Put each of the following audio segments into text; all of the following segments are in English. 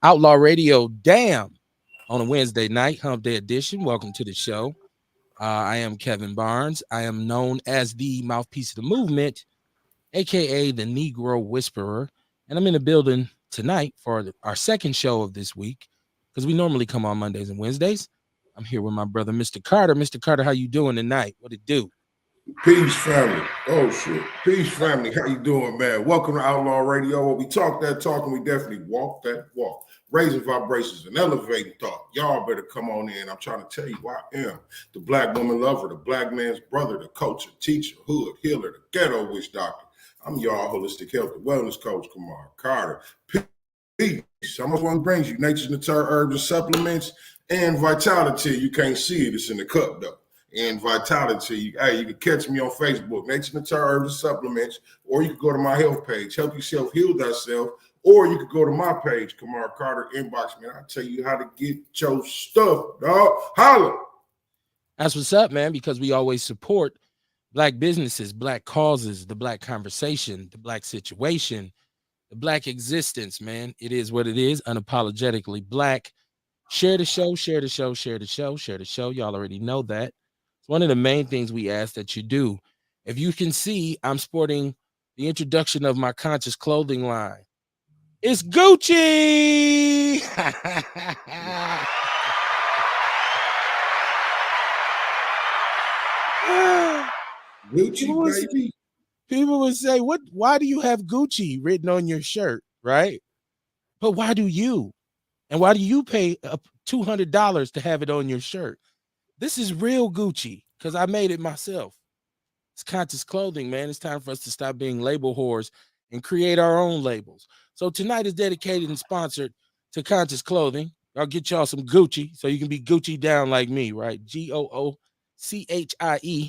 Outlaw Radio, damn, on a Wednesday night, Hump Day edition. Welcome to the show. I am Kevin Barnes. I am known as the mouthpiece of the movement, aka the Negro Whisperer, and I'm in the building tonight for our second show of this week because we normally come on Mondays and Wednesdays. I'm here with my brother, Mr. Carter. Mr. Carter, how you doing tonight? What it do? Peace, family. Oh shit. Peace, family. How you doing, man? Welcome to Outlaw Radio. Where we talk that talk and we definitely walk that walk. Raising vibrations and elevating thought. Y'all better come on in. I'm trying to tell you who I am. The black woman lover, the black man's brother, the culture, teacher, hood, healer, the ghetto witch doctor. I'm y'all holistic health and wellness coach, Kamar Carter. Peace. I'm the one who brings you nature's natural herbs and supplements and vitality. You can't see it. It's in the cup, though. And vitality. Hey, you can catch me on Facebook, Nature Natural Herbs and Supplements, or you can go to my health page, Help Yourself Heal Thyself, or you can go to my page, Kamar Carter, inbox me. I'll tell you how to get your stuff, dog. Holla. That's what's up, man, because we always support black businesses, black causes, the black conversation, the black situation, the black existence, man. It is what it is, unapologetically black. Share the show, share the show, share the show, share the show. Y'all already know that. It's one of the main things we ask that you do. If you can see, I'm sporting the introduction of my conscious clothing line. It's Gucci. Gucci, baby. People would say, "What? Why do you have Gucci written on your shirt?" Right? But why do you? And why do you pay $200 to have it on your shirt? This is real Gucci because I made it myself. It's conscious clothing, man. It's time for us to stop being label whores and create our own labels. So tonight is dedicated and sponsored to conscious clothing. I'll get y'all some Gucci so you can be Gucci down like me, right? Goochie.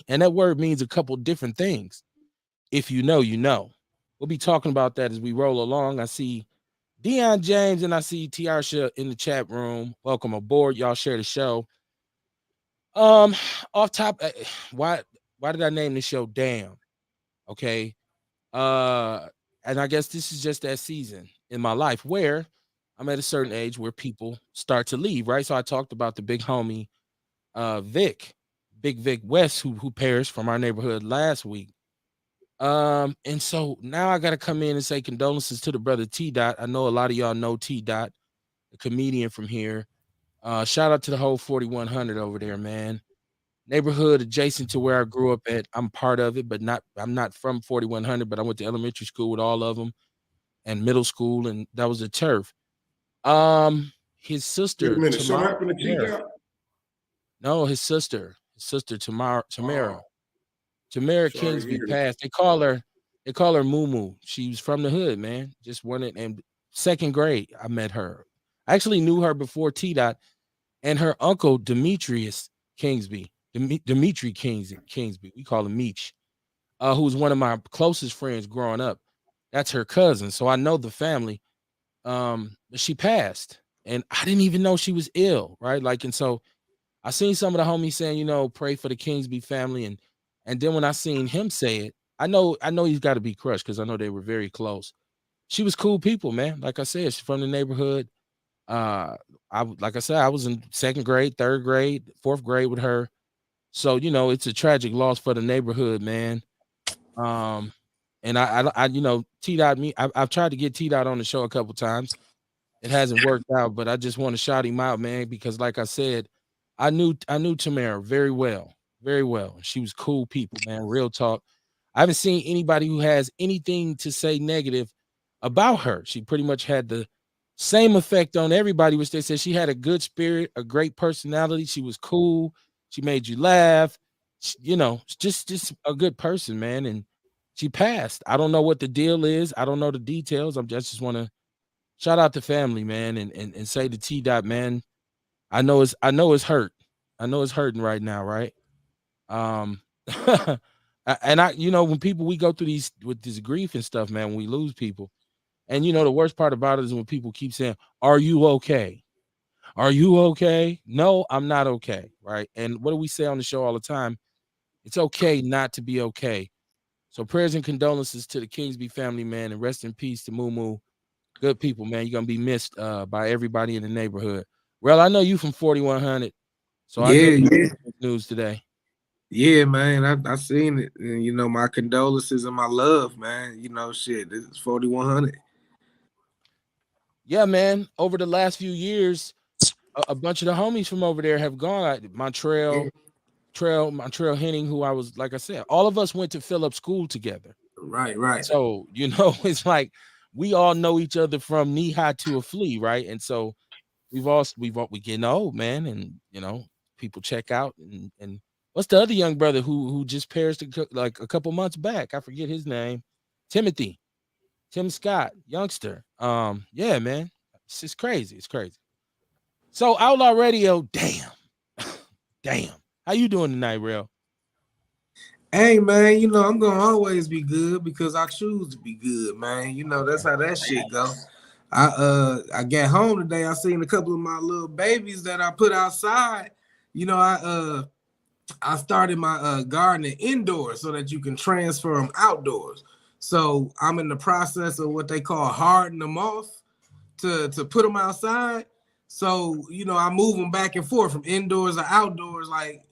And that word means a couple different things. If you know, you know. We'll be talking about that as we roll along. I see Deion James and I see Tiarsha in the chat room. Welcome aboard. Y'all share the show. Um, off top, why did I name the show Damn? Okay. Uh, and I guess this is just that season in my life where I'm at a certain age where people start to leave, right? So I talked about the big homie Vic, Big Vic West, who perished from our neighborhood last week. And so now I gotta come in and say condolences to the brother T Dot. I know a lot of y'all know T Dot, a comedian from here. Shout out to the whole 4100 over there, man. Neighborhood adjacent to where I grew up at. I'm part of it, but I'm not from 4100, but I went to elementary school with all of them and middle school, and that was a turf. His Wait a sister minute. Something Tamara, happened to T-Dot? no, his sister Tamara, Oh, Tamara sorry to Kingsby hear that. passed. They call her Moo Moo. She was from the hood, man. Just wanted and second grade. I met her. I actually knew her before T Dot and her uncle Demetrius Kingsby. Dimitri Kingsby. We call him Meech. Who was one of my closest friends growing up. That's her cousin. So I know the family. She passed. And I didn't even know she was ill, right? Like, and so I seen some of the homies saying, pray for the Kingsby family. And then when I seen him say it, I know he's got to be crushed because I know they were very close. She was cool people, man. Like I said, she's from the neighborhood. Uh, like I said, I was in second grade, third grade, fourth grade with her. So it's a tragic loss for the neighborhood, man. Um, and T Dot me. I've tried to get T Dot on the show a couple times. It hasn't worked out, but I just want to shout him out, man, because like I said, I knew Tamara very well, very well. She was cool people, man. Real talk. I haven't seen anybody who has anything to say negative about her. She pretty much had the same effect on everybody, which they said she had a good spirit, a great personality. She was cool. She made you laugh. Just a good person, man. And she passed. I don't know what the deal is. I don't know the details. I just want to shout out the family, man, and say to T Dot, man. I know it's hurt. I know it's hurting right now, right? Um, and when people we go through these with this grief and stuff, man, when we lose people, and the worst part about it is when people keep saying, "Are you okay? Are you okay?" No, I'm not okay, right? And what do we say on the show all the time? It's okay not to be okay. So prayers and condolences to the Kingsby family, man, and rest in peace to Moo Moo. Good people, man. You're gonna be missed by everybody in the neighborhood. Well, I know you from 4100, so I know Yeah, you yeah, news today. yeah, man. I seen it, and my condolences and my love, man. Shit. This is 4100. Yeah, man. Over the last few years, a bunch of the homies from over there have gone. Yeah, Montreal Henning, who I was, like I said, all of us went to Phillips School together. right, right, So, it's like we all know each other from knee high to a flea, right? And so we getting old, man, and people check out and what's the other young brother who just perished like a couple months back? I forget his name. Timothy, Tim Scott, youngster. Yeah, man, it's crazy. It's crazy. So Outlaw Radio, damn, damn. How you doing tonight, real? Hey, man. I'm gonna always be good because I choose to be good, man. That's how that shit go. I got home today. I seen a couple of my little babies that I put outside. I started my gardening indoors so that you can transfer them outdoors. So I'm in the process of what they call harden them off to put them outside. So I move them back and forth from indoors or outdoors, like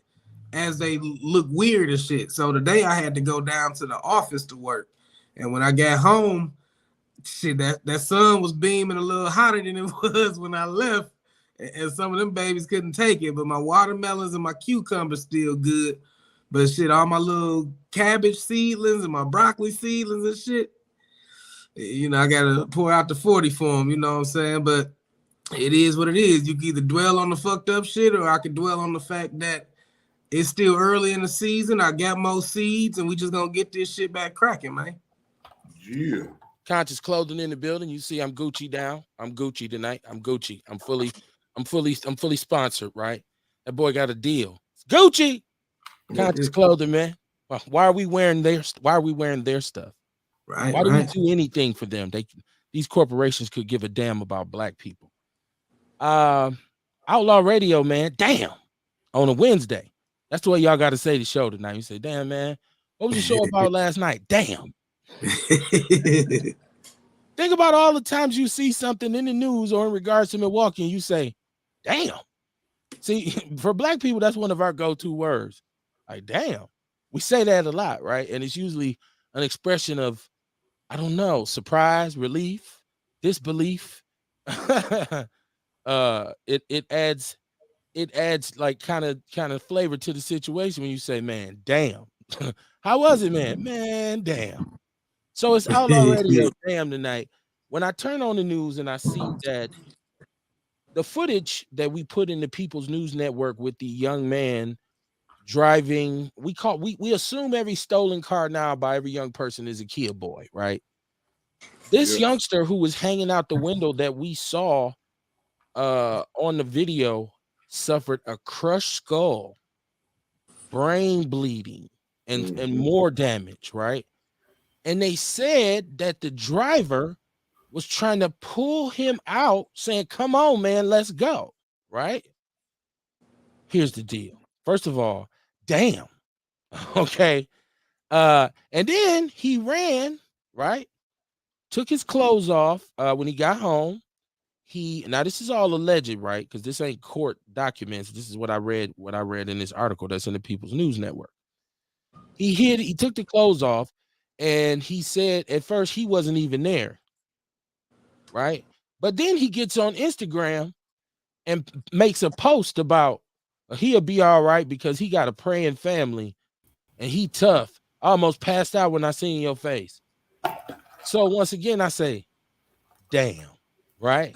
as they look weird and shit. So today I had to go down to the office to work, and when I got home, shit, that sun was beaming a little hotter than it was when I left, and some of them babies couldn't take it. But my watermelons and my cucumbers still good. But shit, all my little cabbage seedlings and my broccoli seedlings and shit, I gotta pour out the 40 for them. You know what I'm saying? But it is what it is. You can either dwell on the fucked up shit, or I could dwell on the fact that it's still early in the season. I got more seeds, and we just gonna get this shit back cracking, man. Yeah. Conscious Clothing in the building. You see, I'm Gucci down. I'm Gucci tonight. I'm Gucci. I'm fully sponsored, right? That boy got a deal. It's Gucci. Conscious Clothing, man. Why are we wearing their stuff? Right, Why do we right. do anything for them? These corporations could give a damn about black people. Outlaw Radio, man. Damn. On a Wednesday. That's the way y'all got to say the show tonight. You say, damn, man. What was the show about last night? Damn. Think about all the times you see something in the news or in regards to Milwaukee and you say, damn. See, for black people, that's one of our go-to words. Like, damn. We say that a lot, right? And it's usually an expression of, I don't know, surprise, relief, disbelief. It adds like kind of flavor to the situation when you say, man, damn. How was it, man? Man, damn. So it's Outlaw Radio, damn, tonight. When I turn on the news and I see that the footage that we put in the People's News Network with the young man driving, we assume every stolen car now by every young person is a Kia boy, right? This Yeah. youngster who was hanging out the window that we saw on the video suffered a crushed skull, brain bleeding, and more damage, right? And they said that the driver was trying to pull him out, saying, come on, man, let's go. Right? Here's the deal. First of all, damn. Okay. And then he ran, right? Took his clothes off when he got home. Now this is all alleged, right? Because this ain't court documents. This is what I read in this article that's in the People's News Network. He took the clothes off, and he said at first he wasn't even there, right? But then he gets on Instagram and makes a post about he'll be all right because he got a praying family and he tough. I almost passed out when I seen your face. So once again, I say, damn, right?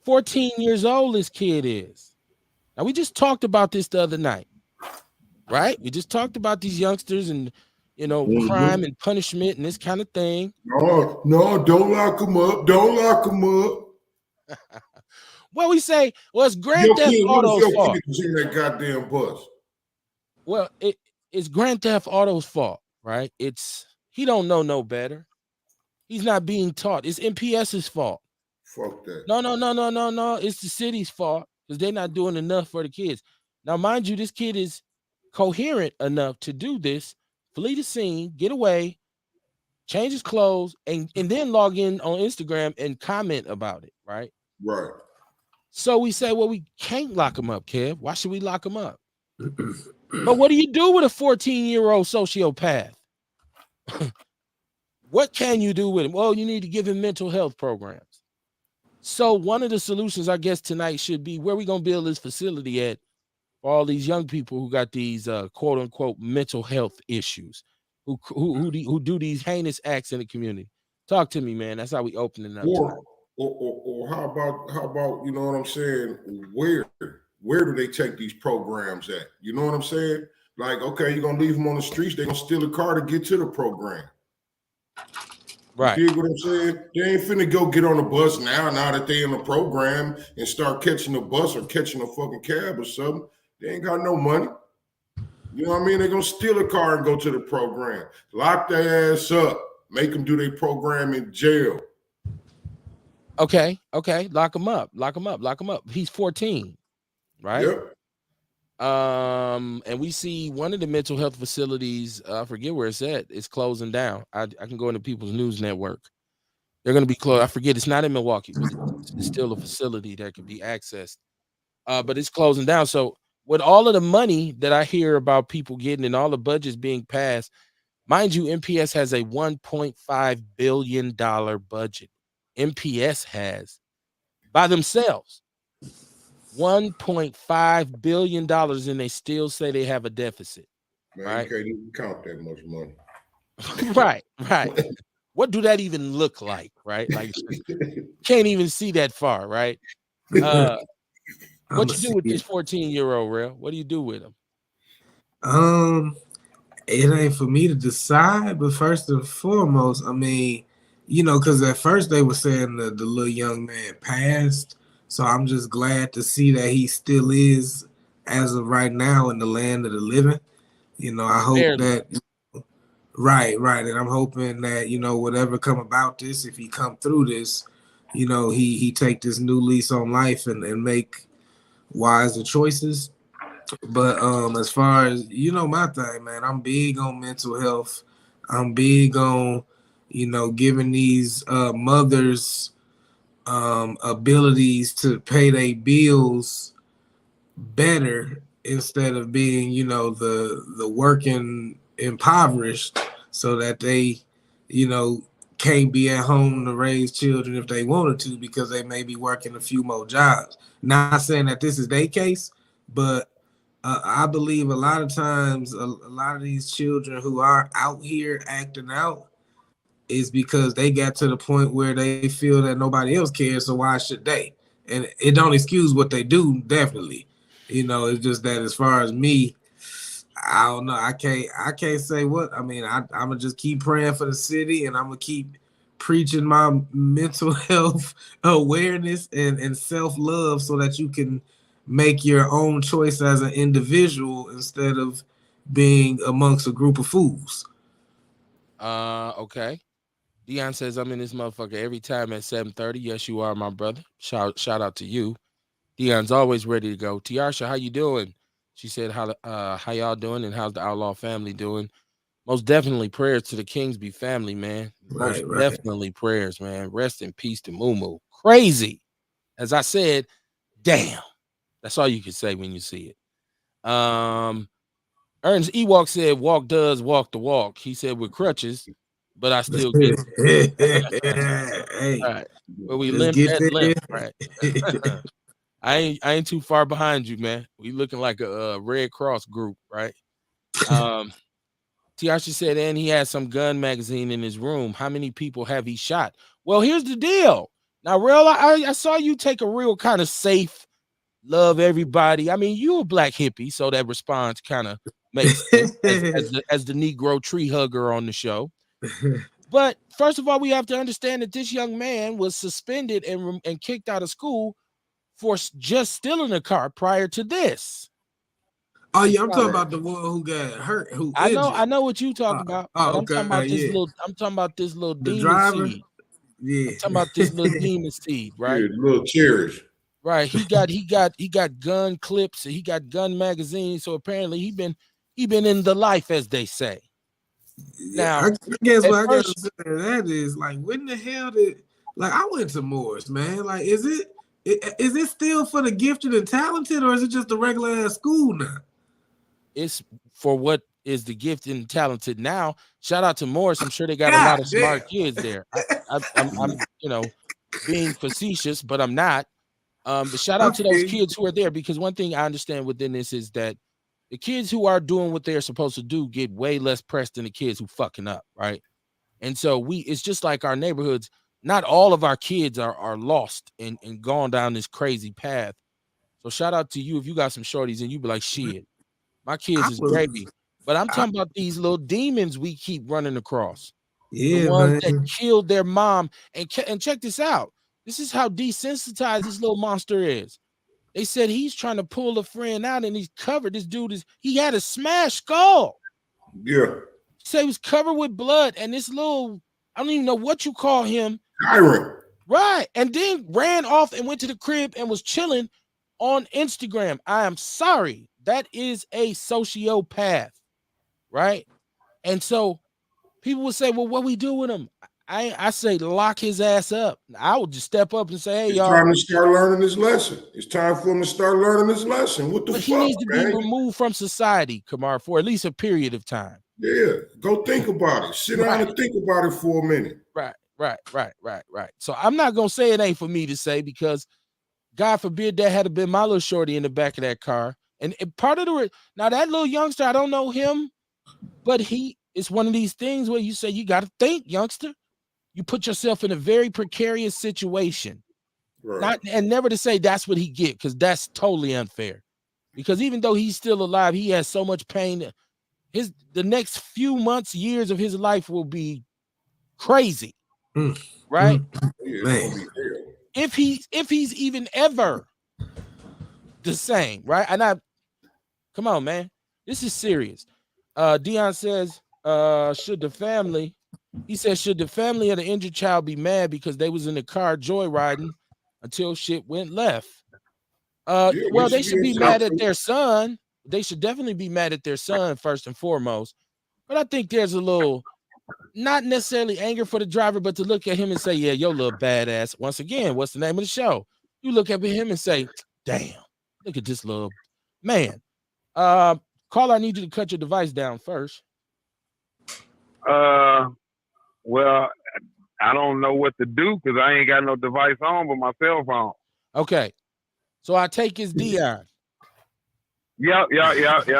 14 years old this kid is. Now we just talked about this the other night, right? We just talked about these youngsters and crime and punishment and this kind of thing. No, don't lock them up. Don't lock them up. Well, we say, well, it's Grand Your Theft kid, what if Auto's your fault. kid was in that goddamn bus? Well, it's Grand Theft Auto's fault, right? He don't know no better. He's not being taught. It's MPS's fault. Fuck that. No. It's the city's fault because they're not doing enough for the kids. Now, mind you, this kid is coherent enough to do this, flee the scene, get away, change his clothes, and then log in on Instagram and comment about it, right? Right. So we say, well, we can't lock him up, Kev. Why should we lock him up? But what do you do with a 14-year-old sociopath? What can you do with him? Well, you need to give him mental health programs. So one of the solutions, I guess, tonight should be where we gonna build this facility at for all these young people who got these quote unquote mental health issues, who do these heinous acts in the community. Talk to me, man. That's how we opening up tonight. Or how about you know what I'm saying? Where do they take these programs at? You know what I'm saying? Like, okay, you're gonna leave them on the streets, they're gonna steal a car to get to the program. Right. You dig what I'm saying? They ain't finna go get on the bus now that they in the program and start catching a bus or catching a fucking cab or something. They ain't got no money. You know what I mean? They're gonna steal a car and go to the program. Lock their ass up. Make them do their program in jail. Okay. Lock him up. He's 14, right? Yep. And we see one of the mental health facilities, I forget where it's at, it's closing down. I can go into People's News Network. They're going to be closed. I forget, it's not in Milwaukee, but it's still a facility that can be accessed. But it's closing down. So with all of the money that I hear about people getting and all the budgets being passed, mind you, MPS has a $1.5 billion budget. MPS has by themselves $1.5 billion, and they still say they have a deficit. Man, right? you can't even count that much money. Right. What do that even look like, right? Like, can't even see that far, right? What you do with this 14-year-old, real? What do you do with him? It ain't for me to decide, but first and foremost, I mean, because at first they were saying the little young man passed. So I'm just glad to see that he still is, as of right now, in the land of the living. I hope that right, and I'm hoping that whatever come about this, if he come through this, he take this new lease on life and make wiser choices. But as far as my thing, man, I'm big on mental health. I'm big on giving these mothers abilities to pay their bills better instead of being the working impoverished, so that they can't be at home to raise children if they wanted to, because they may be working a few more jobs. Not saying that this is their case, but I believe a lot of times a lot of these children who are out here acting out is because they got to the point where they feel that nobody else cares, so why should they? And it don't excuse what they do, definitely. It's just that as far as me, I don't know. I can't say what. I mean, I'm gonna just keep praying for the city, and I'm gonna keep preaching my mental health awareness and self-love, so that you can make your own choice as an individual instead of being amongst a group of fools. Okay. Dion says, I'm in this motherfucker every time at 7:30. Yes, you are, my brother. Shout out to you. Dion's always ready to go. Tiarsha, how you doing? She said, how y'all doing, and how's the Outlaw family doing? Most definitely prayers to the Kingsby family, man. Most definitely prayers, man. Rest in peace to Moo. Crazy. As I said, damn. That's all you can say when you see it. Ernst Ewok said, walk does walk the walk. He said, with crutches, but I still get Hey, all right. But we limp that limp, right? I ain't too far behind you, man. We looking like a Red Cross group, right? Tiasha said, and he has some gun magazine in his room. How many people have he shot? Well, here's the deal. Now, real, I saw you take a real kind of safe, love everybody. I mean, you a black hippie, so that response kind of makes sense as the Negro tree hugger on the show. But first of all, we have to understand that this young man was suspended and kicked out of school for just stealing a car prior to this. Oh yeah, I'm talking about the one who got hurt. I know what you talking about. But I'm talking about this little. I'm talking about this little the demon driver. seed. Yeah, I'm talking about this little demon seed, right? Yeah, little cherish. Right. He got gun clips. He got gun magazines. So apparently he been in the life, as they say. Yeah, Now, I guess at what I gotta first, say to that is like, when the hell did like I went to Morris, man? Like, is it still for the gifted and talented, or is it just a regular ass school now? it's for what is the gifted and talented now. Shout out to Morris. I'm sure they got a God lot of damn. smart kids there. I'm being facetious, but I'm not. But shout out to those Okay. kids who are there, because one thing I understand within this is that the kids who are doing what they're supposed to do get way less press than the kids who fucking up, right? And so it's just like our neighborhoods. Not all of our kids are lost and gone down this crazy path. So shout out to you if you got some shorties and you be like, shit, my I kids is was, gravy. But I'm I, talking about these little demons we keep running across. The yeah, ones man. that killed their mom. And check this out. This is how desensitized this little monster is. They said he's trying to pull a friend out and he's covered. This dude he had a smashed skull. Yeah. Say he was covered with blood, and this little, I don't even know what you call him. Tyrant. Right. And then ran off and went to the crib and was chilling on Instagram. I am sorry. That is a sociopath. Right. And so people would say, well, what we do with him? I say lock his ass up. I would just step up and say, hey, It's y'all. time to start learning this lesson. It's time for him to start learning this lesson. What the But he fuck, needs to be man? removed from society, Kamar, for at least a period of time. Yeah, go think about it. Sit down Right. and think about it for a minute. Right. So I'm not gonna say it ain't for me to say, because God forbid that had been my little shorty in the back of that car. And part of now that little youngster, I don't know him, but it's one of these things where you say you got to think, youngster. You put yourself in a very precarious situation. Right. And never to say that's what he get, because that's totally unfair. Because even though he's still alive, he has so much pain. The next few months, years of his life will be crazy, right? Yeah, it's Man. gonna be hell. If he's even ever the same, right? And come on, man, this is serious. Dion says, should the family of the injured child be mad because they was in the car joyriding until shit went left? Yeah, Well, they should be be upset. mad at their son. They should definitely be mad at their son first and foremost. But I think there's a little, not necessarily anger for the driver, but to look at him and say, yeah, your little badass. Once again, what's the name of the show? You look at him and say, damn, look at this little man. Caller, I need you to cut your device down first. Well, I don't know what to do because I ain't got no device on but my cell phone. Okay. So I take his Dion. Yep. Okay.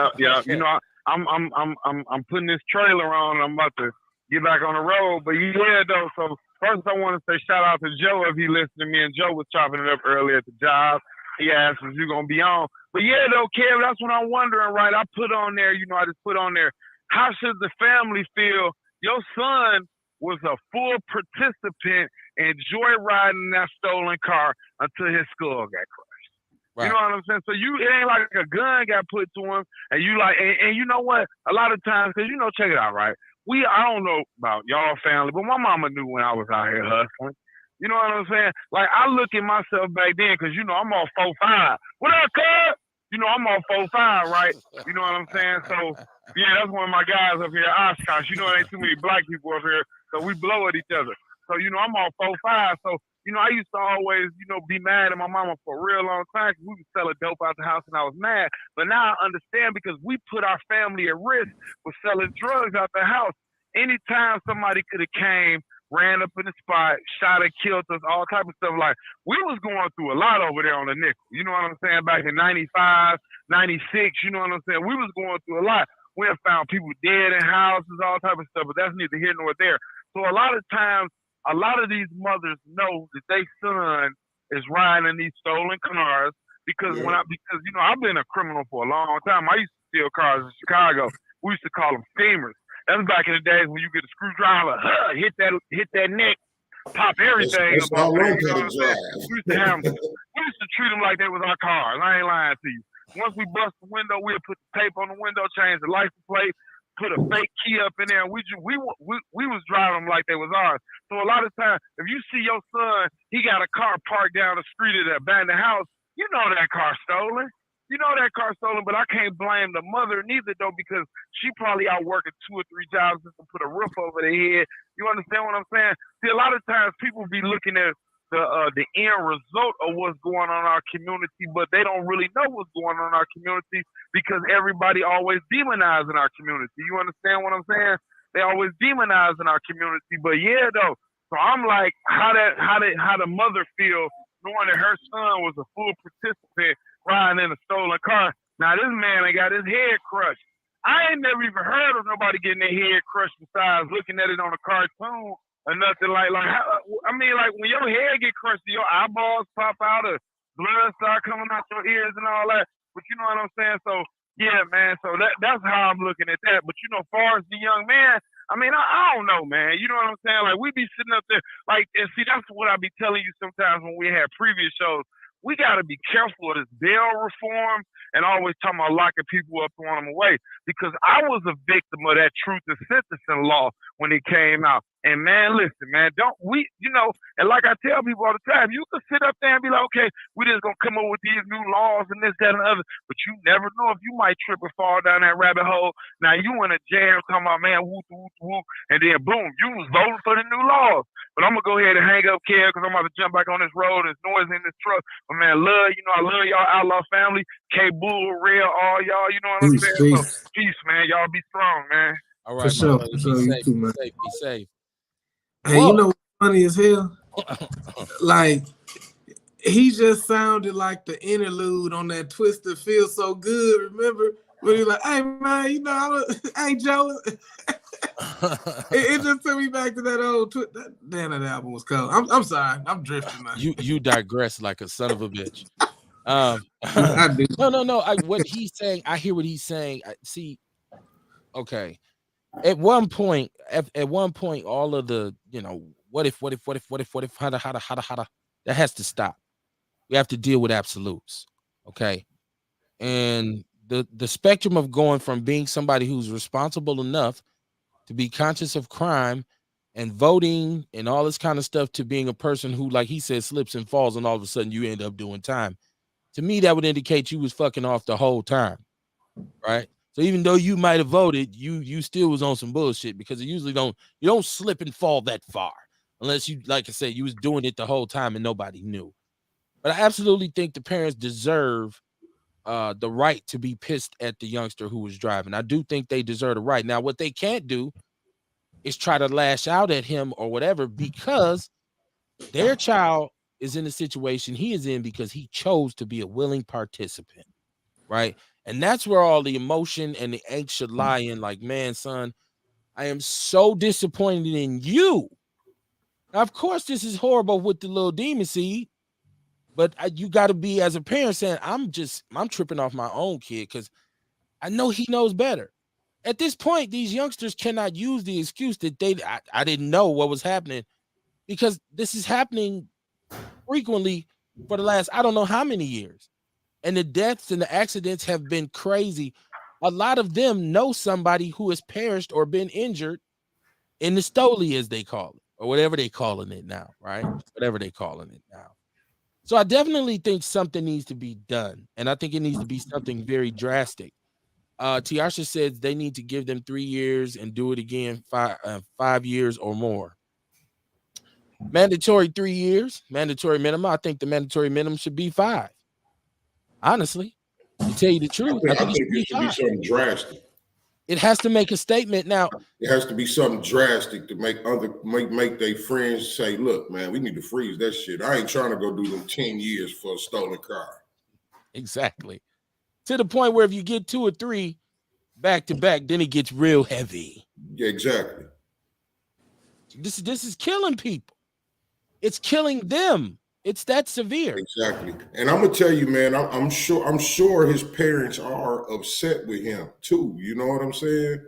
You know, I'm putting this trailer on. I'm about to get back on the road. But yeah, though. So first, I want to say shout out to Joe if he listened to me. And Joe was chopping it up earlier at the job. He asked, "Was you gonna be on?" But yeah, though, Kev, that's what I'm wondering. Right? I put on there. You know, I just put on there. How should the family feel? Your son was a full participant in joyriding that stolen car until his skull got crushed. Right. You know what I'm saying? So it ain't like a gun got put to him, and you like, and you know what? A lot of times, because check it out, right? I don't know about y'all family, but my mama knew when I was out here hustling. You know what I'm saying? Like I look at myself back then, because I'm all 4'5". What up, cuz? I'm all 4'5", right? You know what I'm saying? So yeah, that's one of my guys up here, Oshkosh. It ain't too many black people up here, so we blow at each other. So I'm all 4'5". So I used to always, be mad at my mama for a real long time because we was selling dope out the house and I was mad. But now I understand because we put our family at risk with selling drugs out the house. Anytime somebody could have came, ran up in the spot, shot and killed us, all type of stuff. Like, we was going through a lot over there on the nickel. You know what I'm saying? Back in 95, 96, you know what I'm saying? We was going through a lot. We have found people dead in houses, all type of stuff, but that's neither here nor there. So a lot of times, a lot of these mothers know that their son is riding in these stolen cars because I've been a criminal for a long time. I used to steal cars in Chicago. We used to call them steamers. That's back in the days when you get a screwdriver, hit that neck, pop everything That's up. all You right know what I'm saying? We used to treat them like they was our cars. I ain't lying to you. Once we bust the window, we'll put the tape on the window, change the license plate, put a fake key up in there. And we was driving them like they was ours. So a lot of times, if you see your son, he got a car parked down the street at that abandoned house, you know that car stolen. you know that car stolen, but I can't blame the mother neither though, because she probably out working 2 or 3 jobs just to put a roof over their head. You understand what I'm saying? See, a lot of times people be looking at the end result of what's going on in our community, but they don't really know what's going on in our community because everybody always demonizing our community. You understand what I'm saying? They always demonizing our community. But yeah, though. So I'm like, how the mother feel knowing that her son was a full participant riding in a stolen car. Now this man ain't got his head crushed. I ain't never even heard of nobody getting their head crushed besides looking at it on a cartoon or nothing like I mean, like when your head get crushed, your eyeballs pop out, or blood start coming out your ears and all that. But you know what I'm saying? So yeah, man. So that's how I'm looking at that. But you know, as far as the young man, I mean, I don't know, man. You know what I'm saying? Like we be sitting up there, like, and see, that's what I be telling you sometimes when we had previous shows. We got to be careful of this bail reform and always talking about locking people up, throwing them away. Because I was a victim of that truth and sentencing law when it came out. And man, listen, man, and like I tell people all the time, you can sit up there and be like, okay, we just gonna come up with these new laws and this, that, and the other. But you never know if you might trip and fall down that rabbit hole. Now you in a jam talking about, man, whoop, whoop, whoop, and then boom, you was voting for the new laws. But I'm gonna go ahead and hang up, Kev, because I'm about to jump back on this road. There's noise in this truck. But man, I love y'all Outlaw family, K Bull, Real, all y'all. You know what I'm saying? So peace, man. Y'all be strong, man. All right, for sure. Be safe, too, man. Be safe. Hey, you know what's funny as hell? Like, he just sounded like the interlude on that Twister Feels So Good. Remember? When he like, hey, man, hey, Joe. it just took me back to that old that album was cold. I'm sorry. I'm drifting, man. You digress like a son of a bitch. I do. No. What he's saying, I hear what he's saying. See, okay. At one point, all of the, what if, how that has to stop. We have to deal with absolutes, okay? And the spectrum of going from being somebody who's responsible enough to be conscious of crime and voting and all this kind of stuff to being a person who, like he said, slips and falls and all of a sudden you end up doing time. To me, that would indicate you was fucking off the whole time, right? So even though you might have voted, you still was on some bullshit, because you don't slip and fall that far unless you, like I said, you was doing it the whole time and nobody knew. But I absolutely think the parents deserve the right to be pissed at the youngster who was driving. I do think they deserve the right. Now, what they can't do is try to lash out at him or whatever, because their child is in the situation he is in because he chose to be a willing participant, right? And that's where all the emotion and the angst should lie in. Like, man, son, I am so disappointed in you. Now, of course, this is horrible with the little demon seed, but you got to be, as a parent, saying, I'm tripping off my own kid because I know he knows better. At this point, these youngsters cannot use the excuse that I didn't know what was happening, because this is happening frequently for the last, I don't know how many years. And the deaths and the accidents have been crazy. A lot of them know somebody who has perished or been injured in the stoli, as they call it, or whatever they calling it now, right? Whatever they calling it now. So I definitely think something needs to be done. And I think it needs to be something very drastic. Tiasha said they need to give them 3 years and do it again 5 years or more. Mandatory 3 years, mandatory minimum. I think the mandatory minimum should be 5. Honestly, to tell you the truth, I think it should be something drastic. It has to make a statement. Now, it has to be something drastic to make their friends say, look, man, we need to freeze that shit. I ain't trying to go do them 10 years for a stolen car. Exactly. To the point where if you get 2 or 3 back to back, then it gets real heavy. Yeah, exactly. This is killing people. It's killing them. It's that severe. Exactly. And I'm gonna tell you, man, I'm sure his parents are upset with him too. You know what I'm saying?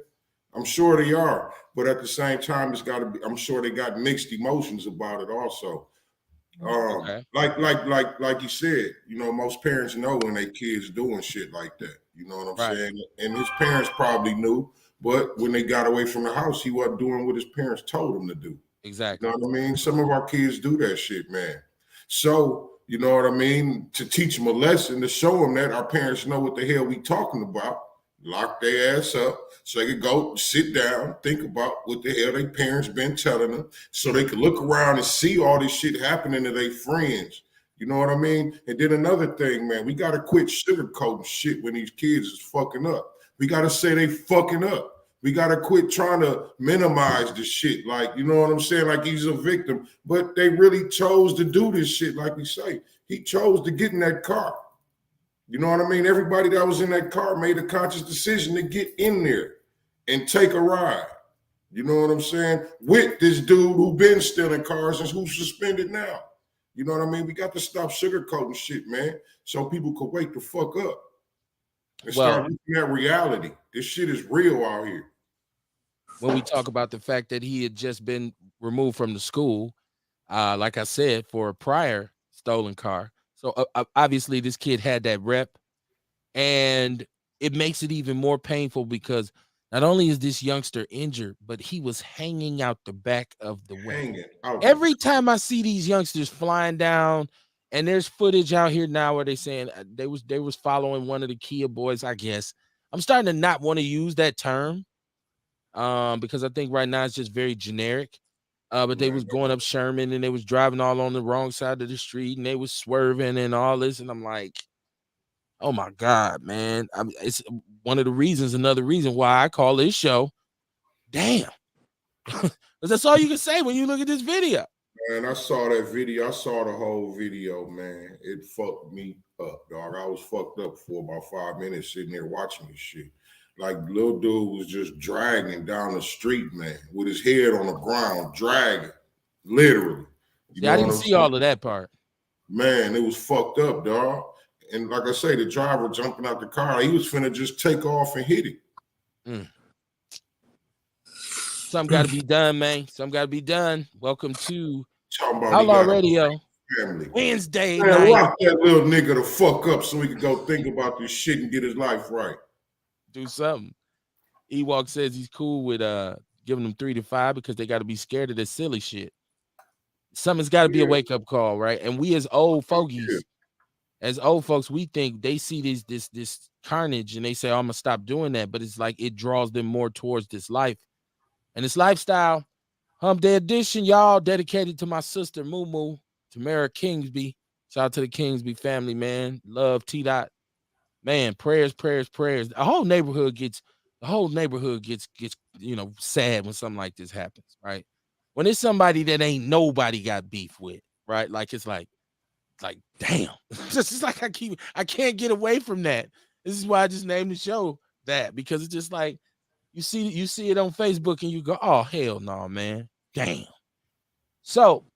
I'm sure they are. But at the same time, it's gotta be, I'm sure they got mixed emotions about it also. Okay. Like you said, most parents know when their kids doing shit like that. You know what I'm saying? And his parents probably knew, but when they got away from the house, he wasn't doing what his parents told him to do. Exactly. You know what I mean? Some of our kids do that shit, man. So You know what I mean? To teach them a lesson, to show them that our parents know what the hell we talking about. Lock their ass up so they could go sit down, think about what the hell their parents been telling them, so they could look around and see all this shit happening to their friends. You know what I mean? And then another thing, man, we got to quit sugarcoating shit when these kids is fucking up. We got to say they fucking up. We got to quit trying to minimize the shit. Like, you know what I'm saying? Like he's a victim, but they really chose to do this shit. Like we say, he chose to get in that car. You know what I mean? Everybody that was in that car made a conscious decision to get in there and take a ride. You know what I'm saying? With this dude who been stealing cars and who's suspended now. You know what I mean? We got to stop sugarcoating shit, man, so people could wake the fuck up and start looking at reality. This shit is real out here. When we talk about the fact that he had just been removed from the school, like I said, for a prior stolen car. So obviously this kid had that rep, and it makes it even more painful because not only is this youngster injured, but he was hanging out the back of the way. Every time I see these youngsters flying down, and there's footage out here now where they saying they was following one of the Kia boys, I guess. I'm starting to not want to use that term because I think right now it's just very generic. But they was going up Sherman and they was driving all on the wrong side of the street and they was swerving and all this. And I'm like, oh my God, man. It's one of the reasons, another reason why I call this show Damn. Because that's all you can say when you look at this video. Man, I saw that video. I saw the whole video, man. It fucked me up, dog. I was fucked up for about 5 minutes sitting there watching this shit. Like, little dude was just dragging down the street, man, with his head on the ground, dragging, literally. Yeah, I didn't see all of that part. Man, it was fucked up, dog. And like I say, the driver jumping out the car, he was finna just take off and hit it. Something got to be done, man. Something got to be done. Welcome to Outlaw Radio Wednesday night. Lock that little nigga the fuck up so he can go think about this shit and get his life right. Do something. Ewok says he's cool with giving them 3 to 5 because they got to be scared of this silly shit. Something's got to be a wake-up call, right? And we as old fogies, as old folks, we think they see this carnage and they say, oh, I'm gonna stop doing that. But it's like it draws them more towards this life. And this lifestyle, Hump Day edition, y'all, dedicated to my sister Moo Tamara Kingsby. Shout out to the Kingsby family, man. Love T-Dot. Man, prayers. The whole neighborhood gets sad when something like this happens, right? When it's somebody that ain't nobody got beef with, right? Like it's like damn. It's just like I can't get away from that. This is why I just named the show that, because it's just like you see it on Facebook and you go, oh hell no, man. Damn. So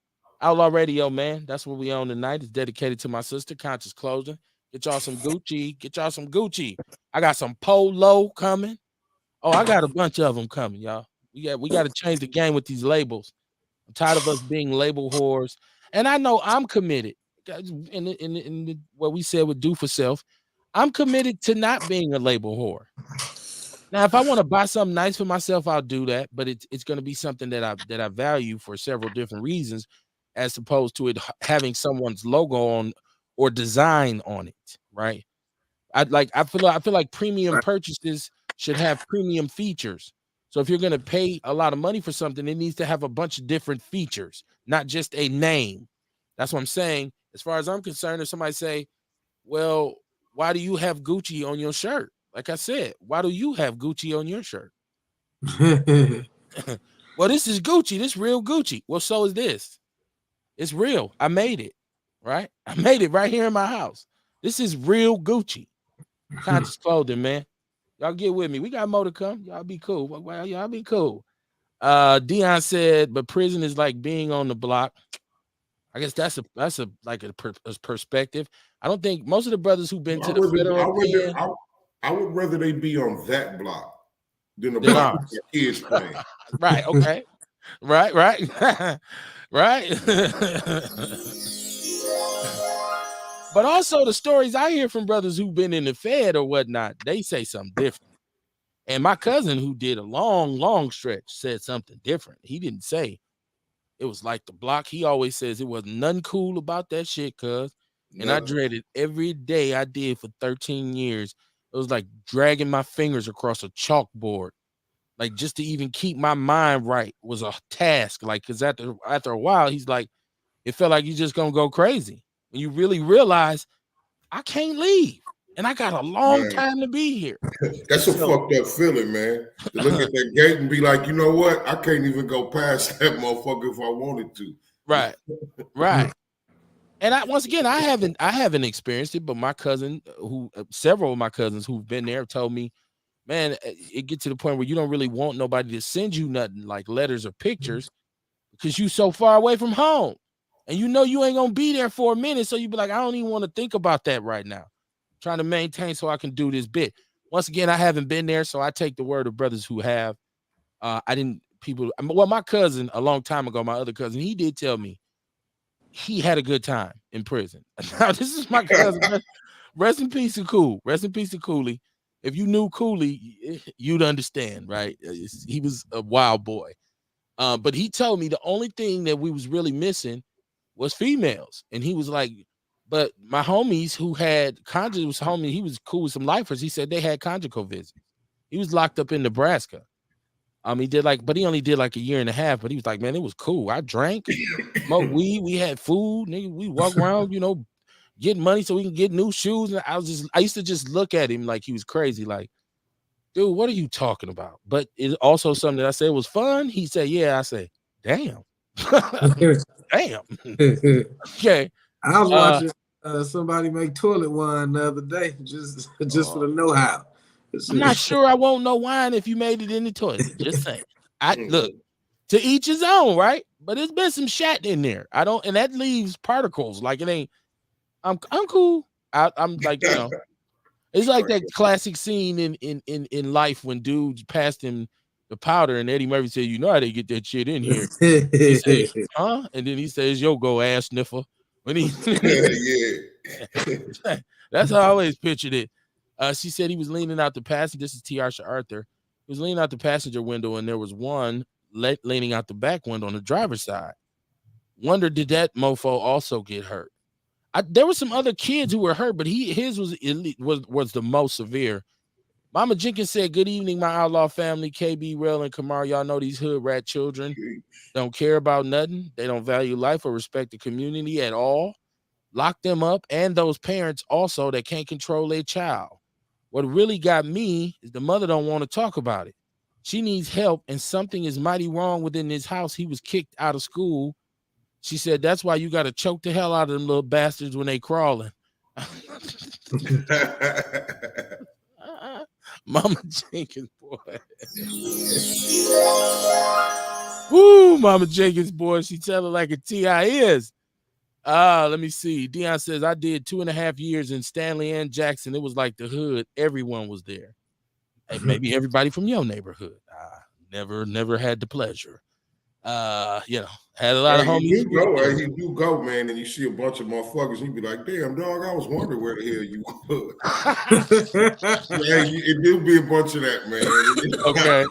Outlaw Radio, man. That's what we on tonight. It's dedicated to my sister, Conscious Clothing. Get y'all some Gucci. I got some Polo coming. Oh, I got a bunch of them coming, y'all. We got to change the game with these labels. I'm tired of us being label whores. And I know I'm committed. In what we said with Do for Self, I'm committed to not being a label whore. Now, if I want to buy something nice for myself, I'll do that. But it's going to be something that I value for several different reasons, as opposed to it having someone's logo on or design on it, right? I feel like premium purchases should have premium features. So if you're going to pay a lot of money for something, it needs to have a bunch of different features, not just a name. That's what I'm saying. As far as I'm concerned, if somebody say, well, why do you have Gucci on your shirt? Like I said, why do you have Gucci on your shirt? Well, this is Gucci. This real Gucci. Well, so is this. It's real. I made it, right? I made it right here in my house. This is real Gucci. Conscious Clothing, man. Y'all get with me. We got more to come. Y'all be cool. Well, y'all be cool. Dion said, but prison is like being on the block. I guess that's a perspective. I don't think most of the brothers who've been to the federal. I would rather they be on that block than the block with their kids playing. Right. Okay. right. Right. But also the stories I hear from brothers who've been in the Fed or whatnot, they say something different. And my cousin, who did a long stretch, said something different. He didn't say it was like the block. He always says it was nothing cool about that shit, cuz And I Nothing. dreaded every day I did for 13 years. It was like dragging my fingers across a chalkboard. Like just to even keep my mind right was a task. Like, cause after a while, he's like, it felt like you just gonna go crazy. When you really realize I can't leave. And I got a long Man, time to be here. that's a So fucked up feeling, man. To look at that gate and be like, you know what? I can't even go past that motherfucker if I wanted to. right, right. And once again, I haven't experienced it, but my cousin, who several of my cousins who've been there, told me, man, it gets to the point where you don't really want nobody to send you nothing like letters or pictures because you so far away from home, and you know you ain't gonna be there for a minute, so you be like, I don't even want to think about that right now. Trying to maintain so I can do this bit. Once again, I haven't been there, so I take the word of brothers who have. I didn't people. Well, my cousin a long time ago, my other cousin, he did tell me he had a good time in prison. Now, this is my cousin. Rest in peace to Cool. Rest in peace to Cooley. If you knew Cooley, you'd understand, right? He was a wild boy. But he told me the only thing that we was really missing was females. And he was like, but my homies who had conjugal homie, he was cool with some lifers. He said they had conjugal visits. He was locked up in Nebraska. He did but he only did like a year and a half. But he was like, man, it was cool. I drank, smoked weed, we had food, nigga, we walk around, getting money so we can get new shoes. And I used to just look at him like he was crazy, like, dude, what are you talking about? But it's also something that I said was fun. He said, yeah. I said, damn. Damn. Okay. I was watching somebody make toilet wine the other day, just for the know-how. I'm not sure I won't know wine if you made it in the toilet. Just saying. Look, to each his own, right? But there's been some shat in there. And that leaves particles. Like it ain't. I'm cool. I'm like, it's like that classic scene in Life when dudes passed him the powder and Eddie Murphy said, you know how they get that shit in here. He said, huh? And then he says, yo, go ass sniffer. When he Yeah. That's how I always pictured it. She said he was leaning out the passenger. This is Tiarsha Arthur. He was leaning out the passenger window, and there was one leaning out the back window on the driver's side. Wonder did that mofo also get hurt? There were some other kids who were hurt, but his was the most severe. Mama Jenkins said, good evening, my outlaw family, KB, Rail, and Kamar. Y'all know these hood rat children don't care about nothing. They don't value life or respect the community at all. Lock them up, and those parents also that can't control their child. What really got me is the mother don't want to talk about it. She needs help, and something is mighty wrong within this house. He was kicked out of school. She said, that's why you got to choke the hell out of them little bastards when they crawling. Mama Jenkins, boy. Woo, Mama Jenkins, boy. She tell it like a T.I. is. Let me see. Dion says, I did 2.5 years in Stanley and Jackson. It was like the hood. Everyone was there. And maybe everybody from your neighborhood. Never had the pleasure. Had a lot of homies. You do go, man, and you see a bunch of motherfuckers, and you be like, damn, dog, I was wondering where the hell you were. It do be a bunch of that, man. Okay.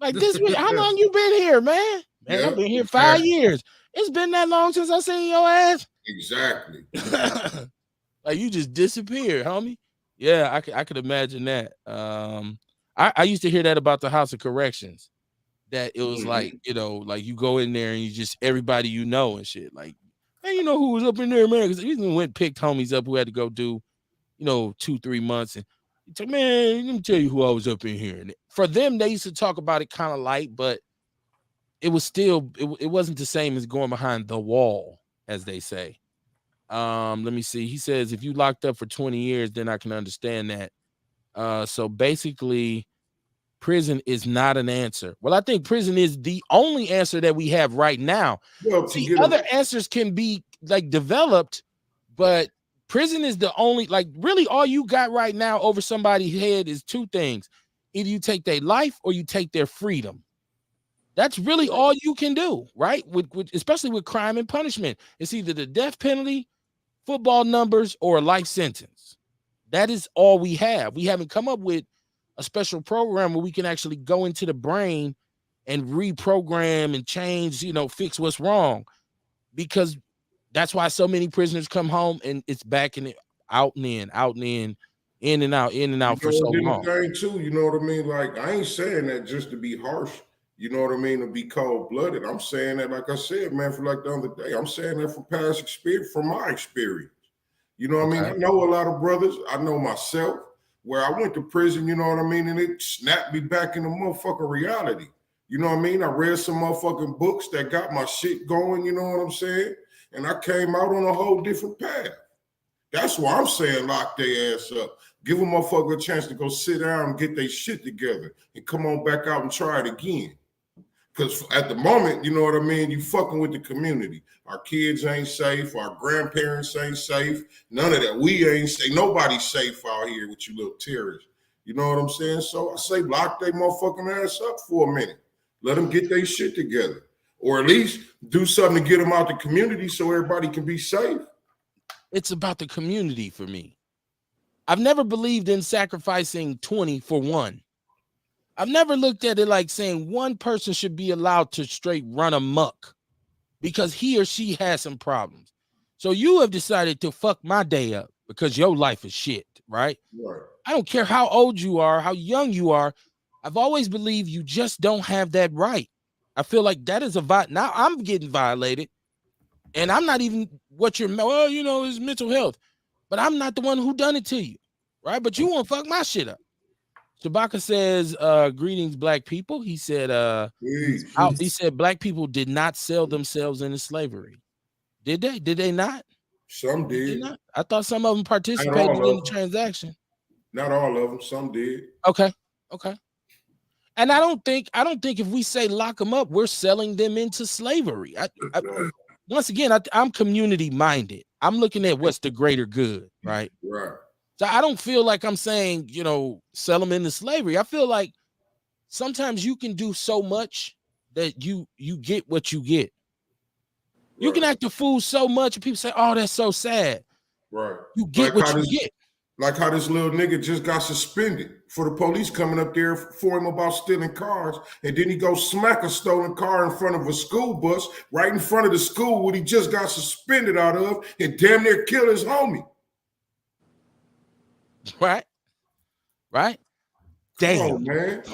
Like this week, how long you been here, man? Man, I've been here 5 years. It's been that long since I seen your ass. Exactly. Like you just disappeared, homie. Yeah, I could imagine that. I used to hear that about the House of Corrections. That it was like, like you go in there and you just everybody and shit. Like, man, you know who was up in there, man? Because we went picked homies up who had to go do, 2-3 months. And he said, man, let me tell you who I was up in here. And for them, they used to talk about it kind of light, but it was still, it wasn't the same as going behind the wall, as they say. Let me see. He says, if you locked up for 20 years, then I can understand that. So basically, prison is not an answer. Well, I think prison is the only answer that we have right now. Well, see, other answers can be like developed, but prison is the only, like, really all you got right now over somebody's head is two things. Either you take their life or you take their freedom. That's really all you can do, right? With especially with crime and punishment. It's either the death penalty, football numbers, or a life sentence. That is all we have. We haven't come up with a special program where we can actually go into the brain and reprogram and change, fix what's wrong. Because That's why so many prisoners come home and it's back in it, out and in, out and in and out, for so then long. the thing too, you know what I mean? Like, I ain't saying that just to be harsh, you know what I mean, to be cold-blooded. I'm saying that, like I said, man, for like the other day, I'm saying that from past experience, from my experience. You know what I mean? I know a lot of brothers. I know myself, where I went to prison, you know what I mean? And it snapped me back into motherfucking reality. You know what I mean? I read some motherfucking books that got my shit going, you know what I'm saying? And I came out on a whole different path. That's why I'm saying lock their ass up. Give a motherfucker a chance to go sit down and get their shit together and come on back out and try it again. Because at the moment, you know what I mean, you fucking with the community. Our kids ain't safe. Our grandparents ain't safe. None of that. We ain't safe. Nobody's safe out here with you little terrorists. You know what I'm saying? So I say lock their motherfucking ass up for a minute. Let them get their shit together. Or at least do something to get them out the community so everybody can be safe. It's about the community for me. I've never believed in sacrificing 20 for one. I've never looked at it like saying one person should be allowed to straight run amok because he or she has some problems. So you have decided to fuck my day up because your life is shit, right? Right. I don't care how old you are, how young you are. I've always believed you just don't have that right. I feel like that is now I'm getting violated. And I'm not even what you're, well, you know, is mental health, but I'm not the one who done it to you, right? But you won't fuck my shit up. Shabaka says, greetings, black people. He said, he said black people did not sell themselves into slavery. Did they? Did they not? Some did. Not? I thought some of them participated in the transaction. Not all of them. Some did. Okay. And I don't think if we say lock them up, we're selling them into slavery. Once again, I'm community minded. I'm looking at what's the greater good, right? Right. So I don't feel like I'm saying, you know, sell them into slavery. I feel like sometimes you can do so much that you get what you get. Right. You can act a fool so much, and people say, "Oh, that's so sad." Right. You get what you get. Like how this little nigga just got suspended for the police coming up there for him about stealing cars, and then he goes smack a stolen car in front of a school bus, right in front of the school what he just got suspended out of, and damn near kill his homie. Right. Damn. Come on, man.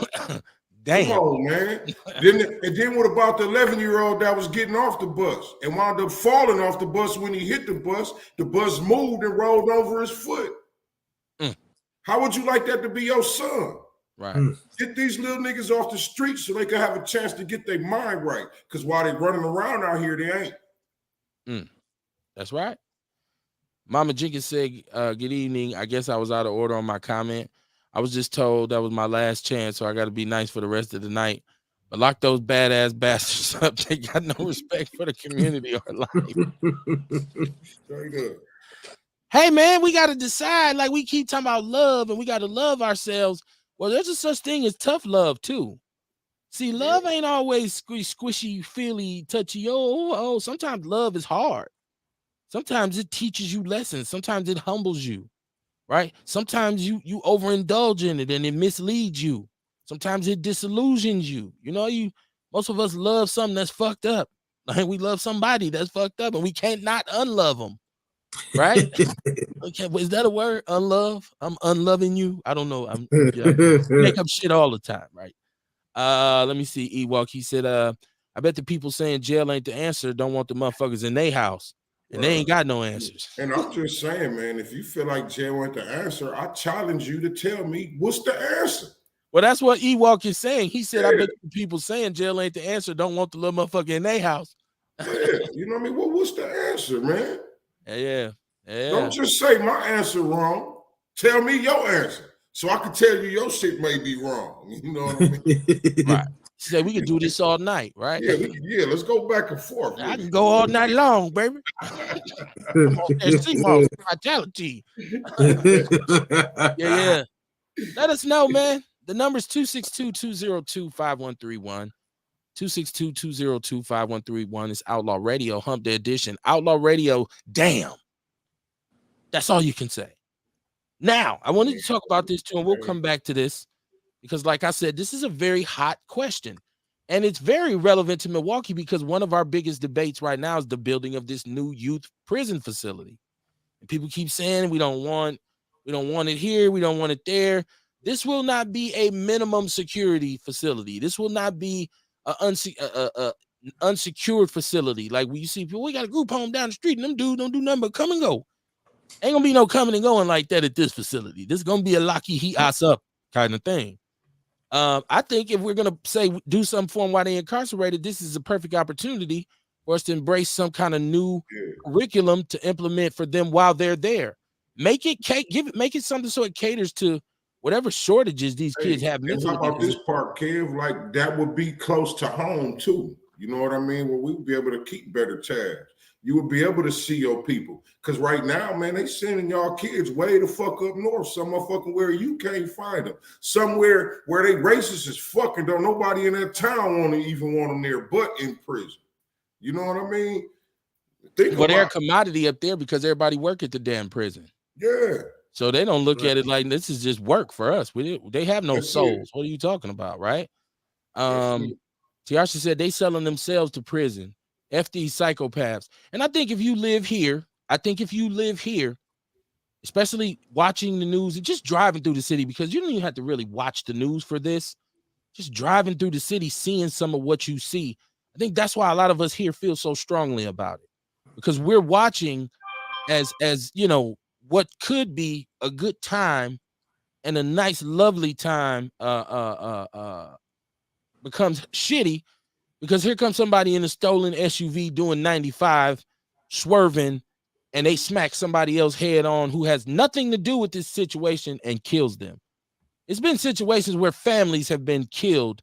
Damn. Come on, man. Then what about the 11-year-old that was getting off the bus and wound up falling off the bus when he hit the bus moved and rolled over his foot. How would you like that to be your son? Right. Get these little niggas off the street so they can have a chance to get their mind right. Because while they're running around out here, they ain't. That's right. Mama Jenkins said, good evening. I guess I was out of order on my comment. I was just told that was my last chance, so I got to be nice for the rest of the night. But lock those badass bastards up. They got no respect for the community or life. Very good. Hey, man, we got to decide. Like, we keep talking about love, and we got to love ourselves. Well, there's a such thing as tough love, too. See, love ain't always squishy, feely, touchy. Oh, sometimes love is hard. Sometimes it teaches you lessons. Sometimes it humbles you, right? Sometimes you overindulge in it and it misleads you. Sometimes it disillusions you. You know, most of us love something that's fucked up. Like we love somebody that's fucked up and we can't not unlove them, right? Okay, is that a word? Unlove? I'm unloving you. I don't know. I make up shit all the time, right? Let me see. Ewok, he said, I bet the people saying jail ain't the answer don't want the motherfuckers in their house. And they ain't got no answers. And I'm just saying, man, if you feel like jail ain't the answer, I challenge you to tell me what's the answer. Well, that's what Ewok is saying. He said, I bet the people saying jail ain't the answer don't want the little motherfucker in their house. Yeah, you know what I mean? Well, what's the answer, man? Yeah. Don't just say my answer wrong. Tell me your answer. So I can tell you your shit may be wrong. You know what I mean? Right. She said we could do this all night, right? Yeah, let's go back and forth. I can go all night long, baby. I'm on that CMOS vitality. Yeah. Let us know, man. The number's 262-202-5131. 262-202-5131. It's Outlaw Radio, Hump Day Edition. Outlaw Radio, damn. That's all you can say. Now, I wanted to talk about this too, and we'll come back to this because, like I said, this is a very hot question. And it's very relevant to Milwaukee because one of our biggest debates right now is the building of this new youth prison facility. And people keep saying we don't want it here, we don't want it there. This will not be a minimum security facility. This will not be a unsecured facility. Like we see people, we got a group home down the street, and them dudes don't do nothing but come and go. Ain't gonna be no coming and going like that at this facility. This is gonna be a locky heat us up kind of thing. I think if we're gonna say do something for them while they incarcerated, this is a perfect opportunity for us to embrace some kind of new curriculum to implement for them while they're there. Make it make it something so it caters to whatever shortages these kids have mentally. And how about this part, Kev? Like that would be close to home too. You know what I mean? Where we would be able to keep better tabs. You would be able to see your people. Because right now, man, they sending y'all kids way the fuck up north, some motherfucking where you can't find them. Somewhere where they racist as fucking don't nobody in that town want them there, but in prison. You know what I mean? Well, they're a commodity up there because everybody work at the damn prison. Yeah. So they don't look at it like this is just work for us. They have no souls. What are you talking about, right? Tiasha said they selling themselves to prison. F these psychopaths. And I think if you live here, especially watching the news and just driving through the city, because you don't even have to really watch the news for this. Just driving through the city, seeing some of what you see. I think that's why a lot of us here feel so strongly about it. Because we're watching as you know, what could be a good time and a nice, lovely time becomes shitty because here comes somebody in a stolen SUV doing 95, swerving, and they smack somebody else head on who has nothing to do with this situation and kills them. It's been situations where families have been killed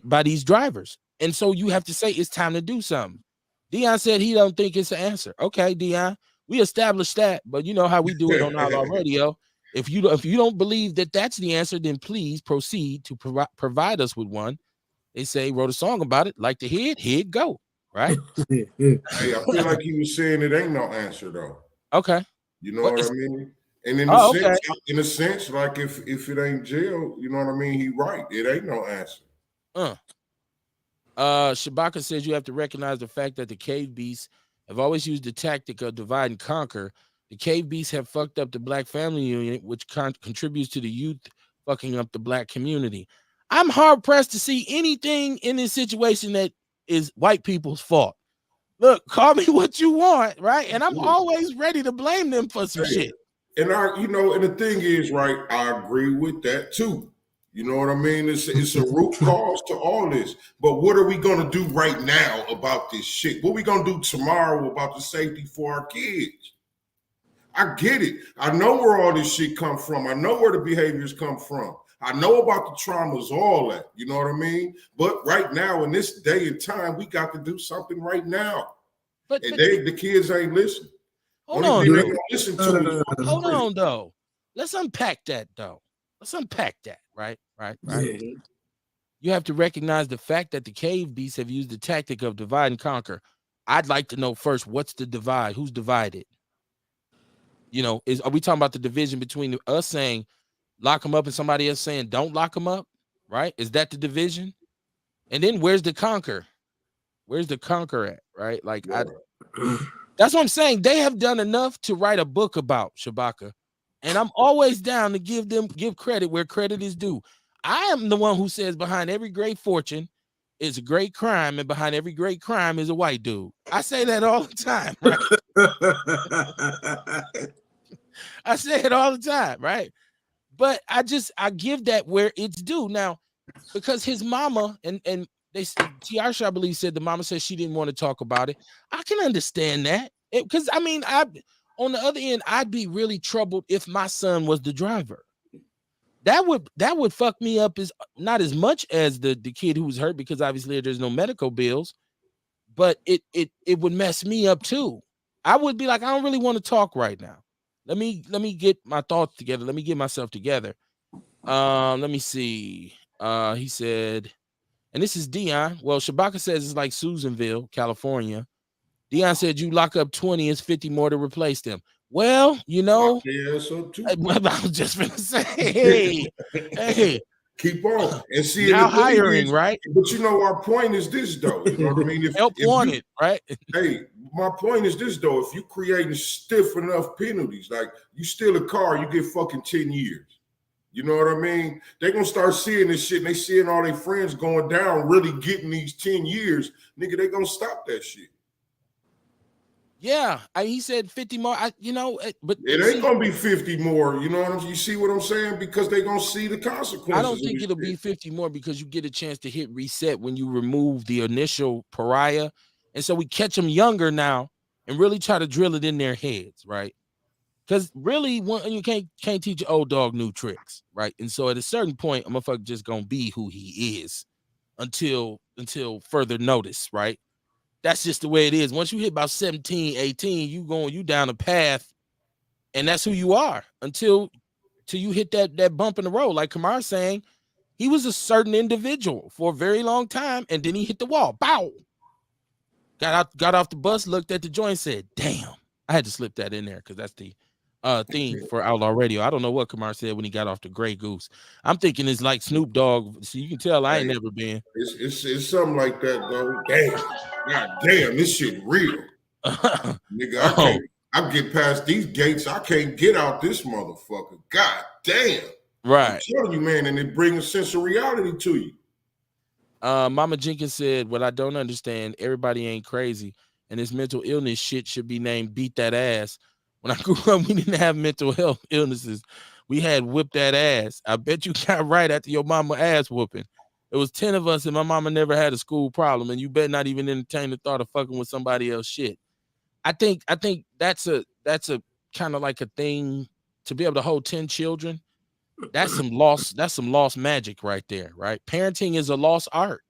by these drivers. And so you have to say it's time to do something. Dion said he don't think it's the answer. Okay, Dion, we established that, but you know how we do it on Outlaw Radio. If you don't believe that that's the answer, then please proceed to provide us with one. They say wrote a song about it. Like to hear it, go. Right? Hey, I feel like he was saying it ain't no answer though. Okay. You know what I mean? And in a sense, like if it ain't jail, you know what I mean? He right. It ain't no answer. Shabaka says you have to recognize the fact that the cave beasts have always used the tactic of divide and conquer. The cave beasts have fucked up the black family unit, which contributes to the youth fucking up the black community. I'm hard pressed to see anything in this situation that is white people's fault. Look, call me what you want, right? And I'm always ready to blame them for some shit. And and the thing is, right, I agree with that too. You know what I mean? It's a root cause to all this. But what are we going to do right now about this shit? What are we going to do tomorrow about the safety for our kids? I get it. I know where all this shit come from. I know where the behaviors come from. I know about the traumas, all that. You know what I mean? But right now, in this day and time, we got to do something right now. But the kids ain't listening. Hold on, though. Let's unpack that, though. Right. Yeah. You have to recognize the fact that the cave beasts have used the tactic of divide and conquer. I'd like to know first, what's the divide? Who's divided? You know, are we talking about the division between us saying lock them up and somebody else saying don't lock them up? Right? Is that the division? And then where's the conquer? Where's the conquer at? Right? Like that's what I'm saying. They have done enough to write a book about Shabaka. And I'm always down to give credit where credit is due. I am the one who says behind every great fortune is a great crime, and behind every great crime is a white dude. I say that all the time, right? I say it all the time, right? But I give that where it's due. Now, because his mama and Tiarsha, I believe, said the mama said she didn't want to talk about it. I can understand that. Because I mean, on the other end, I'd be really troubled if my son was the driver. That would fuck me up as not as much as the kid who was hurt, because obviously there's no medical bills, but it would mess me up too. I would be like, I don't really want to talk right now. Let me get my thoughts together. Let me get myself together. Let me see. He said, and this is Dion. Well, Shabaka says it's like Susanville, California. Dion said you lock up 20, it's 50 more to replace them. Well, you know, yeah, so too. I was just gonna say, hey, Keep on and see. Now the thing hiring, is, right? but you know, our point is this, though. You know what I mean? Help if you, wanted, right? hey, my point is this, though. If you creating stiff enough penalties, like you steal a car, you get fucking 10 years. You know what I mean? They're gonna start seeing this shit, and they seeing all their friends going down, really getting these 10 years. Nigga, they gonna stop that shit. Yeah, he said 50 more. But It ain't gonna be 50 more. You know what I'm saying? You see what I'm saying? Because they gonna see the consequences. I don't think it'll be 50 more because you get a chance to hit reset when you remove the initial pariah. And so we catch them younger now and really try to drill it in their heads, right? Because really, you can't teach an old dog new tricks, right? And so at a certain point, a motherfucker just gonna be who he is until further notice, right? That's just the way it is. Once you hit about 17, 18, you down a path, and that's who you are until you hit that bump in the road. Like Kamar's saying, he was a certain individual for a very long time, and then he hit the wall. Bow. Got off the bus, looked at the joint, said, "Damn." I had to slip that in there because that's the theme for Outlaw Radio. I don't know what Kamar said when he got off the Grey Goose. I'm thinking it's like Snoop Dogg. So you can tell I ain't never been. It's something like that, though. Damn. God damn, this shit real. Nigga, I get past these gates. I can't get out this motherfucker. God damn. Right. I'm telling you, man, and it brings a sense of reality to you. Mama Jenkins said, "What I don't understand, everybody ain't crazy, and this mental illness shit should be named beat that ass. When I grew up, we didn't have mental health illnesses. We had whip that ass. I bet you got right after your mama ass whooping. It was 10 of us, and my mama never had a school problem, and you better not even entertain the thought of fucking with somebody else shit." I think that's a kind of like a thing to be able to hold 10 children. That's some lost magic right there, right? Parenting is a lost art.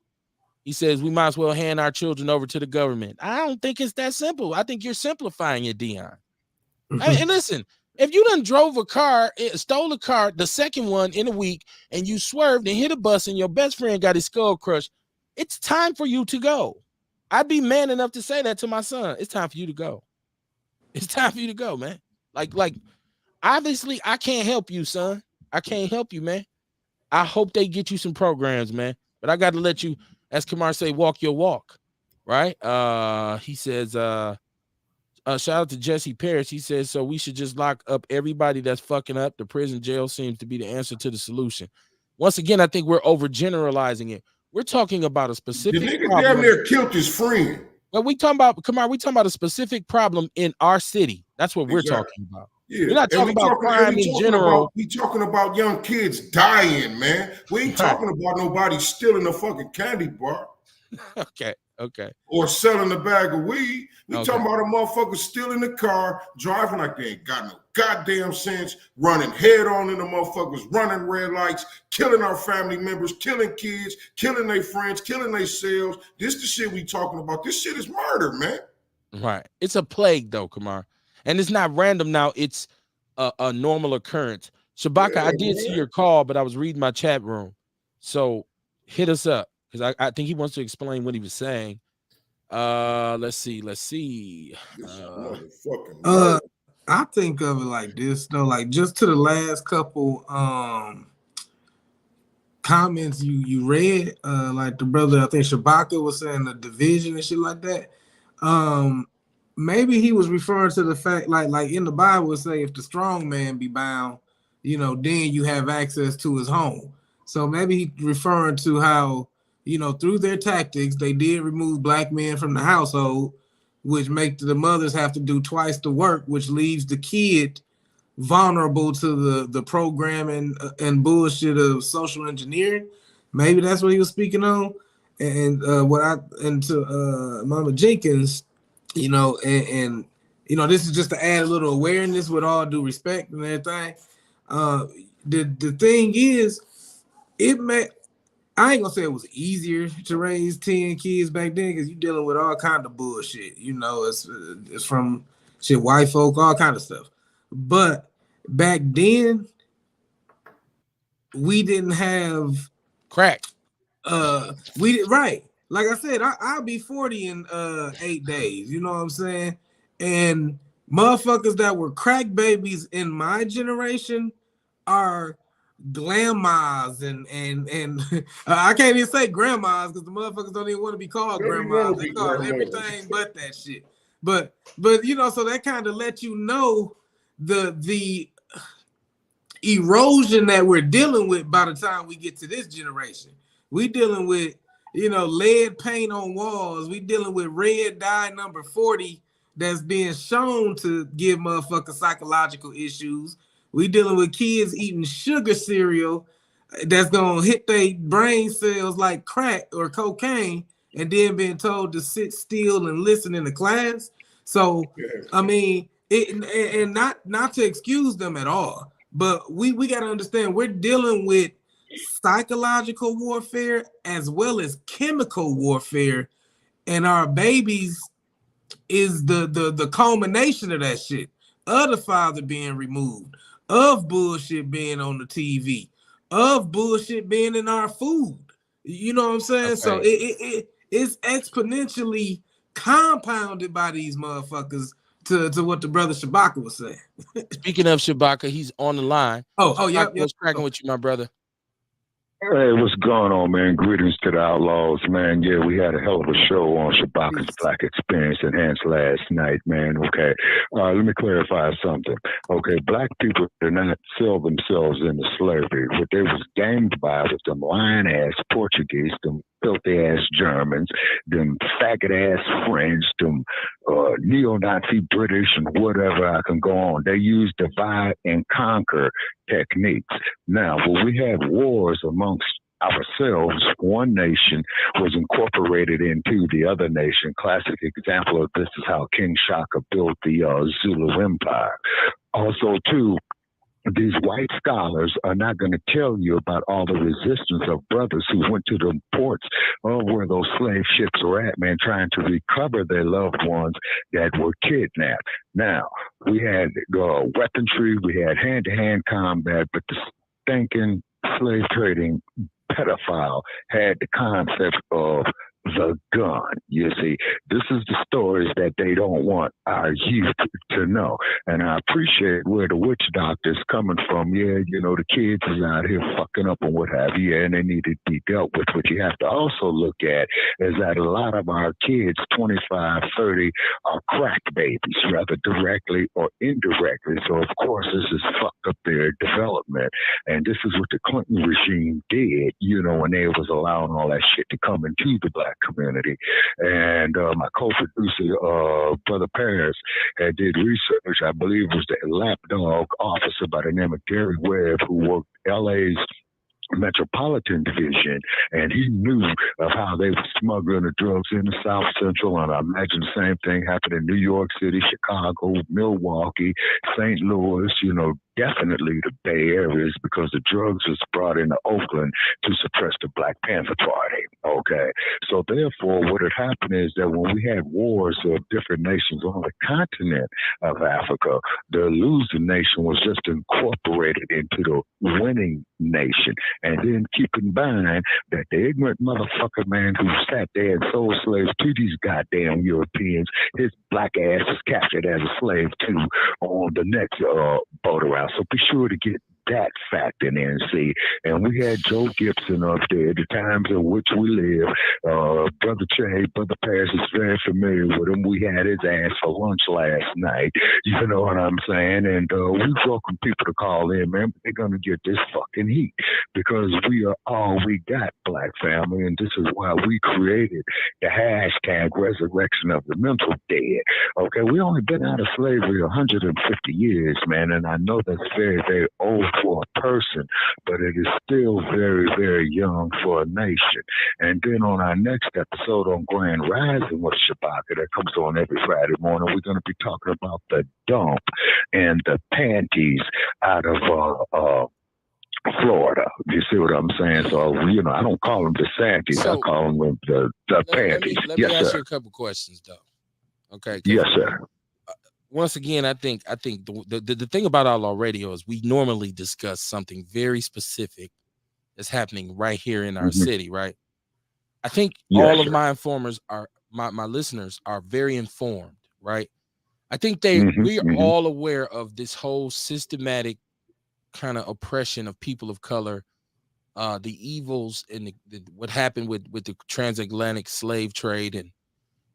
He says we might as well hand our children over to the government. I don't think it's that simple. I think you're simplifying it, Dion. And listen, if you done drove a car, stole a car, the second one in a week, and you swerved and hit a bus and your best friend got his skull crushed, it's time for you to go. I'd be man enough to say that to my son. It's time for you to go. It's time for you to go, man. Like, obviously, I can't help you, son. I can't help you, man. I hope they get you some programs, man. But I got to let you, as Kamar say, walk your walk, right? He says, shout out to Jesse Parrish. He says, so we should just lock up everybody that's fucking up. The prison jail seems to be the answer to the solution. Once again, I think we're overgeneralizing it. We're talking about a specific The nigga problem. damn near killed his friend. Well, we talking about a specific problem in our city. That's what we're talking about. Yeah. We're not talking about crime in general. We talking about young kids dying, man. We ain't talking about nobody stealing a fucking candy bar. Okay. Or selling a bag of weed. We talking about a motherfucker stealing the car, driving like they ain't got no goddamn sense, running head on in the motherfuckers, running red lights, killing our family members, killing kids, killing their friends, killing themselves. This the shit we talking about. This shit is murder, man. Right. It's a plague, though, Kamar. And it's not random now. It's a normal occurrence. Shabaka, I did see your call, but I was reading my chat room. So hit us up because I think he wants to explain what he was saying. Let's see. I think of it like this, though, like just to the last couple comments you read, like the brother, I think Shabaka was saying the division and shit like that. Maybe he was referring to the fact, like in the Bible, it say if the strong man be bound, then you have access to his home. So maybe he referring to how, through their tactics, they did remove black men from the household, which make the mothers have to do twice the work, which leaves the kid vulnerable to the programming and bullshit of social engineering. Maybe that's what he was speaking on. And to Mama Jenkins, and this is just to add a little awareness with all due respect and everything. The thing is, I ain't gonna say it was easier to raise 10 kids back then because you're dealing with all kind of bullshit. It's from shit, white folk, all kind of stuff. But back then, we didn't have crack. Right. Like I said, I'll be 40 in 8 days. You know what I'm saying? And motherfuckers that were crack babies in my generation are grandmas and I can't even say grandmas because the motherfuckers don't even want to be called grandmas. They call everything but that shit. But you know, so that kind of let you know the erosion that we're dealing with by the time we get to this generation. We dealing with, you know, lead paint on walls. We dealing with red dye number 40 that's being shown to give motherfuckers psychological issues. We dealing with kids eating sugar cereal that's gonna hit their brain cells like crack or cocaine, and then being told to sit still and listen in the class. So I mean, and not to excuse them at all, but we got to understand we're dealing with psychological warfare as well as chemical warfare, and our babies is the culmination of that shit, of the father being removed, of bullshit being on the TV, of bullshit being in our food. You know what I'm saying? Okay. So it's exponentially compounded by these motherfuckers to what the brother Shabaka was saying. Speaking of Shabaka, he's on the line. Yeah. What's cracking with you, my brother? Hey, what's going on, man? Greetings to the Outlaws, man. Yeah, we had a hell of a show on Shabaka's Black Experience Enhanced last night, man. Okay, let me clarify something. Okay, black people did not sell themselves into slavery. What they was gamed by was them lying-ass Portuguese, them filthy-ass Germans, them faggot-ass French, them neo-Nazi British, and whatever I can go on. They used divide and conquer techniques. Now, when we had wars amongst ourselves, one nation was incorporated into the other nation. Classic example of this is how King Shaka built the Zulu Empire. Also, too, these white scholars are not going to tell you about all the resistance of brothers who went to the ports of where those slave ships were at, man, trying to recover their loved ones that were kidnapped. Now, we had weaponry, we had hand-to-hand combat, but the stinking slave trading pedophile had the concept of the gun. You see, this is the stories that they don't want our youth to know. And I appreciate where the witch doctor's coming from. Yeah, you know, the kids is out here fucking up and what have you, and they need to be dealt with. What you have to also look at is that a lot of our kids, 25, 30, are crack babies, rather directly or indirectly. So, of course, this has fucked up their development. And this is what the Clinton regime did, you know, when they was allowing all that shit to come into the black community. And my co-producer, Brother Paris, did research. I believe it was the lapdog officer by the name of Gary Webb, who worked LA's Metropolitan Division, and he knew of how they were smuggling the drugs in the South Central. And I imagine the same thing happened in New York City, Chicago, Milwaukee, St. Louis, you know, definitely the Bay Areas, because the drugs was brought into Oakland to suppress the Black Panther Party. Okay. So therefore, what had happened is that when we had wars of different nations on the continent of Africa, the losing nation was just incorporated into the winning nation. And then keep in mind that the ignorant motherfucker, man, who sat there and sold slaves to these goddamn Europeans, his black ass is captured as a slave too on the next boat around. So be sure to get that fact in there and see. And we had Joe Gibson up there, the times in which we live. Brother Che, Brother Paris is very familiar with him. We had his ass for lunch last night. You know what I'm saying? And we welcome people to call in, man. They're going to get this fucking heat because we are all we got, Black family. And this is why we created the hashtag resurrection of the mental dead. Okay, we only been out of slavery 150 years, man. And I know that's very, very old for a person, but it is still very, very young for a nation. And then on our next episode on Grand Rising with Shabaka, that comes on every Friday morning, we're going to be talking about the dump and the panties out of Florida. You see what I'm saying? So, you know, I don't call them the Santies. I call them the panties. Let me ask you a couple questions, though. Okay. Yes, sir. Once again, I think the thing about Outlaw Radio is we normally discuss something very specific that's happening right here in our city, right? I think all of my informers are my listeners are very informed, right? I think we are all aware of this whole systematic kind of oppression of people of color, the evils and what happened with the transatlantic slave trade, and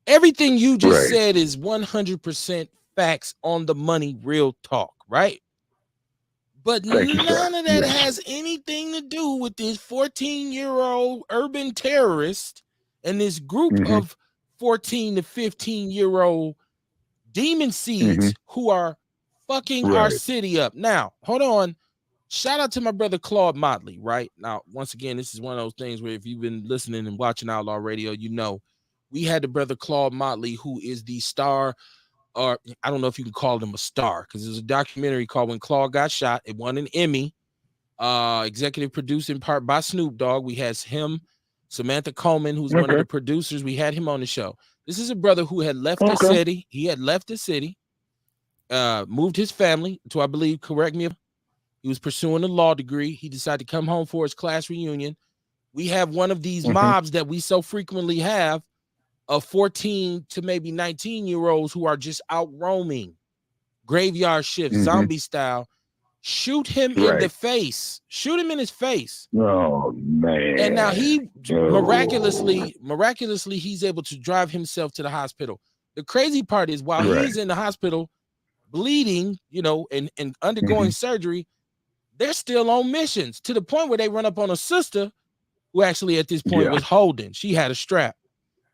everything you just Right. said is 100% facts, on the money, real talk, right? But Thank you, sir. none of that Yes. has anything to do with this 14-year-old urban terrorist and this group Mm-hmm. of 14 to 15-year-old demon seeds who are fucking our Right. city up. Now, hold on. Shout out to my brother Claude Motley, right? Now, once again, this is one of those things where if you've been listening and watching Outlaw Radio, you know we had the brother Claude Motley, who is the star, or I don't know if you can call him a star, because there's a documentary called When Claude Got Shot. It won an Emmy. Executive produced in part by Snoop Dogg. We has him, Samantha Coleman, who's one of the producers. We had him on the show. This is a brother who had left the city. He had left the city, moved his family to, I believe, correct me if he was pursuing a law degree. He decided to come home for his class reunion. We have one of these mobs that we so frequently have of 14 to maybe 19-year-olds who are just out roaming, graveyard shift, zombie style. Shoot him in the face. Shoot him in his face. Oh, man. And now he miraculously, he's able to drive himself to the hospital. The crazy part is while he's in the hospital bleeding, you know, and undergoing surgery, they're still on missions, to the point where they run up on a sister who actually at this point was holding. She had a strap.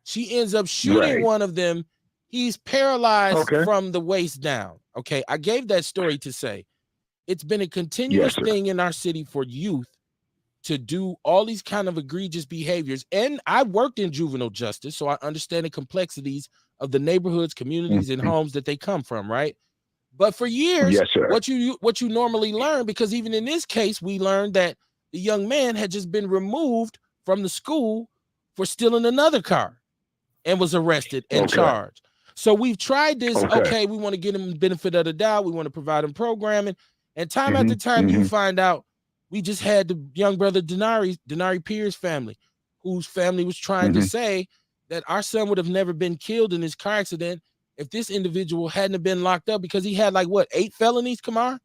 She ends up shooting one of them. He's paralyzed from the waist down. Okay, I gave that story to say it's been a continuous thing in our city for youth to do all these kind of egregious behaviors. And I worked in juvenile justice, so I understand the complexities of the neighborhoods, communities, and homes that they come from, right? But for years, what you normally learn, because even in this case, we learned that the young man had just been removed from the school for stealing another car and was arrested and charged. So we've tried this. Okay, we want to get him the benefit of the doubt. We want to provide him programming. And time after time, you find out we just had the young brother Denari Pierce family, whose family was trying to say that our son would have never been killed in this car accident if this individual hadn't have been locked up, because he had like what, 8 felonies, Kamar?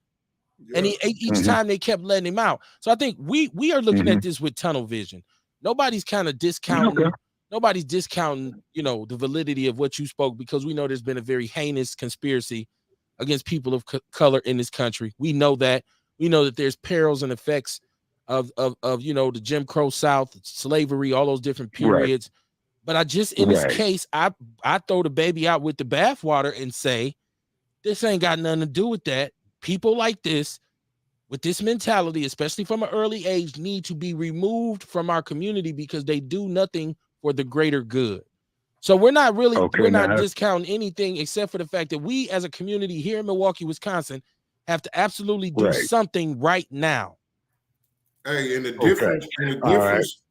And each time they kept letting him out. So I think we are looking at this with tunnel vision. Nobody's kind of discounting. Nobody's discounting, you know, the validity of what you spoke, because we know there's been a very heinous conspiracy against people of color in this country. We know that. We know that there's perils and effects of you know, the Jim Crow South, slavery, all those different periods. But I just, in this case, I throw the baby out with the bathwater and say, this ain't got nothing to do with that. People like this, with this mentality, especially from an early age, need to be removed from our community because they do nothing for the greater good. So we're not really, we're not discounting anything except for the fact that we as a community here in Milwaukee, Wisconsin, have to absolutely do something right now. Hey, and the difference,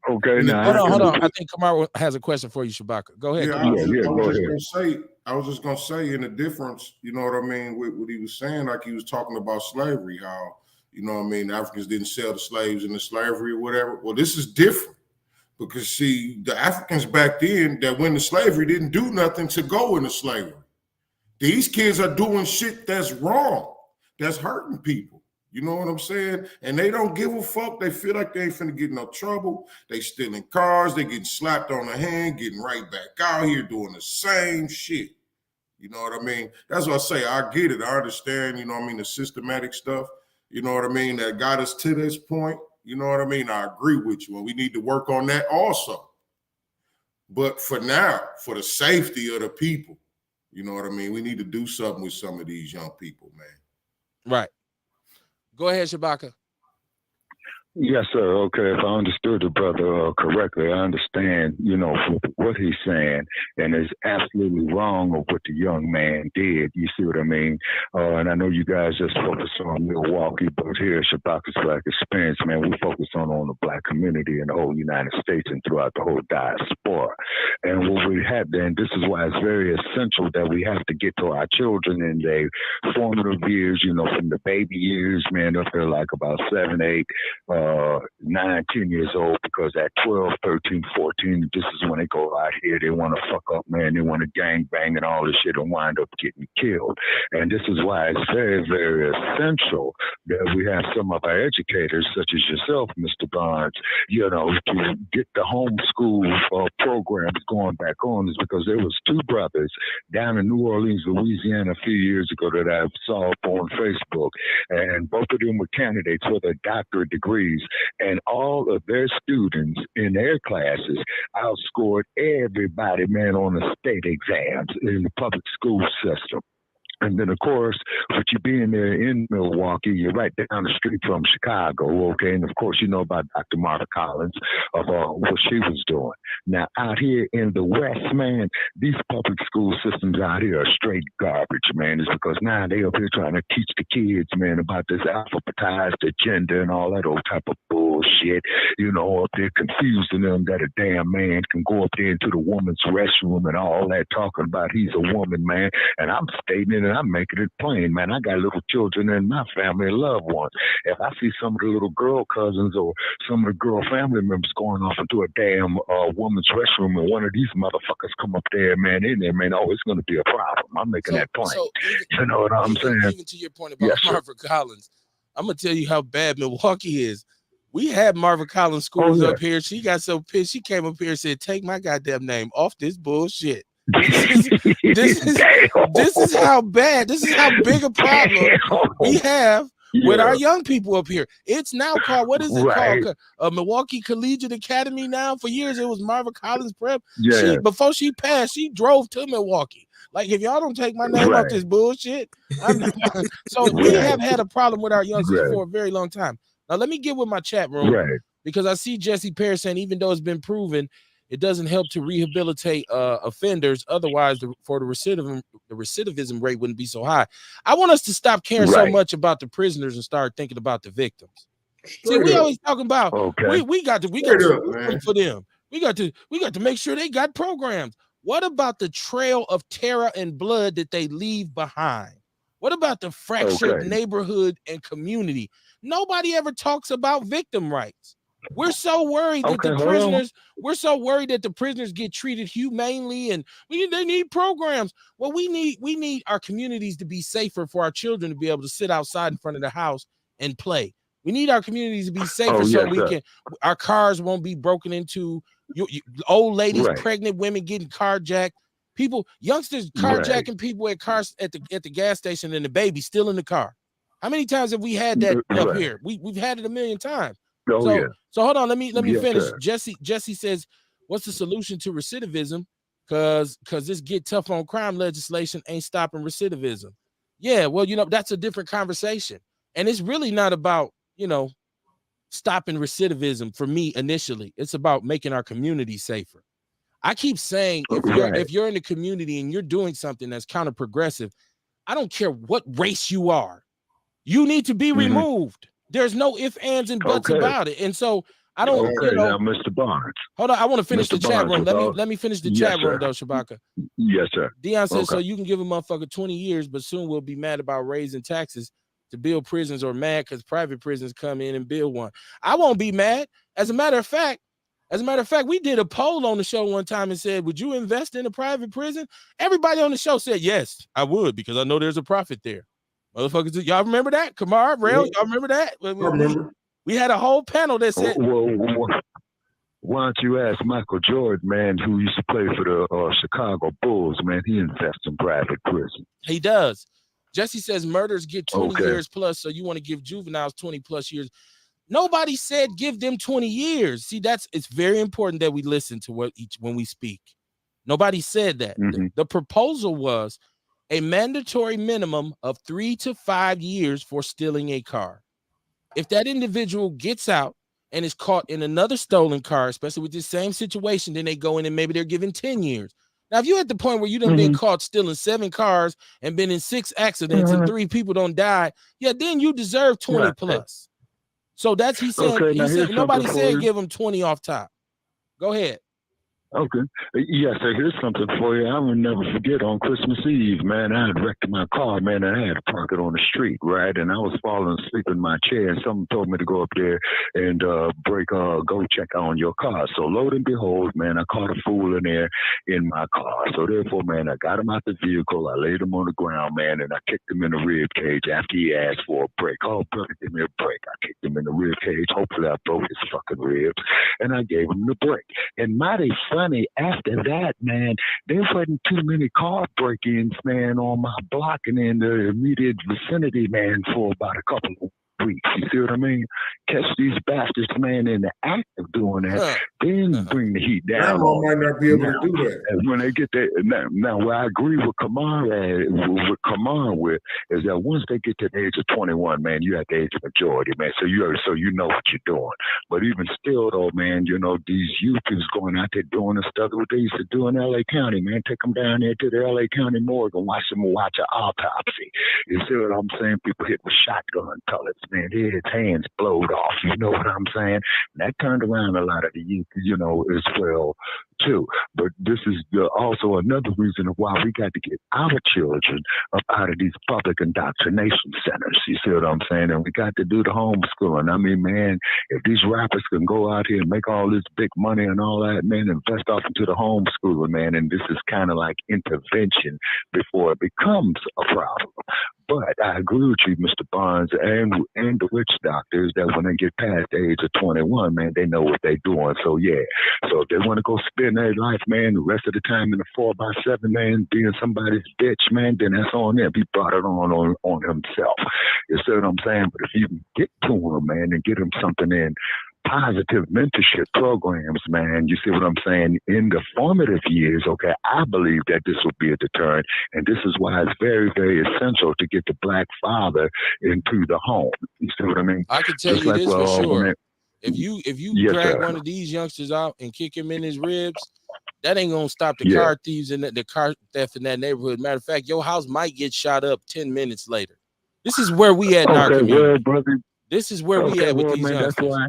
hold on. I think Kamar has a question for you, Shabaka. Go ahead. I was just gonna say, in the difference, you know what I mean, with what he was saying, like he was talking about slavery, how, you know what I mean, Africans didn't sell the slaves into slavery or whatever. Well, this is different. Because see, the Africans back then that went into slavery didn't do nothing to go into slavery. These kids are doing shit that's wrong, that's hurting people. You know what I'm saying? And they don't give a fuck. They feel like they ain't finna get no trouble. They stealing cars, they getting slapped on the hand, getting right back out here doing the same shit. You know what I mean? That's what I say. I get it. I understand, you know what I mean, the systematic stuff, you know what I mean, that got us to this point. You know what I mean? I agree with you, and we need to work on that also. But for now, for the safety of the people, you know what I mean? We need to do something with some of these young people, man. Right. Go ahead, Shabaka. Yes, sir. Okay, if I understood the brother correctly, I understand, you know, what he's saying, and it's absolutely wrong of what the young man did. You see what I mean? And I know you guys just focus on Milwaukee, but here at Shabaka's Black Experience, man, we focus on the Black community in the whole United States and throughout the whole diaspora. And what we have then, this is why it's very essential that we have to get to our children in their formative years, you know, from the baby years, man, up there like about 7, 8, 9, 10 years old, because at 12, 13, 14, this is when they go out here. They want to fuck up, man. They want to gang bang and all this shit and wind up getting killed. And this is why it's very, very essential that we have some of our educators, such as yourself, Mr. Barnes, to get the homeschool programs going back on, is because there was 2 brothers down in New Orleans, Louisiana, a few years ago that I saw up on Facebook, and both of them were candidates for their doctorate degrees, and all of their students in their classes outscored everybody, man, on the state exams in the public school system. And then, of course, with you being there in Milwaukee, you're right down the street from Chicago, okay? And, of course, you know about Dr. Martha Collins, of what she was doing. Now, out here in the West, man, these public school systems out here are straight garbage, man. It's because now they up here trying to teach the kids, man, about this alphabetized agenda and all that old type of bullshit, up there confusing them that a damn man can go up there into the woman's restroom and all that, talking about he's a woman, man. And I'm stating it, and I'm making it plain, man. I got little children in my family and loved ones. If I see some of the little girl cousins or some of the girl family members going off into a damn woman's restroom, and one of these motherfuckers come up there, man, in there, man, it's going to be a problem. I'm making that plain. So you know what I'm saying? Even to your point about Martha Collins, I'm going to tell you how bad Milwaukee is. We had Martha Collins schools up here. She got so pissed. She came up here and said, "Take my goddamn name off this bullshit." This is how bad, this is how big a problem we have with our young people up here. It's now called, what is it called? Milwaukee Collegiate Academy now. For years, it was Martha Collins Prep. Before she passed, she drove to Milwaukee. Like, if y'all don't take my name off this bullshit. So we have had a problem with our youngsters for a very long time. Now, let me get with my chat room, because I see Jesse Perry saying, even though it's been proven, it doesn't help to rehabilitate offenders. Otherwise, the recidivism rate wouldn't be so high. I want us to stop caring so much about the prisoners and start thinking about the victims. See, we always talking about we got to for them. We got to make sure they got programs. What about the trail of terror and blood that they leave behind? What about the fractured neighborhood and community? Nobody ever talks about victim rights. We're so worried that the prisoners get treated humanely, and they need programs. Well, we need our communities to be safer for our children to be able to sit outside in front of the house and play. We need our communities to be safer our cars won't be broken into. Old ladies, pregnant women getting carjacked. Youngsters carjacking people at cars at the gas station, and the baby still in the car. How many times have we had that up here? We've had it a million times. So hold on, let me finish. Sir. Jesse says, what's the solution to recidivism? Because this get tough on crime legislation ain't stopping recidivism. Yeah, well, that's a different conversation. And it's really not about, stopping recidivism for me initially. It's about making our community safer. I keep saying, if you're in the community and you're doing something that's counter progressive, I don't care what race you are, you need to be removed. There's no ifs, ands, and buts about it. And so I don't, now, Mr. Barnes. Hold on, I want to finish the chat room. Let me finish the chat room, though, Shabaka. Yes, sir. Dion says, so you can give a motherfucker 20 years, but soon we'll be mad about raising taxes to build prisons, or mad because private prisons come in and build one. I won't be mad. As a matter of fact, we did a poll on the show one time and said, would you invest in a private prison? Everybody on the show said, yes, I would, because I know there's a profit there. Motherfuckers, y'all remember that? Kamar, Rail, y'all remember that? I remember. We had a whole panel that said, why don't you ask Michael Jordan, man, who used to play for the Chicago Bulls, man? He invests in private prison. He does. Jesse says murders get 20 years plus, so you want to give juveniles 20 plus years. Nobody said give them 20 years. See, it's very important that we listen to when we speak. Nobody said that. The proposal was a mandatory minimum of 3 to 5 years for stealing a car. If that individual gets out and is caught in another stolen car, especially with this same situation, then they go in and maybe they're given 10 years. Now, if you're at the point where you done been caught stealing 7 cars and been in 6 accidents and 3 people don't die, then you deserve 20 plus. So that's he said. Nobody said give him 20 off top. Go ahead. Okay. Yes, sir. Here's something for you. I will never forget on Christmas Eve, man, I had wrecked my car, man, and I had to park it on the street, right? And I was falling asleep in my chair, and someone told me to go up there and go check on your car. So lo and behold, man, I caught a fool in there in my car. So therefore, man, I got him out the vehicle, I laid him on the ground, man, and I kicked him in the rib cage after he asked for a break. Oh, brother, give me a break. I kicked him in the rib cage. Hopefully I broke his fucking ribs, and I gave him the break. And mighty funny, after that, man, there wasn't too many car break-ins, man, on my block and in the immediate vicinity, man, for about a couple of weeks. You see what I mean? Catch these bastards, man, in the act of doing that, then bring the heat down. Grandma might not be able to do that. And when they get there, now where I agree with Kamar with is that once they get to the age of 21, man, you're at the age of majority, man. So you know what you're doing. But even still, though, man, you know, these youth is going out there doing the stuff that they used to do in L.A. County, man. Take them down there to the L.A. County morgue and watch an autopsy. You see what I'm saying? People hit with shotgun pellets, man. His hands blowed off. You know what I'm saying? And that turned around a lot of the youth, you know, as well, too. But this is also another reason of why we got to get our children up out of these public indoctrination centers. You see what I'm saying? And we got to do the homeschooling. I mean, man, if these rappers can go out here and make all this big money and all that, man, invest off into the homeschooling, man. And this is kind of like intervention before it becomes a problem. But I agree with you, Mr. Barnes, and the witch doctors, that when they get past the age of 21, man, they know what they're doing. So, yeah. So if they want to go spend their life, man, the rest of the time in a 4x7, man, being somebody's bitch, man, then that's on them. He brought it on himself. You see what I'm saying? But if you can get to him, man, and get him something in positive mentorship programs, man, you see what I'm saying, in the formative years, okay, I believe that this will be a deterrent, and this is why it's very, very essential to get the black father into the home. You see what I mean? I can tell Just you like, this for sure. man, If you yes, drag sir. one of these youngsters out and kick him in his ribs, that ain't gonna stop the car thieves and the car theft in that neighborhood. Matter of fact, your house might get shot up 10 minutes later. This is where we at in our community. Well, brother, this is where we at with these youngsters. That's why.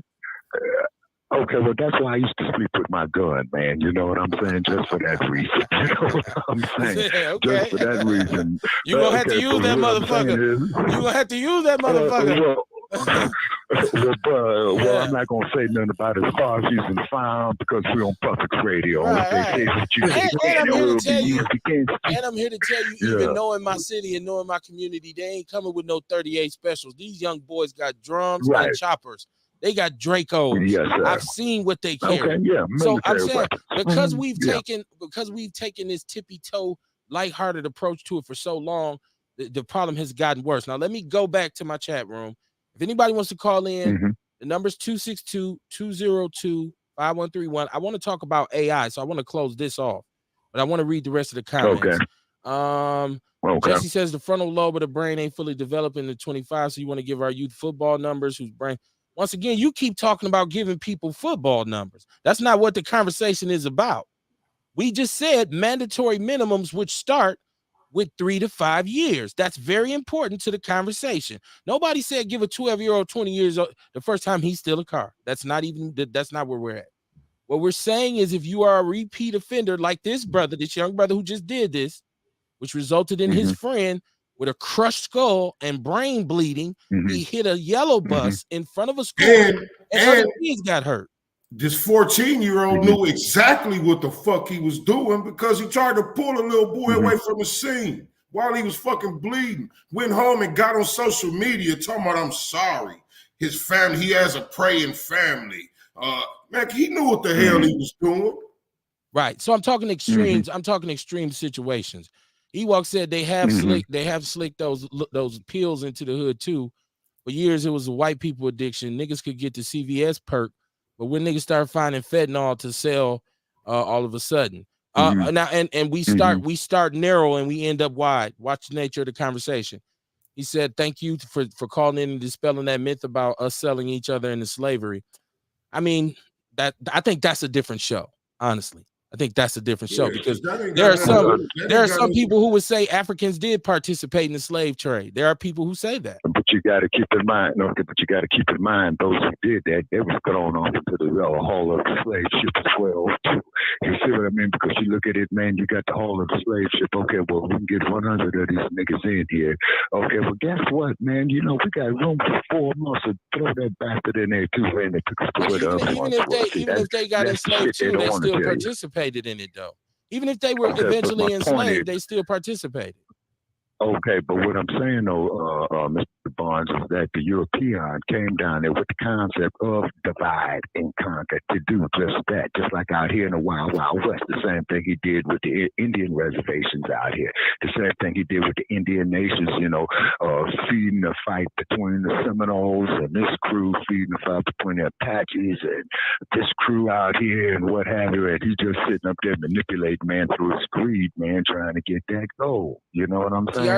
Well, that's why I used to sleep with my gun, man. You know what I'm saying? Just for that reason. You know what I'm saying? Okay. Just for that reason. You're going to have to use that motherfucker. You're going to have to use that motherfucker. Well, I'm not going to say nothing about as far as using the firearm because we're on public radio. Right. And I'm here to tell you, even knowing my city and knowing my community, they ain't coming with no 38 specials. These young boys got drums and choppers. They got Dracos. Yes, sir. I've seen what they carry. Okay, yeah. So I'm saying because we've taken this tippy toe, lighthearted approach to it for so long, the problem has gotten worse. Now let me go back to my chat room. If anybody wants to call in, the number's 262-202-5131. I want to talk about AI, so I want to close this off, but I want to read the rest of the comments. Jesse says the frontal lobe of the brain ain't fully developed in the 25, so you want to give our youth football numbers whose brain. Once again, you keep talking about giving people football numbers. That's not what the conversation is about. We just said mandatory minimums would start with 3 to 5 years. That's very important to the conversation. Nobody said give a 12-year-old 20 years old the first time he steal a car. That's not where we're at. What we're saying is if you are a repeat offender like this young brother who just did this, which resulted in his friend with a crushed skull and brain bleeding, he hit a yellow bus in front of a school and other kids got hurt. This 14-year-old knew exactly what the fuck he was doing because he tried to pull a little boy away from the scene while he was fucking bleeding. Went home and got on social media talking about, I'm sorry. His family, he has a praying family. Man, he knew what the hell he was doing. Right. So I'm talking extremes. I'm talking extreme situations. Ewok said they have slicked those pills into the hood too. For years, it was a white people addiction. Niggas could get the CVS perk, but when niggas start finding fentanyl to sell, all of a sudden, now and we start narrow and we end up wide. Watch the nature of the conversation. He said, "Thank you for calling in and dispelling that myth about us selling each other into slavery." I mean, I think that's a different show. Honestly, I think that's a different show because there are some people who would say Africans did participate in the slave trade. There are people who say that. But you got to keep in mind, those who did that, they was thrown off into the hall of the slave ship as well too. You see what I mean? Because you look at it, man, you got the whole of the slave ship. Okay, well, we can get 100 of these niggas in here. Okay, well, guess what, man? You know, we got room for 4 months to throw that bastard in there too, and they took us to where the other ones were. See, even if they got that's the enslaved shit they too, don't they want to still tell you. participated in it though. Even if they were Okay, but eventually my point is, enslaved, they still participated. okay, but what I'm saying though, Mr. Barnes, is that the European came down there with the concept of divide and conquer to do just that, just like out here in the Wild Wild West. The same thing he did with the Indian reservations out here. The same thing he did with the Indian nations, you know, feeding the fight between the Seminoles and this crew, feeding the fight between the Apaches and this crew out here and what have you. And he's just sitting up there manipulating, man, through his greed, man, trying to get that goal. You know what I'm saying?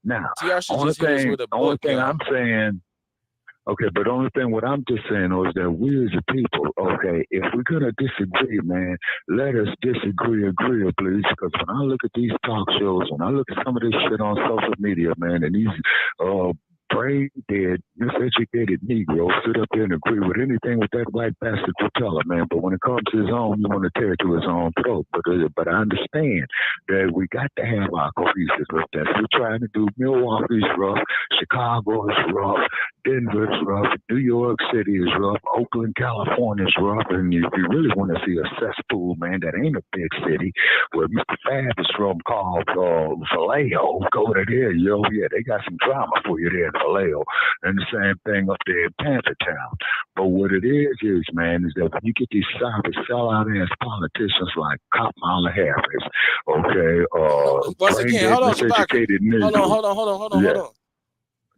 Now, only thing I'm saying, okay, but the only thing what I'm just saying is that we as a people, okay, if we're gonna disagree, man, let us disagree, agree, please. Because when I look at these talk shows, when I look at some of this shit on social media, man, and these brain dead, miseducated Negroes sit up there and agree with anything with that white bastard will tell him, man. But when it comes to his own, you want to tear it to his own throat. But I understand that we got to have our cohesive with that. We're trying to do Milwaukee's rough, Chicago is rough, Denver's rough, New York City is rough, Oakland, California is rough. And if you really want to see a cesspool, man, that ain't a big city, where Mr. Fab is from, called Vallejo, go to there, yo. Yeah, they got some drama for you there in Vallejo. And the same thing up there in Panthertown. But what it is, man, is that when you get these soppy, sellout-ass politicians like Kamala Harris, okay, once again, hold on, hold on.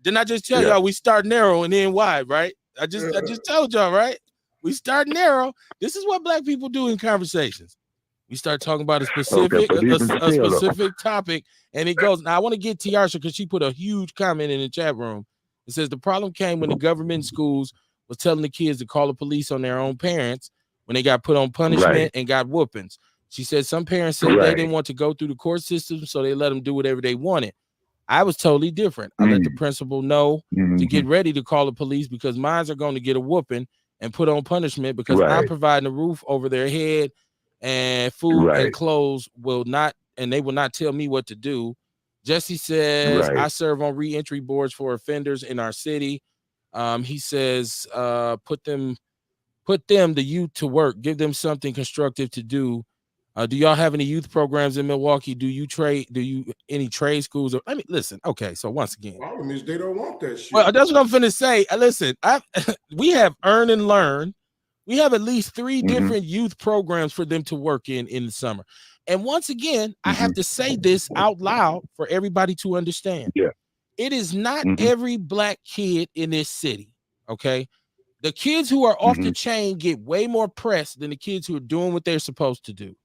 Didn't I just tell y'all we start narrow and then wide, right? I just told y'all, right? We start narrow. This is what black people do in conversations. We start talking about a specific topic, and it goes. Now I want to get Tiarsha because she put a huge comment in the chat room. It says the problem came when the government schools was telling the kids to call the police on their own parents when they got put on punishment and got whoopings. She said some parents said they didn't want to go through the court system, so they let them do whatever they wanted. I was totally different. I let the principal know to get ready to call the police because mines are going to get a whooping and put on punishment because I'm providing a roof over their head and food and clothes they will not tell me what to do. Jesse says I serve on reentry boards for offenders in our city. He says put them the youth to work, give them something constructive to do. Do y'all have any youth programs in Milwaukee? Do you any trade schools? I mean, listen. Okay, so once again, problem is they don't want that shit. Well, that's what I'm finna say. Listen, we have Earn and Learn. We have at least 3 different youth programs for them to work in the summer. And once again, I have to say this out loud for everybody to understand. Yeah. It is not every black kid in this city. Okay. The kids who are off the chain get way more press than the kids who are doing what they're supposed to do.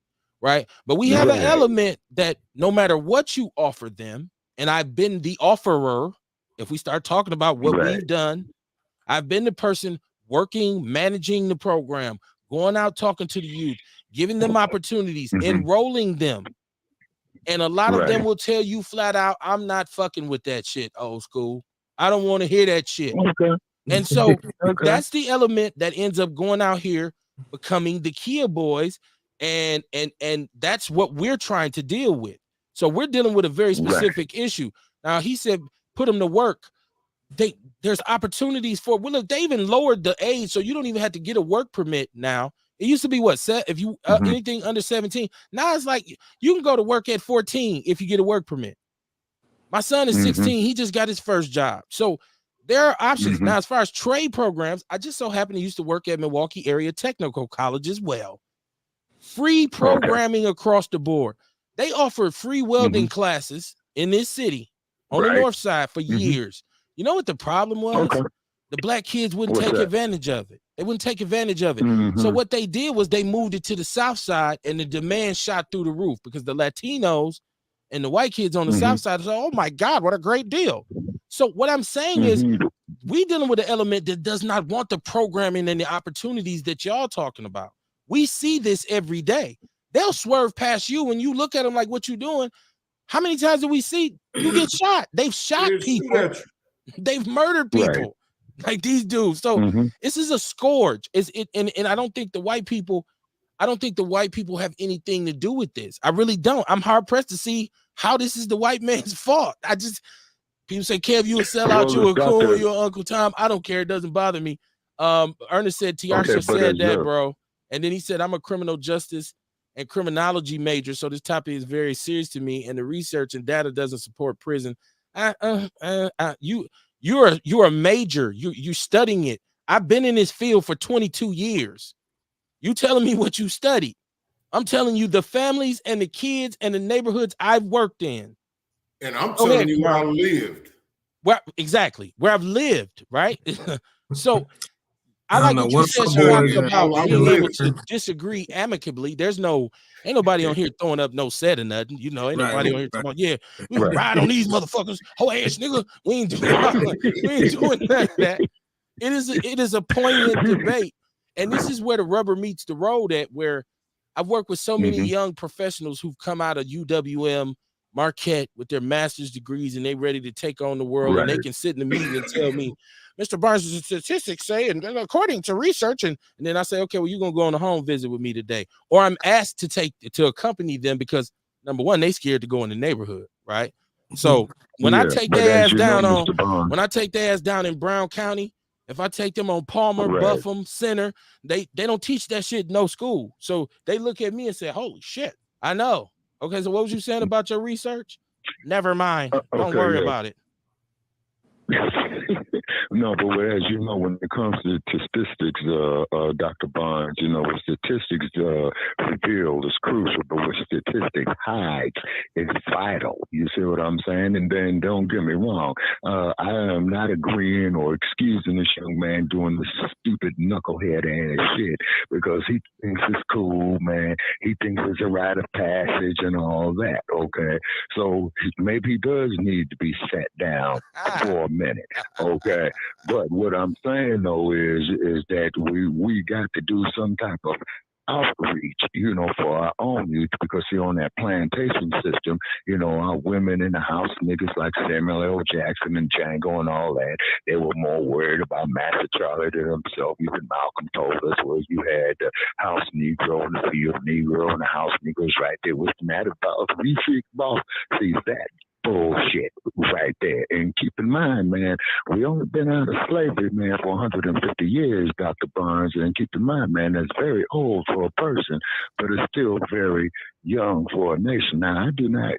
Right. But we have an element that no matter what you offer them, and I've been the offerer, if we start talking about what we've done, I've been the person working, managing the program, going out, talking to the youth, giving them opportunities, enrolling them. And a lot of them will tell you flat out, I'm not fucking with that shit, old school. I don't want to hear that shit. Okay. And so that's the element that ends up going out here, becoming the Kia boys. And that's what we're trying to deal with. So we're dealing with a very specific issue. Now, he said, put them to work. There's opportunities for, well, look, they even lowered the age, so you don't even have to get a work permit now. It used to be if you anything under 17. Now it's like you can go to work at 14 if you get a work permit. My son is 16. He just got his first job. So there are options. Now, as far as trade programs, I just so happen to used to work at Milwaukee Area Technical College as well. Free programming across the board. They offered free welding classes in this city on the north side for years. You know what the problem was? The black kids wouldn't take advantage of it. They wouldn't take advantage of it. So what they did was they moved it to the south side, and the demand shot through the roof because the Latinos and the white kids on the south side said, oh my God, what a great deal. So what I'm saying is we dealing with an element that does not want the programming and the opportunities that y'all talking about. We see this every day. They'll swerve past you and you look at them like, what you doing? How many times do we see you get shot? They've shot people. They've murdered people like these dudes. So this is a scourge. And I don't think the white people, I don't think the white people have anything to do with this. I really don't. I'm hard pressed to see how this is the white man's fault. People say, Kev, you a sellout, you a coon, you a Uncle Tom. I don't care. It doesn't bother me. Ernest said, Tiarsha said that, bro. And then he said, I'm a criminal justice and criminology major, so this topic is very serious to me, and the research and data doesn't support prison. You're a major. You're studying it. I've been in this field for 22 years. You telling me what you studied? I'm telling you the families and the kids and the neighborhoods I've worked in. And I'm telling you where I lived. Where I've lived, right? So I like what you said, about being able to disagree amicably. Ain't nobody on here throwing up no set or nothing. You know, ain't nobody on here talking about, we ride on these motherfuckers, whole ass nigga. We ain't doing none of that. It is a poignant debate. And this is where the rubber meets the road at, where I've worked with so many young professionals who've come out of UWM, Marquette with their master's degrees, and they ready to take on the world, and they can sit in the meeting and tell me, Mr. Barnes, the statistics say, and according to research, and then I say, okay, well, you're gonna go on a home visit with me today, or I'm asked to accompany them because number one, they scared to go in the neighborhood, right? So when I take their ass down in Brown County, if I take them on Palmer, Buffum, Center, they don't teach that shit in no school. So they look at me and say, holy shit, I know. Okay, so what was you saying about your research? Never mind. Don't worry about it. No, but as you know, when it comes to statistics, Dr. Barnes, statistics reveal is crucial, but what statistics hide is vital. You see what I'm saying? And then don't get me wrong. I am not agreeing or excusing this young man doing this stupid knucklehead ass shit because he thinks it's cool, man. He thinks it's a rite of passage and all that, okay? So maybe he does need to be sat down for a minute, okay? But what I'm saying though is that we got to do some type of outreach, for our own youth, because on that plantation system, our women in the house, niggas like Samuel L. Jackson and Django and all that, they were more worried about Master Charlie than themselves. Even Malcolm told us where you had the house Negro and the field Negro and the house Negroes right there. What's the matter about we freak ball? See that bullshit right there. And keep in mind, man, we only been out of slavery, man, for 150 years, Dr. Barnes. And keep in mind, man, that's very old for a person, but it's still very young for a nation. Now, I do not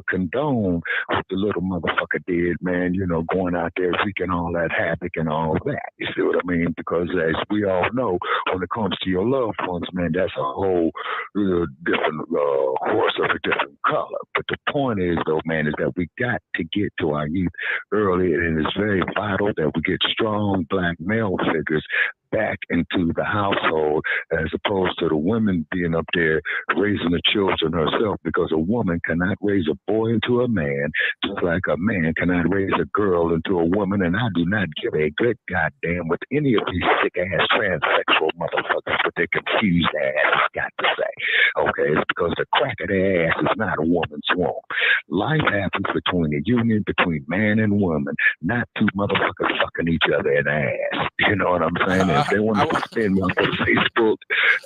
condone what the little motherfucker did, man, going out there wreaking all that havoc and all that. You see what I mean? Because as we all know, when it comes to your loved ones, man, that's a whole different horse of a different color. But the point is, though, man, is that we got to get to our youth early, and it's very vital that we get strong black male figures back into the household as opposed to the women being up there raising the children herself, because a woman cannot raise a boy into a man just like a man cannot raise a girl into a woman. And I do not give a good goddamn what any of these sick ass transsexual motherfuckers what they confused ass got to say. Okay, it's because the crack of their ass is not a woman's womb. Life happens between a union between man and woman, not two motherfuckers fucking each other in the ass. You know what I'm saying? If they want to suspend me off of Facebook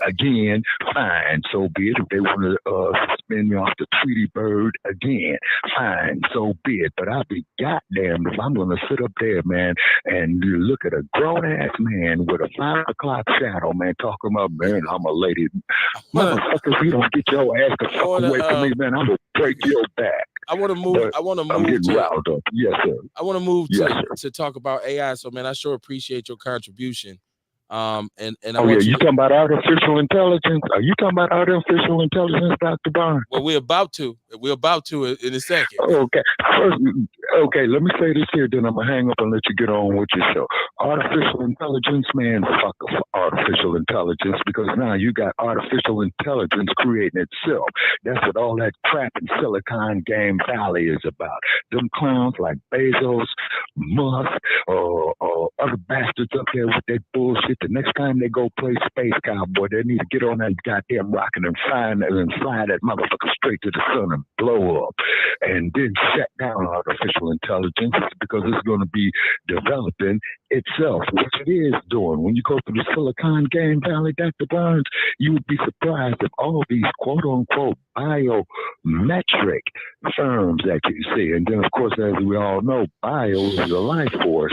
again, fine, so be it. If they want to suspend me off the Tweety Bird again, fine, so be it. But I'll be goddamned if I'm going to sit up there, man, and look at a grown-ass man with a 5 o'clock shadow, man, talking about, man, I'm a lady. Motherfucker, if you don't get your ass the fuck away from me, man, I'm going to break your back. I want to move. I'm getting riled up. Yes, sir. I want to move to talk about AI. So, man, I sure appreciate your contribution. You talking about artificial intelligence? Are you talking about artificial intelligence, Dr. Barnes? Well, we're about to in a second. Okay. First, let me say this here, then I'm gonna hang up and let you get on with your show. Artificial intelligence, man, fuck artificial intelligence, because now you got artificial intelligence creating itself. That's what all that crap in Silicon Game Valley is about. Them clowns like Bezos, Musk, or other bastards up there with that bullshit The next time they go play Space Cowboy, they need to get on that goddamn rocket and fly that motherfucker straight to the sun and blow up. And then shut down artificial intelligence because it's going to be developing itself, which it is doing. When you go to the Silicon Valley, Dr. Barnes, you would be surprised at all these quote-unquote biometric firms that you see. And then, of course, as we all know, bio is a life force.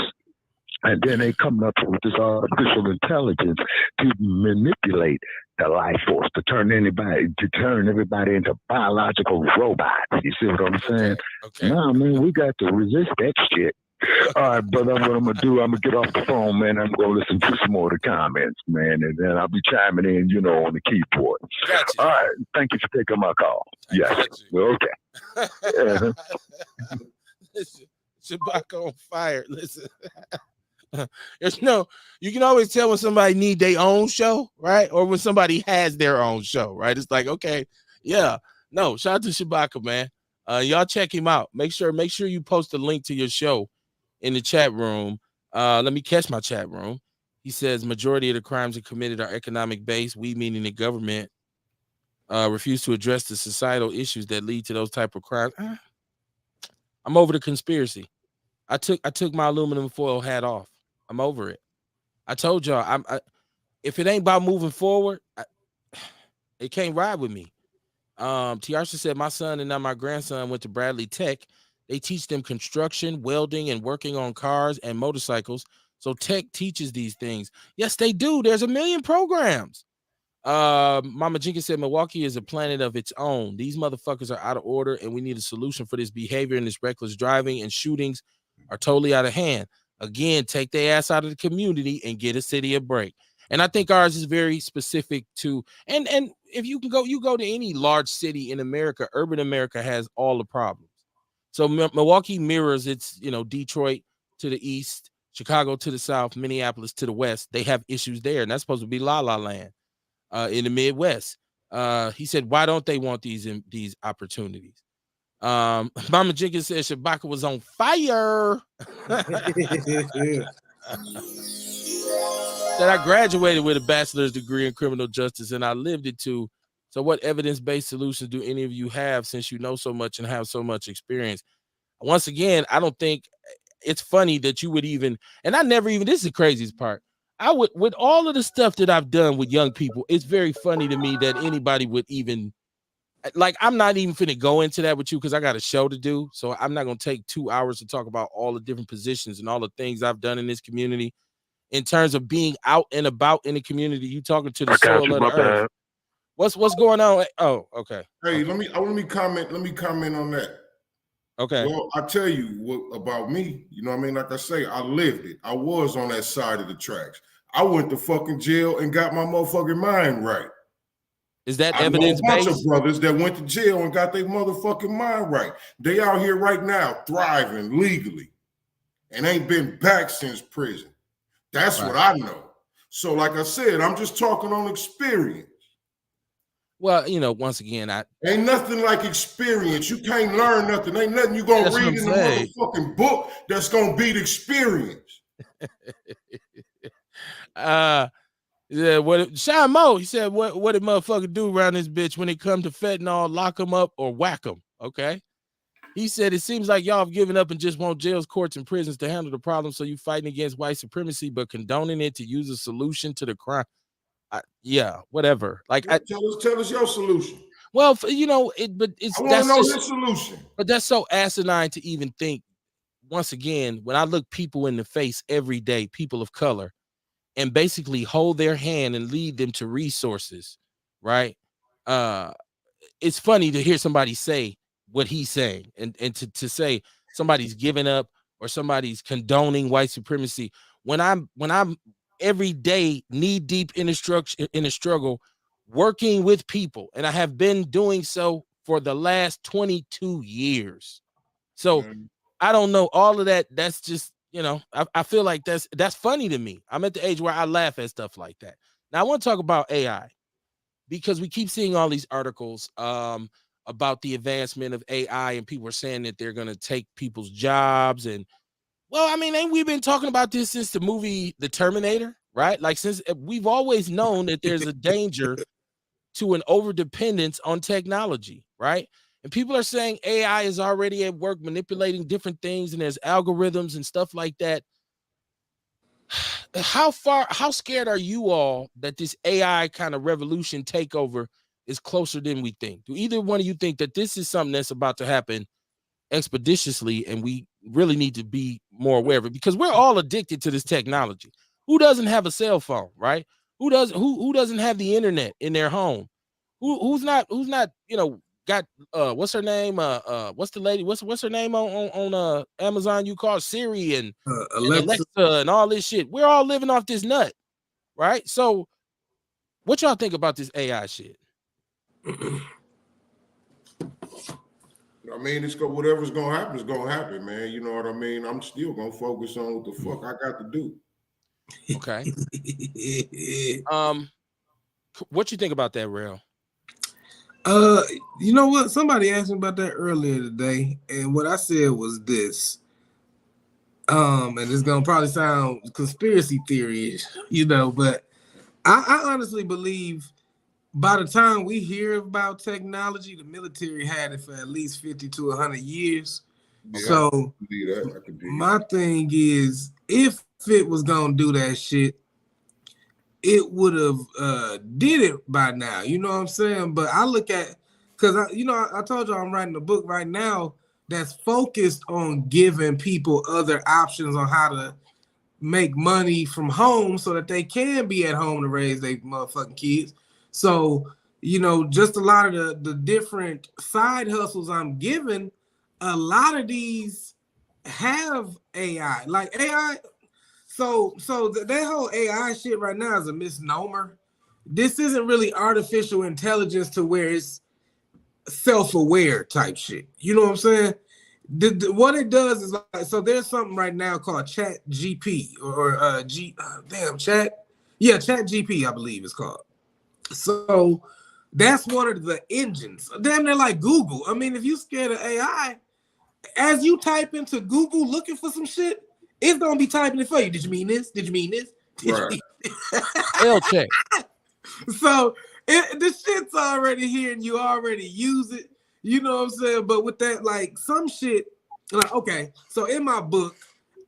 And then they come up with this artificial intelligence to manipulate the life force, to turn everybody into biological robots. You see what I'm saying? Okay. Nah, man, we got to resist that shit. All right, brother, what I'm going to do, I'm going to get off the phone, man. I'm going to listen to some more of the comments, man. And then I'll be chiming in, on the keyboard. Gotcha. All right. Thank you for taking my call. Yes. Okay. Listen, Shabaka on fire. Listen. You can always tell when somebody need their own show, right? Or when somebody has their own show, right? It's like, okay, yeah. No, shout out to Shabaka, man. Y'all check him out. Make sure you post a link to your show in the chat room. Let me catch my chat room. He says majority of the crimes are committed are economic based. We, meaning the government, refuse to address the societal issues that lead to those type of crimes. I'm over the conspiracy. I took my aluminum foil hat off. I'm over it. I told y'all, if it ain't about moving forward, it can't ride with me. Tiarsha said my son and now my grandson went to Bradley Tech. They teach them construction, welding, and working on cars and motorcycles. So Tech teaches these things. Yes, they do. There's a million programs. Mama Jenkins said Milwaukee is a planet of its own. These motherfuckers are out of order, and we need a solution for this behavior, and this reckless driving and shootings are totally out of hand. Again, take their ass out of the community and get a city a break. And I think ours is very specific to, and if you go to any large city in America, urban America has all the problems. So Milwaukee mirrors its, Detroit to the east, Chicago to the south, Minneapolis to the west. They have issues there, and that's supposed to be La La Land in the Midwest. He said, why don't they want these opportunities? Mama Jenkins said Shabaka was on fire. Said I graduated with a bachelor's degree in criminal justice and I lived it too. So what evidence-based solutions do any of you have since you know so much and have so much experience? Once again, I don't think it's funny that you would even, and I never even, this is the craziest part. I would, with all of the stuff that I've done with young people, it's very funny to me that anybody would even, like, I'm not even finna go into that with you because I got a show to do. So I'm not going to take 2 hours to talk about all the different positions and all the things I've done in this community in terms of being out and about in the community. You talking to the soul of the earth. What's going on? Oh, okay. Hey, okay. let me comment on that. Okay. Well, I tell you what about me. You know what I mean? Like I say, I lived it. I was on that side of the tracks. I went to fucking jail and got my motherfucking mind right. Is that evidence-based? I know a bunch of brothers that went to jail and got their motherfucking mind right. They out here right now thriving legally and ain't been back since prison. That's right. What I know. So like I said, I'm just talking on experience. Well, once again, ain't nothing like experience. You can't learn nothing. Ain't nothing you gonna read in the motherfucking book that's gonna beat experience. Yeah, what Sean Mo, he said, what did motherfucker do around this bitch when it come to fentanyl, lock them up or whack them? Okay. He said, it seems like y'all have given up and just want jails, courts, and prisons to handle the problem. So you fighting against white supremacy, but condoning it to use a solution to the crime. Yeah, whatever. Like, tell us your solution. Well, but it's I want to know your solution. But that's so asinine to even think. Once again, when I look people in the face every day, people of color, and basically hold their hand and lead them to resources, right? It's funny to hear somebody say what he's saying, and to say somebody's giving up or somebody's condoning white supremacy when I'm every day knee deep in a struggle, working with people, and I have been doing so for the last 22 years. So I don't know all of that. That's just, I feel like that's funny to me. I'm at the age where I laugh at stuff like that. Now I want to talk about AI because we keep seeing all these articles about the advancement of AI, and people are saying that they're going to take people's jobs. And well, I mean, ain't we been talking about this since the movie The Terminator, right? Like since we've always known that there's a danger to an overdependence on technology, right? And people are saying AI is already at work manipulating different things and there's algorithms and stuff like that. How scared are you all that this AI kind of revolution takeover is closer than we think? Do either one of you think that this is something that's about to happen expeditiously and we really need to be more aware of it? Because we're all addicted to this technology. Who doesn't have a cell phone, right? Who doesn't have the internet in their home? Who's not got what's her name? What's the lady? What's her name on Amazon? You call Siri and Alexa and all this shit. We're all living off this nut, right? So, what y'all think about this AI shit? I mean, whatever's gonna happen is gonna happen, man. You know what I mean? I'm still gonna focus on what the fuck I got to do. Okay. What you think about that, Rail? You know what? Somebody asked me about that earlier today, and what I said was this. And it's gonna probably sound conspiracy theory-ish, but I honestly believe by the time we hear about technology, the military had it for at least 50 to 100 years. Yeah, so my thing is, if it was gonna do that shit, it would have did it by now. You know what I'm saying? But I look at, because I told you I'm writing a book right now that's focused on giving people other options on how to make money from home so that they can be at home to raise their motherfucking kids. So, just a lot of the different side hustles I'm giving, a lot of these have AI. Like AI, so that whole AI shit right now is a misnomer. This isn't really artificial intelligence to where it's self-aware type shit. You know what I'm saying? What it does is like, so there's something right now called Chat GP Chat GP, I believe it's called. So that's one of the engines. Damn, they're like Google. I mean, if you scared of AI, as you type into Google looking for some shit, it's gonna be typing it for you. Did you mean this? Did you mean this? Right. L check. So the shit's already here and you already use it. You know what I'm saying? But with that, like some shit, like, okay, so in my book,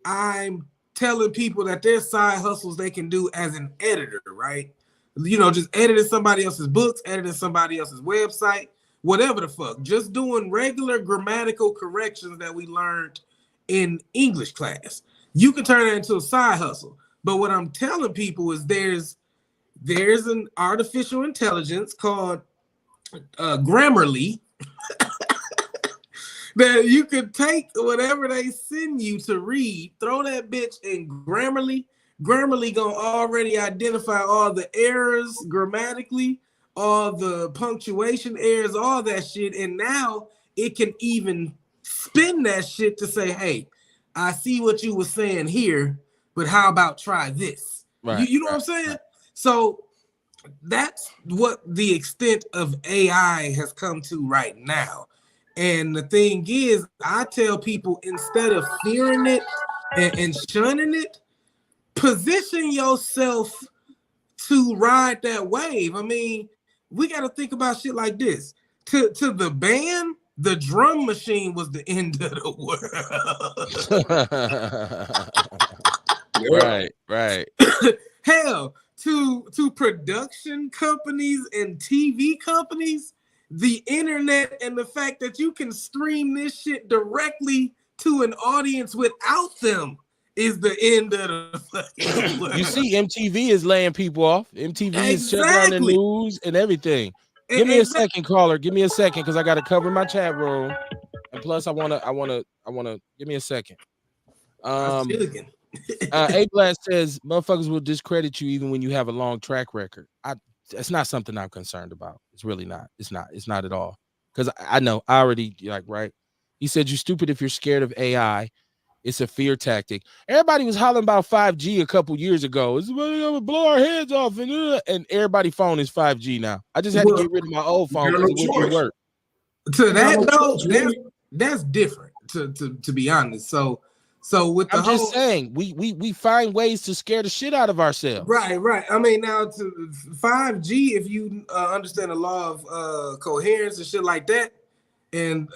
I'm telling people that there's side hustles they can do as an editor, right? Just editing somebody else's books, editing somebody else's website, whatever the fuck. Just doing regular grammatical corrections that we learned in English class. You can turn that into a side hustle. But what I'm telling people is there's an artificial intelligence called Grammarly that you could take whatever they send you to read, throw that bitch in Grammarly. Grammarly gonna already identify all the errors grammatically, all the punctuation errors, all that shit. And now it can even spin that shit to say, hey, I see what you were saying here, but how about try this? Right, you know what I'm saying? Right. So that's what the extent of AI has come to right now. And the thing is, I tell people, instead of fearing it and shunning it, position yourself to ride that wave. I mean, we got to think about shit like this. To the band, the drum machine was the end of the world. Right. Hell, to production companies and TV companies, the internet and the fact that you can stream this shit directly to an audience without them is the end of the fucking world. You see, MTV is laying people off. MTV is shutting down the news and everything. Give me a second, caller. Give me a second, because I got to cover my chat room, and plus I wanna. Give me a second. A-Blast says motherfuckers will discredit you even when you have a long track record. It's not something I'm concerned about. It's really not. It's not at all. Because I know I already right. He said you're stupid if you're scared of AI. It's a fear tactic. Everybody was hollering about 5G a couple years ago. It's gonna blow our heads off, and everybody's phone is 5G now. I just had to get rid of my old phone because it wouldn't work. To that though, that's different. To be honest, so So with the I'm just whole saying, we find ways to scare the shit out of ourselves. right. I mean, now to 5G, if you understand the law of coherence and shit like that, and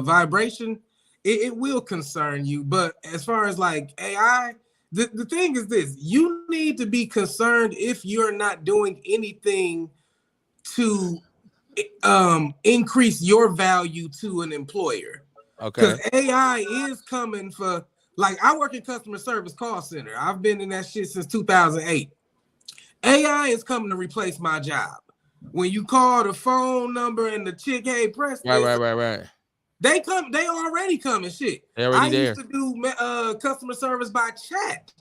vibration, it will concern you. But as far as like AI, the thing is this: you need to be concerned if you're not doing anything to increase your value to an employer. Because Okay. AI is coming for, like, I work in customer service call center. I've been in that shit since 2008. AI is coming to replace my job. When you call the phone number and the chick, hey, press this, Right. they already coming. Shit. They're already I there. used to do customer service by chat.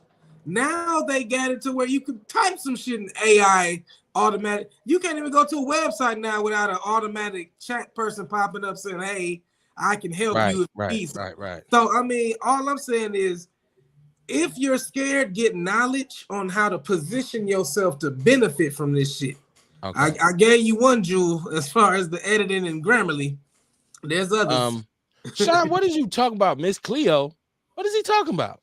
Now they got it to where you can type some shit in AI automatic. You can't even go to a website now without an automatic chat person popping up saying, hey, I can help you if you need something. Right. So I mean, all I'm saying is, if you're scared, get knowledge on how to position yourself to benefit from this shit. Okay. I gave you one, Jewel, as far as the editing and Grammarly. There's others. Sean, what is you talking about, Miss Cleo? What is he talking about?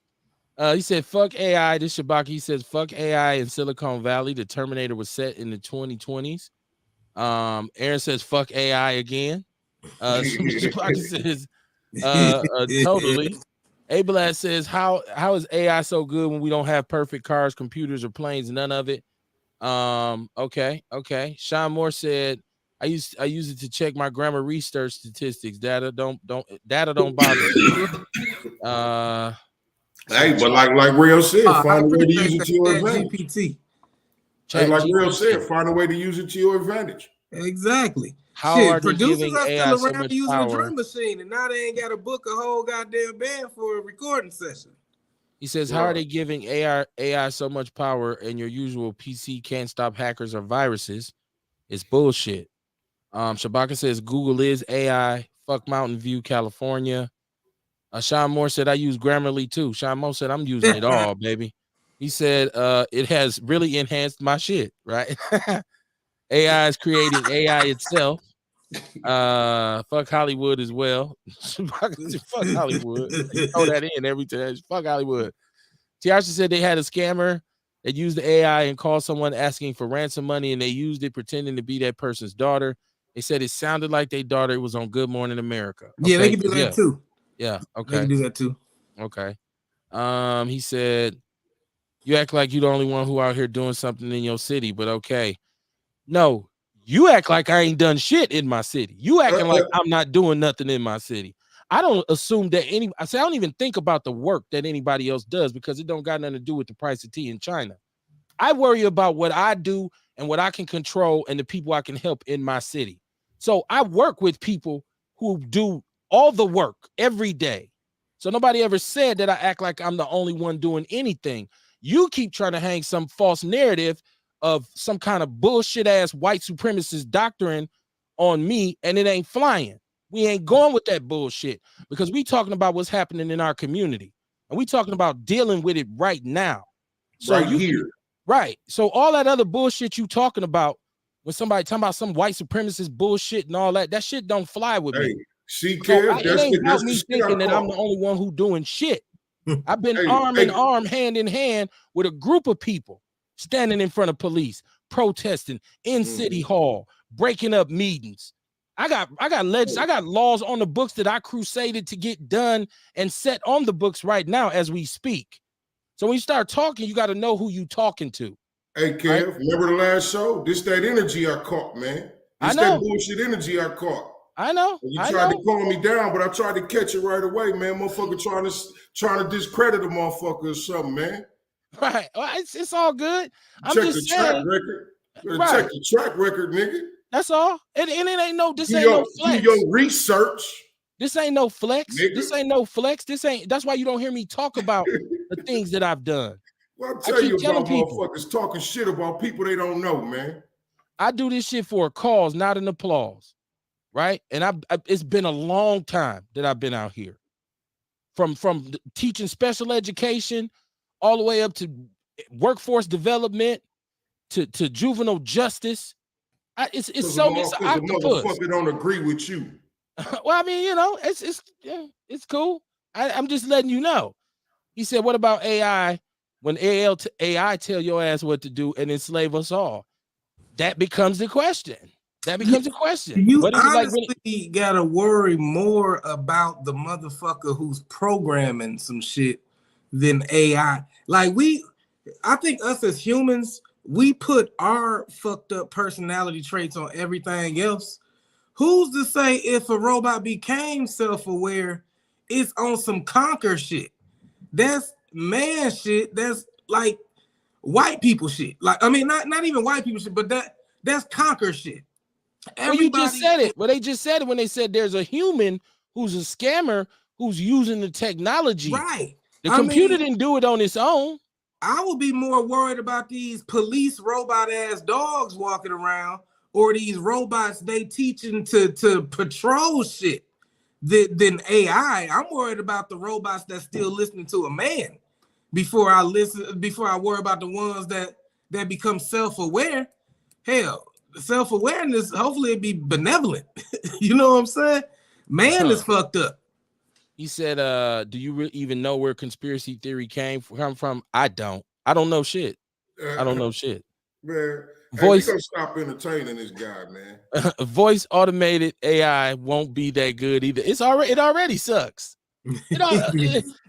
He said, fuck AI. This Shabaki, he says, fuck AI in Silicon Valley. The Terminator was set in the 2020s. Aaron says, fuck AI again. Shabaki says, totally. Abelaz says, how is AI so good when we don't have perfect cars, computers, or planes? None of it. Okay. Sean Moore said, I use it to check my grammar research statistics. Data don't bother me. Hey, but like Real said, I find a way to appreciate use it that, to your Chat advantage. GPT. Hey, like Real GPT. said, find a way to use it to your advantage. Exactly. How are they Producers giving are AI still so around much using a power? drum machine, and now they ain't got to book a whole goddamn band for a recording session. He says, how are they giving AI so much power and your usual PC can't stop hackers or viruses? It's bullshit. Shabaka says, Google is AI. Fuck Mountain View, California. Sean Moore said, I use Grammarly too. Sean Moore said, I'm using it all, baby. He said, it has really enhanced my shit, right? AI is creating AI itself. Fuck Hollywood as well. Fuck Hollywood. You throw that in every time. Fuck Hollywood. Tiasha said they had a scammer that used the AI and called someone asking for ransom money, and they used it pretending to be that person's daughter. They said it sounded like their daughter was on Good Morning America. Okay? Yeah, they can do that too. Yeah. They can Okay. do that too. Okay. He said, you act like you're the only one who out here doing something in your city, but okay. No, you act like I ain't done shit in my city. You acting like I'm not doing nothing in my city. I don't assume that I don't even think about the work that anybody else does because it don't got nothing to do with the price of tea in China. I worry about what I do and what I can control and the people I can help in my city. So I work with people who do all the work every day. So nobody ever said that I act like I'm the only one doing anything. You keep trying to hang some false narrative of some kind of bullshit ass white supremacist doctrine on me, and it ain't flying. We ain't going with that bullshit because we talking about what's happening in our community, and we talking about dealing with it right now. So right here. Right. So all that other bullshit you talking about, when somebody talking about some white supremacist bullshit and all that shit don't fly with me. See, So Kev, it ain't about me thinking that I'm the only one who doing shit. I've been arm in arm, hand in hand with a group of people standing in front of police, protesting in City Hall, breaking up meetings. I got laws on the books that I crusaded to get done and set on the books right now as we speak. So when you start talking, you got to know who you talking to. Hey, Kev, right? Remember the last show? This that energy I caught, man. This that bullshit energy I caught. I know. You tried to calm me down, but I tried to catch it right away, man. Motherfucker trying to discredit a motherfucker or something, man. Right. Well, it's all good. I'm check just the saying. Track record. Check the track record, nigga. That's all. And it ain't no. This ain't no flex. Do your research. This ain't no flex. Nigga. This ain't no flex. This ain't. That's why you don't hear me talk about the things that I've done. Well, I'll tell you about motherfuckers talking shit about people they don't know, man. I do this shit for a cause, not an applause, right? And it's been a long time that I've been out here, from teaching special education, all the way up to workforce development, to juvenile justice. It's octopus. Motherfucker don't agree with you. Well, I mean, it's cool. I'm just letting you know. He said, what about AI? When AI tell your ass what to do and enslave us all, that becomes the question. That becomes a question. You What is it like when honestly gotta worry more about the motherfucker who's programming some shit than AI. Like I think us as humans, we put our fucked up personality traits on everything else. Who's to say if a robot became self-aware, it's on some conquer shit? That's man shit. That's like white people shit. Like, I mean, not even white people shit, but that's conquer shit. well, you just Everybody, said it. Well, they just said it when they said there's a human who's a scammer who's using the technology. right? The I computer mean, didn't do it on its own. I would be more worried about these police robot ass dogs walking around, or these robots they teaching to patrol shit than AI. I'm worried about the robots that's still listening to a man before I worry about the ones that become self-aware. Hell, self-awareness, hopefully it be benevolent. You know what I'm saying? Man is fucked up. He said, do you even know where conspiracy theory come from? I don't know shit. I don't know shit. Man, Voice, hey, we gonna stop entertaining this guy, man. voice automated AI won't be that good either. It already sucks.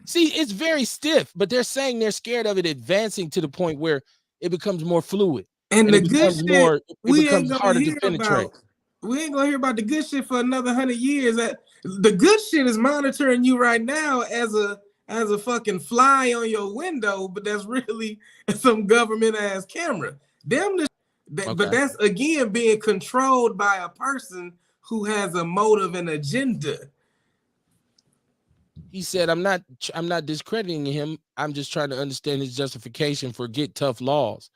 See, it's very stiff, but they're saying they're scared of it advancing to the point where it becomes more fluid And and the it good becomes shit we ain't gonna harder to hear penetrate. about. We ain't gonna hear about the good shit for another 100 years. The good shit is monitoring you right now as a fucking fly on your window, but that's really some government ass camera. But that's again being controlled by a person who has a motive and agenda. He said, I'm not discrediting him. I'm just trying to understand his justification for get tough laws.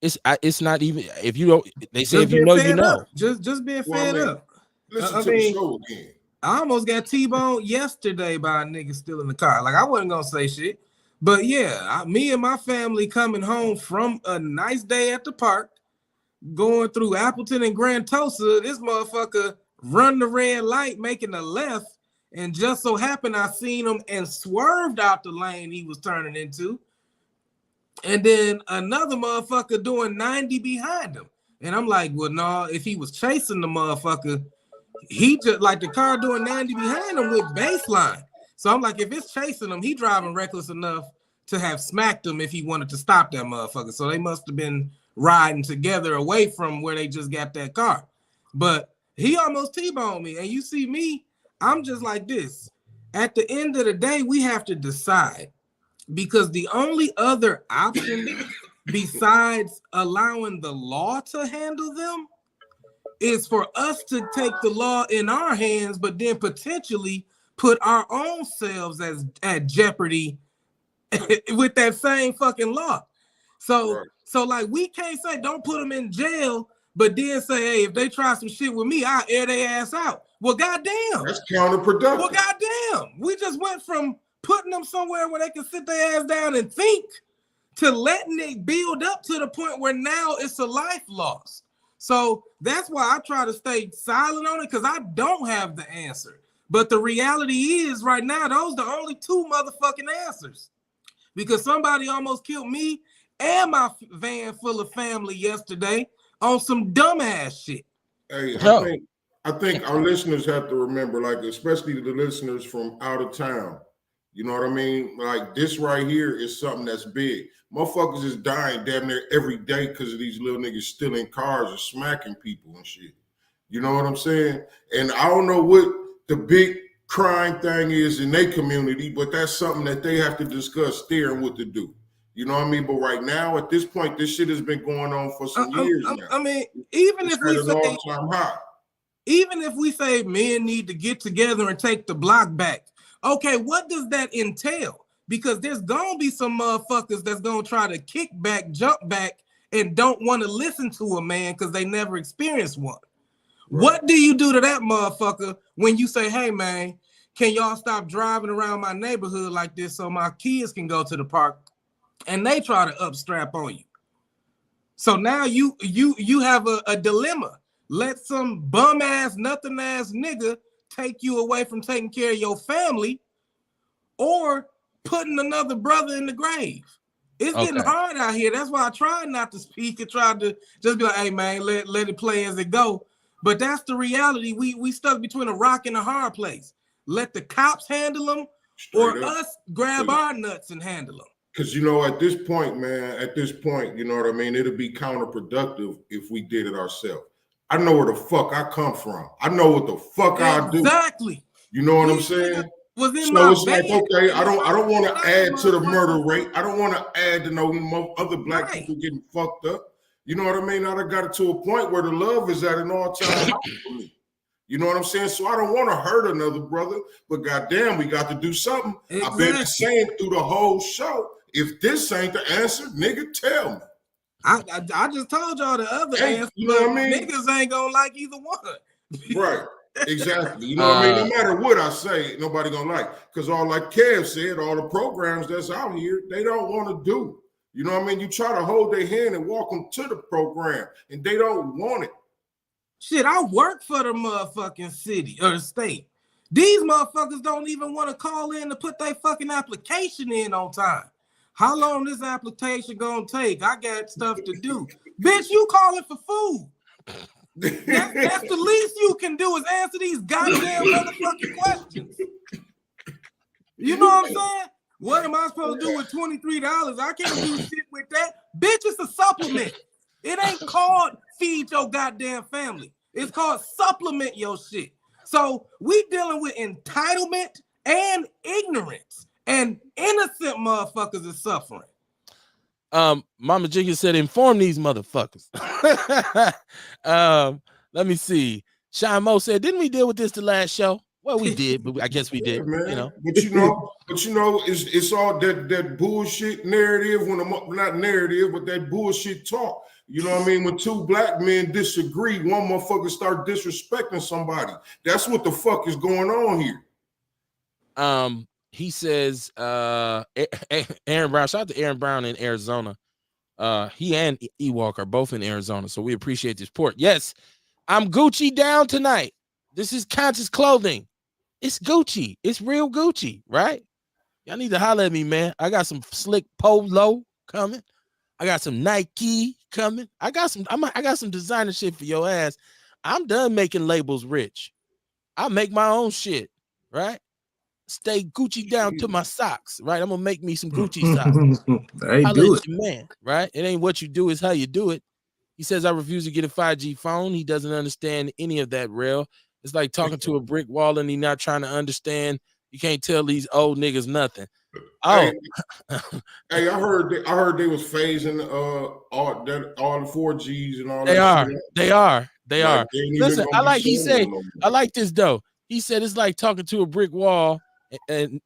It's not even if you don't. They say Just if you know, you fed know. up. Just being fed up. Listen to the show again. I almost got T-boned yesterday by a nigga still in the car. Like, I wasn't gonna say shit, but yeah, me and my family coming home from a nice day at the park, going through Appleton and Grand Tosa. This motherfucker run the red light, making a left, and just so happened I seen him and swerved out the lane he was turning into. And then another motherfucker doing 90 behind him. And I'm like, well, no, if he was chasing the motherfucker, he just like the car doing 90 behind him with baseline. So I'm like, if it's chasing him, he driving reckless enough to have smacked him if he wanted to stop that motherfucker. So they must have been riding together away from where they just got that car. But he almost T-boned me. And you see me, I'm just like this. At the end of the day, we have to decide. Because the only other option besides allowing the law to handle them is for us to take the law in our hands, but then potentially put our own selves at jeopardy with that same fucking law. So like we can't say don't put them in jail, but then say, hey, if they try some shit with me, I'll air their ass out. Well, goddamn. That's counterproductive. Well, goddamn. We just went from putting them somewhere where they can sit their ass down and think to letting it build up to the point where now it's a life loss. So that's why I try to stay silent on it, because I don't have the answer. But the reality is right now, those are the only two motherfucking answers. Because somebody almost killed me and my van full of family yesterday on some dumbass shit. Hey, I think our listeners have to remember, like, especially the listeners from out of town. You know what I mean? Like, this right here is something that's big. Motherfuckers is dying damn near every day because of these little niggas stealing cars or smacking people and shit. You know what I'm saying? And I don't know what the big crime thing is in their community, but that's something that they have to discuss steering what to do. You know what I mean? But right now, at this point, this shit has been going on for some years now. I mean, even if we say all-time high. Even if we say men need to get together and take the block back, okay, what does that entail? Because there's gonna be some motherfuckers that's gonna try to kick back, jump back, and don't want to listen to a man because they never experienced one. Right. What do you do to that motherfucker when you say, hey man, can y'all stop driving around my neighborhood like this so my kids can go to the park? And they try to upstrap on you. So now you have a dilemma. Let some bum ass, nothing ass nigga take you away from taking care of your family, or putting another brother in the grave. It's getting hard out here. That's why I try not to speak and try to just be like, hey man, let it play as it go. But that's the reality. We stuck between a rock and a hard place. Let the cops handle them or us grab our nuts and handle them. Because, at this point, man, you know what I mean? It'll be counterproductive if we did it ourselves. I know where the fuck I come from. I know what the fuck I do. Exactly. You know what I'm saying? So it's like, okay, I don't want to add to the murder rate. I don't want to add to no other black people getting fucked up. You know what I mean? I got it to a point where the love is at an all-time high for me. You know what I'm saying? So I don't want to hurt another brother, but goddamn, we got to do something. Exactly. I've been saying through the whole show, if this ain't the answer, nigga, tell me. I just told y'all the other answer. You know what I mean? Niggas ain't gonna like either one. Right. Exactly. You know what I mean? No matter what I say, nobody gonna like. Because all like Kev said, all the programs that's out here, they don't want to do. You know what I mean? You try to hold their hand and walk them to the program, and they don't want it. Shit, I work for the motherfucking city or state. These motherfuckers don't even want to call in to put their fucking application in on time. How long this application gonna take? I got stuff to do. Bitch, you calling for food. That's the least you can do is answer these goddamn motherfucking questions. You know what I'm saying? What am I supposed to do with $23? I can't do shit with that. Bitch, it's a supplement. It ain't called feed your goddamn family. It's called supplement your shit. So we dealing with entitlement and ignorance, and innocent motherfuckers is suffering. Mama Jenkins said, inform these motherfuckers. Let me see. Sean Mo said, didn't we deal with this the last show? Well, we did, but I guess we did. Man. But it's all that bullshit narrative not narrative, but that bullshit talk. You know what I mean? When two black men disagree, one motherfucker start disrespecting somebody. That's what the fuck is going on here. He says, Aaron Brown, shout out to Aaron Brown in Arizona. He and Ewok are both in Arizona, so we appreciate the support. Yes, I'm Gucci down tonight. This is conscious clothing. It's Gucci. It's real Gucci, right? Y'all need to holler at me, man. I got some slick polo coming. I got some Nike coming. I got some designer shit for your ass. I'm done making labels rich. I make my own shit, right? Stay Gucci down to my socks, right? I'm gonna make me some Gucci socks. I do it, man, right? It ain't what you do, it's how you do it. He says I refuse to get a 5G phone. He doesn't understand any of that, real. It's like talking to a brick wall and he not trying to understand. You can't tell these old niggas nothing. Oh, hey, I heard they was phasing all the 4Gs and all that. They are. Listen, I like this though. He said it's like talking to a brick wall and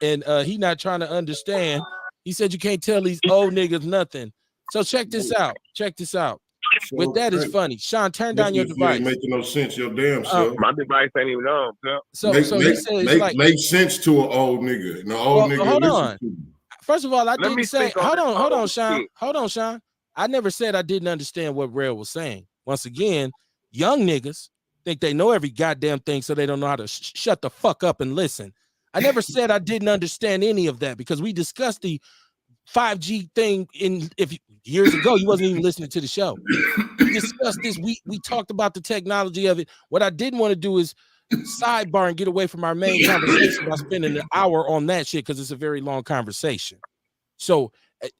he not trying to understand. He said you can't tell these old niggas nothing. So check this out. So, with that is funny. Sean, turn down your device. Ain't making no sense, your damn self. My device ain't even on. So he says make sense to an old nigga. And old nigga. Hold on. First of all, I didn't say. Hold on, Sean. I never said I didn't understand what Rail was saying. Once again, young niggas think they know every goddamn thing, so they don't know how to shut the fuck up and listen. I never said I didn't understand any of that because we discussed the 5G thing years ago. You wasn't even listening to the show. We discussed this. We talked about the technology of it. What I didn't want to do is sidebar and get away from our main conversation by spending an hour on that shit because it's a very long conversation. So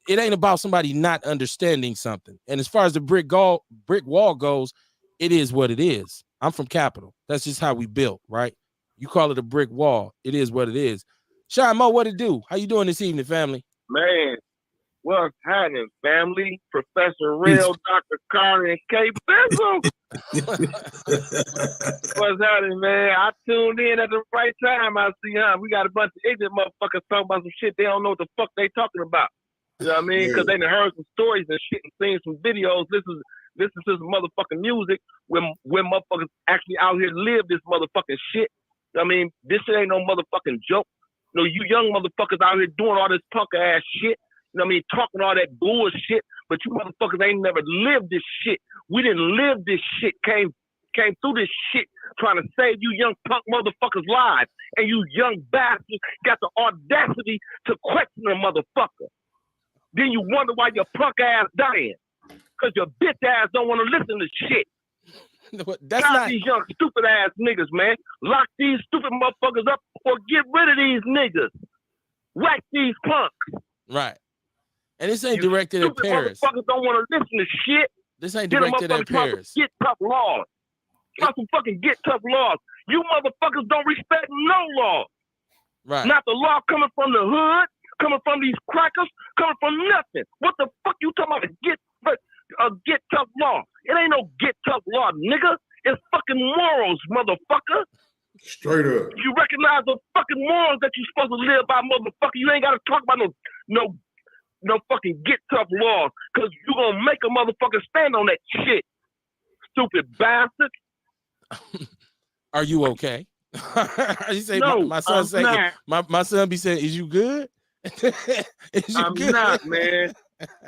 it ain't about somebody not understanding something. And as far as the brick wall goes, it is what it is. I'm from Capital. That's just how we built, right? You call it a brick wall. It is what it is. Sean Mo, what it do? How you doing this evening, family? Man, what's happening, family? Professor Real, Dr. Carter, and K. Bizzle. What's happening, man? I tuned in at the right time. I see, we got a bunch of ignorant motherfuckers talking about some shit they don't know what the fuck they talking about. You know what I mean? Because they done heard some stories and shit and seen some videos. Listen to some motherfucking music when motherfuckers actually out here live this motherfucking shit. I mean, this shit ain't no motherfucking joke. You know, you young motherfuckers out here doing all this punk ass shit. You know what I mean? Talking all that bullshit, but you motherfuckers ain't never lived this shit. We didn't live this shit. Came came through this shit trying to save you young punk motherfuckers' lives. And you young bastards got the audacity to question a motherfucker. Then you wonder why your punk ass dying. Because your bitch ass don't want to listen to shit. That's Stop not these young stupid ass niggas, man. Lock these stupid motherfuckers up or get rid of these niggas. Whack these punks. right. And this ain't You directed at stupid Paris. motherfuckers don't want to listen to shit. This ain't Get a directed at motherfucker try to Paris. get tough laws. Try some fucking get tough laws. You motherfuckers don't respect no law. Right. Not the law coming from the hood, coming from these crackers, coming from nothing. What the fuck you talking about? Get tough law. It ain't no get tough law, nigga. It's fucking morals, motherfucker. Straight up. You recognize the fucking morals that you supposed to live by, motherfucker. You ain't got to talk about no fucking get tough laws, because you gonna make a motherfucker stand on that shit. Stupid bastard. Are you okay? You say No, my son say my son be saying, "Is you good?" Is you I'm good? not, man.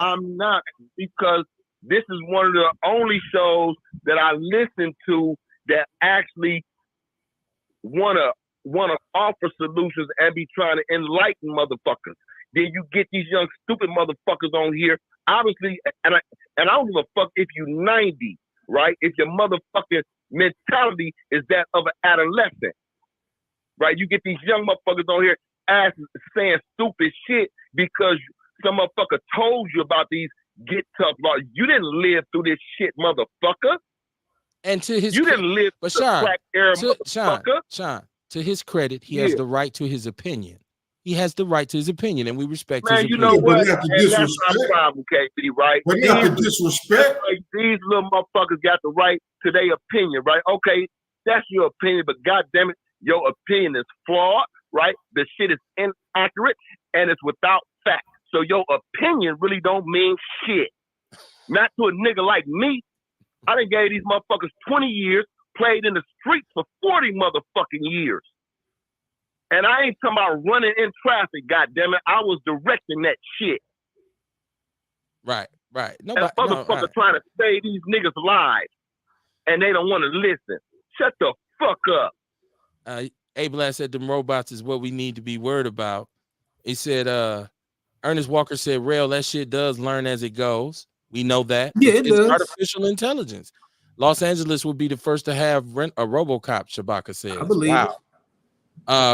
I'm not, because this is one of the only shows that I listen to that actually wanna offer solutions and be trying to enlighten motherfuckers. Then you get these young stupid motherfuckers on here, obviously, and I don't give a fuck if you 90, right? If your motherfucking mentality is that of an adolescent, right? You get these young motherfuckers on here saying stupid shit because some motherfucker told you about these get tough laws. You didn't live through this shit, motherfucker. And to his, You didn't live but through the crack era, motherfucker. Sean, to his credit, he has the right to his opinion. He has the right to his opinion, and we respect his opinion. Man, you know what? But not the And that's my disrespect. problem, KB, right? But not the disrespect. These little motherfuckers got the right to their opinion, right? Okay, that's your opinion, but goddamn it, your opinion is flawed, right? The shit is inaccurate and it's without fact. So your opinion really don't mean shit. Not to a nigga like me. I done gave these motherfuckers 20 years, played in the streets for 40 motherfucking years. And I ain't talking about running in traffic, goddammit. I was directing that shit. Right. And a motherfucker trying to save these niggas' lives. And they don't want to listen. Shut the fuck up. Abel said them robots is what we need to be worried about. He said, Ernest Walker said, Rail, that shit does learn as it goes. We know that. Yeah, it's does. artificial intelligence. Los Angeles will be the first to have a RoboCop, Shabaka says. I believe it.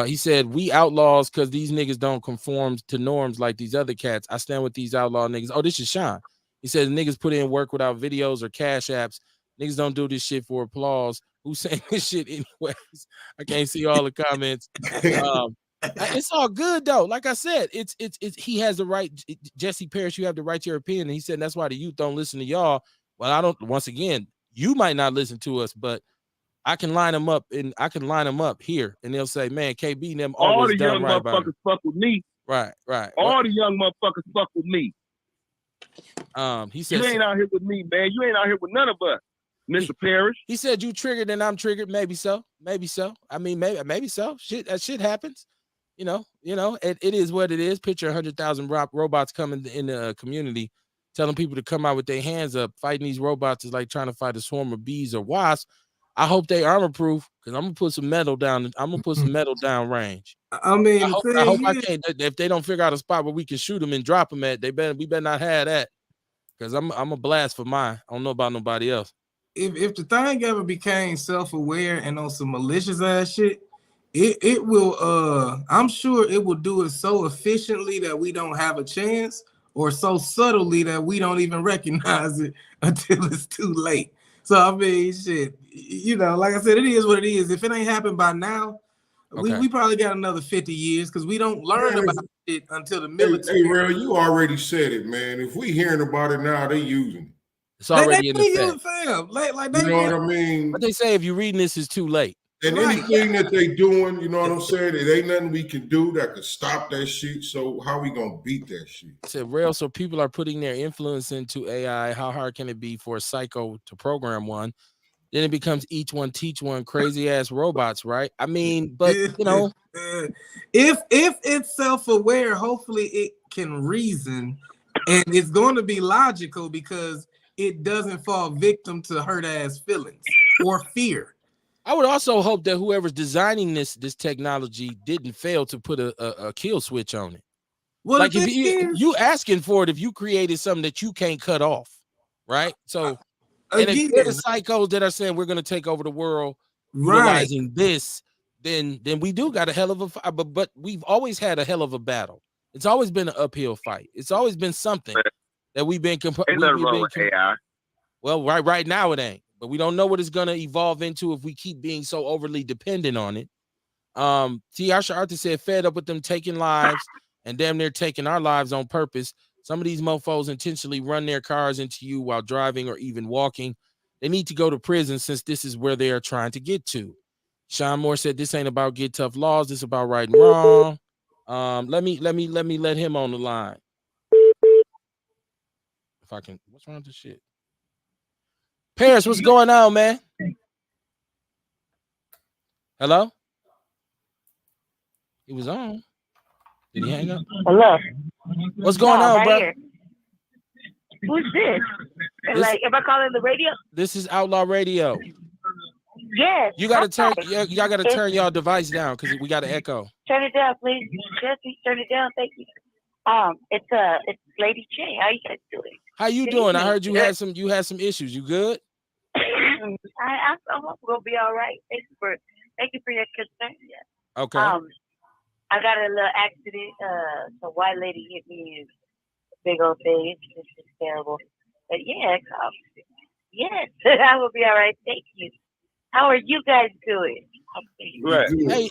He said, we outlaws because these niggas don't conform to norms like these other cats. I stand with these outlaw niggas. Oh, this is Sean. He said, niggas put in work without videos or cash apps. Niggas don't do this shit for applause. Who's saying this shit anyways? I can't see all the comments. It's all good though. Like I said, it's he has the right. Jesse Parrish, you have the right to your opinion. And he said that's why the youth don't listen to y'all. Well, I don't. Once again, you might not listen to us, but I can line them up and I can line them up here, and they'll say, "Man, KB and them all always the done young right by motherfuckers fuck with me. Right. All the young motherfuckers fuck with me. He said, you ain't out here with me, man. You ain't out here with none of us, Mr. Parrish. He said you triggered and I'm triggered. Maybe so. I mean, maybe so. That shit happens. You know, it is what it is. Picture 100,000 robots coming in the community, telling people to come out with their hands up. Fighting these robots is like trying to fight a swarm of bees or wasps. I hope they armor proof because I'm gonna put some metal down. I'm gonna put some metal down range. I mean, I hope I can't. If they don't figure out a spot where we can shoot them and drop them at, we better not have that. Because I'm a blast for mine. I don't know about nobody else. If the thing ever became self-aware and on some malicious ass shit, it will I'm sure it will do it so efficiently that we don't have a chance, or so subtly that we don't even recognize it until it's too late. So I mean, shit, like I said, it is what it is. If it ain't happened by now, we probably got another 50 years because we don't learn about it until the military. Hey, Rail, you already said it, man. If we hearing about it now, they using it. It's already in effect. You know what I mean? But they say if you're reading this, it's too late. And anything that they doing, you know what I'm saying? It ain't nothing we can do that could stop that shit. So how we gonna beat that shit? Said Rail, so people are putting their influence into AI. How hard can it be for a psycho to program one? Then it becomes each one teach one, crazy ass robots, right? I mean, but if it's self-aware, hopefully it can reason, and it's going to be logical because it doesn't fall victim to hurt ass feelings. or fear. I would also hope that whoever's designing this technology didn't fail to put a kill switch on it. Well, Like the if thing is, you asking for it, if you created something that you can't cut off, right? So, and if again, you're the psychos that are saying we're going to take over the world right. utilizing this, then we do got a hell of a fight. But we've always had a hell of a battle. It's always been an uphill fight. It's always been something that we've been. Ain't nothing wrong with AI. Well, right now it ain't, but we don't know what it's gonna evolve into if we keep being so overly dependent on it. Tiasha Arthur said, fed up with them taking lives and damn near taking our lives on purpose. Some of these mofos intentionally run their cars into you while driving or even walking. They need to go to prison since this is where they are trying to get to. Sean Moore said, this ain't about get tough laws, this is about right and wrong. Let me let him on the line. If I can, what's wrong with this shit? Paris, what's going on, man? Hello? He was on. Did he hang up? Hello. What's going on, right bro? Here. Who's this? Like, am I calling the radio? This is Outlaw Radio. Yes. You gotta turn y'all gotta turn y'all device down because we got an echo. Turn it down, please. Jesse, turn it down. Thank you. It's Lady J. How you guys doing? How you doing? I heard you had some issues. You good? I'm gonna be all right. Thank you for your concern. Yeah. Okay. I got a little accident. The white lady hit me in the big old face. This is terrible. But yeah, yes, I will be all right. Thank you. How are you guys doing? Right. Hey,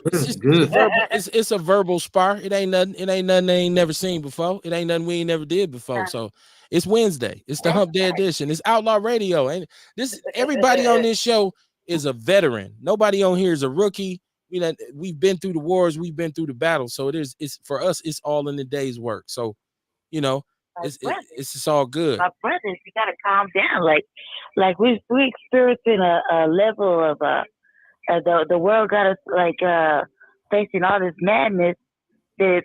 it's a verbal spar. It ain't nothing they ain't never seen before. It ain't nothing we ain't never did before. So it's Wednesday. It's the Hump Day edition. It's Outlaw Radio. And this everybody on this show is a veteran. Nobody on here is a rookie. You know, we've been through the wars, we've been through the battle. So it's for us, it's all in the day's work. So, you know, it's just all good. My brothers, you gotta calm down. Like we experiencing a level of the world got us facing all this madness. The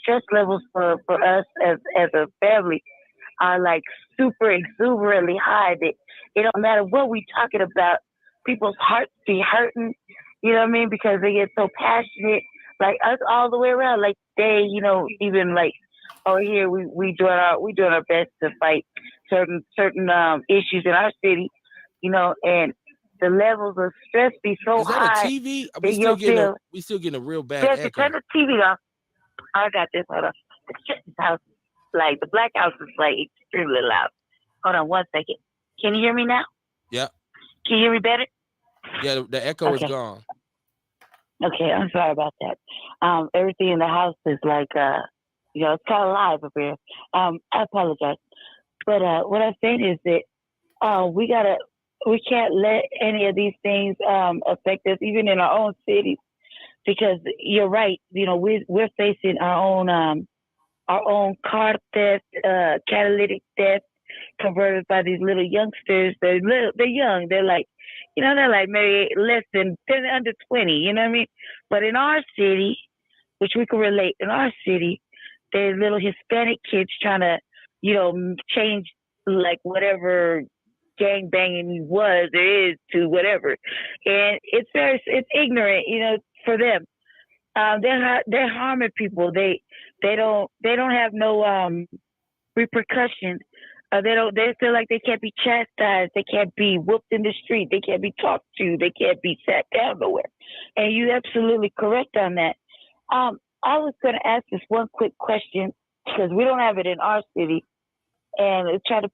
stress levels for us as a family are like super exuberantly high. That it don't matter what we talking about, people's hearts be hurting. You know what I mean? Because they get so passionate, like us all the way around. Like they, even like over here, we doing our best to fight certain issues in our city, and the levels of stress be so Is that high. a TV? We still getting a real bad echo. Turn the TV off. I got this. Hold on. This house, like the black house, is like extremely loud. Hold on 1 second. Can you hear me now? Yeah. Can you hear me better? Yeah, the echo is gone. Okay, I'm sorry about that. Everything in the house is like, it's kind of live up here. I apologize. But what I'm saying is that we can't let any of these things affect us, even in our own cities, because you're right. We're facing our own car theft, catalytic theft, converted by these little youngsters. They're young. They're like, they're like maybe less than 10, under 20. You know what I mean? But in our city, which we can relate, in our city, there's little Hispanic kids trying to, change like whatever gang banging was there is to whatever, and it's ignorant, for them. They're harming people. They don't have no repercussions. They feel like they can't be chastised. They can't be whooped in the street. They can't be talked to. They can't be sat down nowhere. And you're absolutely correct on that. I was going to ask this one quick question because we don't have it in our city, and try to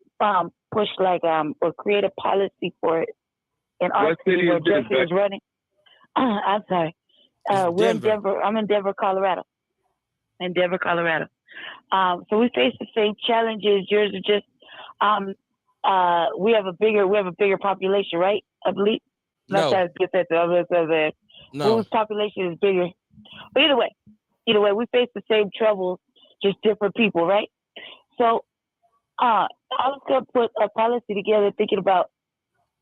push or create a policy for it in our city where Jesse is running. I'm sorry. We're in Denver. I'm in Denver, Colorado. So we face the same challenges. Yours are just we have a bigger population, right? I believe. No. Not trying to get that. No. Whose population is bigger? But either way, we face the same troubles, just different people, right? So I was gonna put a policy together, thinking about,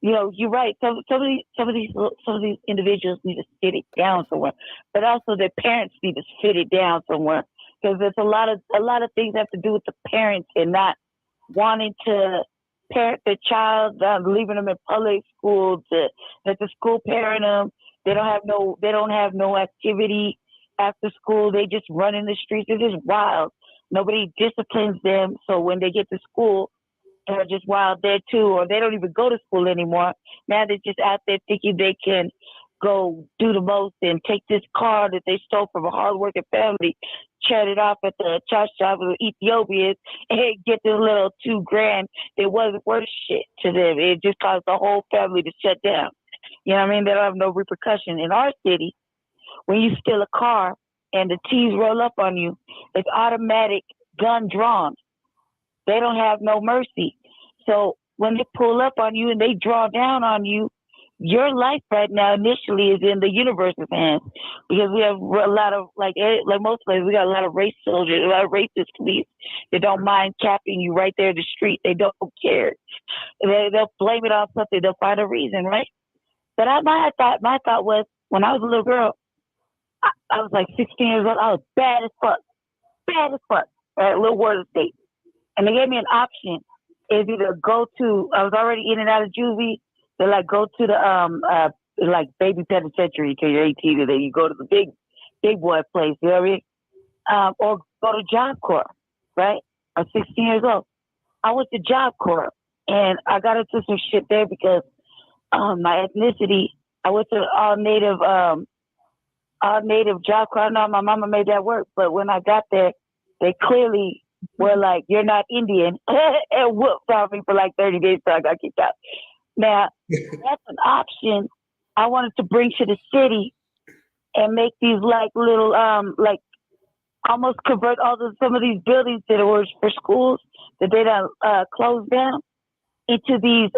you're right. Some of these individuals need to sit it down somewhere, but also their parents need to sit it down somewhere, because there's a lot of things have to do with the parents and not wanting to parent their child, leaving them in public school to let the school parent them. They don't have no activity after school. They just run in the streets. It's just wild. Nobody disciplines them. So when they get to school, they're just wild there too, or they don't even go to school anymore. Now they're just out there thinking they can go do the most and take this car that they stole from a hardworking family, chat it off at the church shop with Ethiopians, and get this little $2,000. It wasn't worth shit to them. It just caused the whole family to shut down. You know what I mean? They don't have no repercussion. In our city, when you steal a car and the T's roll up on you, it's automatic gun drawn. They don't have no mercy. So when they pull up on you and they draw down on you, your life right now initially is in the universe's hands, because we have a lot of like most places, we got a lot of race soldiers, a lot of racist police that don't mind capping you right there in the street. They don't care. They'll blame it on something. They'll find a reason, right? But my thought was, when I was a little girl, I was like 16 years old. I was bad as fuck, right? Little Water State, and they gave me an option. Is either go to, I was already in and out of juvie. They like go to the like baby penitentiary till you're 18, and then you go to the big boy place, you know what I mean? Or go to Job Corps, right? I was 16 years old. I went to Job Corps, and I got into some shit there because my ethnicity. I went to all native Job Corps. I know my mama made that work, but when I got there, they clearly were like, "You're not Indian," and whooped on me for like 30 days, so I got kicked out. Now, that's an option I wanted to bring to the city and make these like little, like almost convert some of these buildings that were for schools that they done closed down into these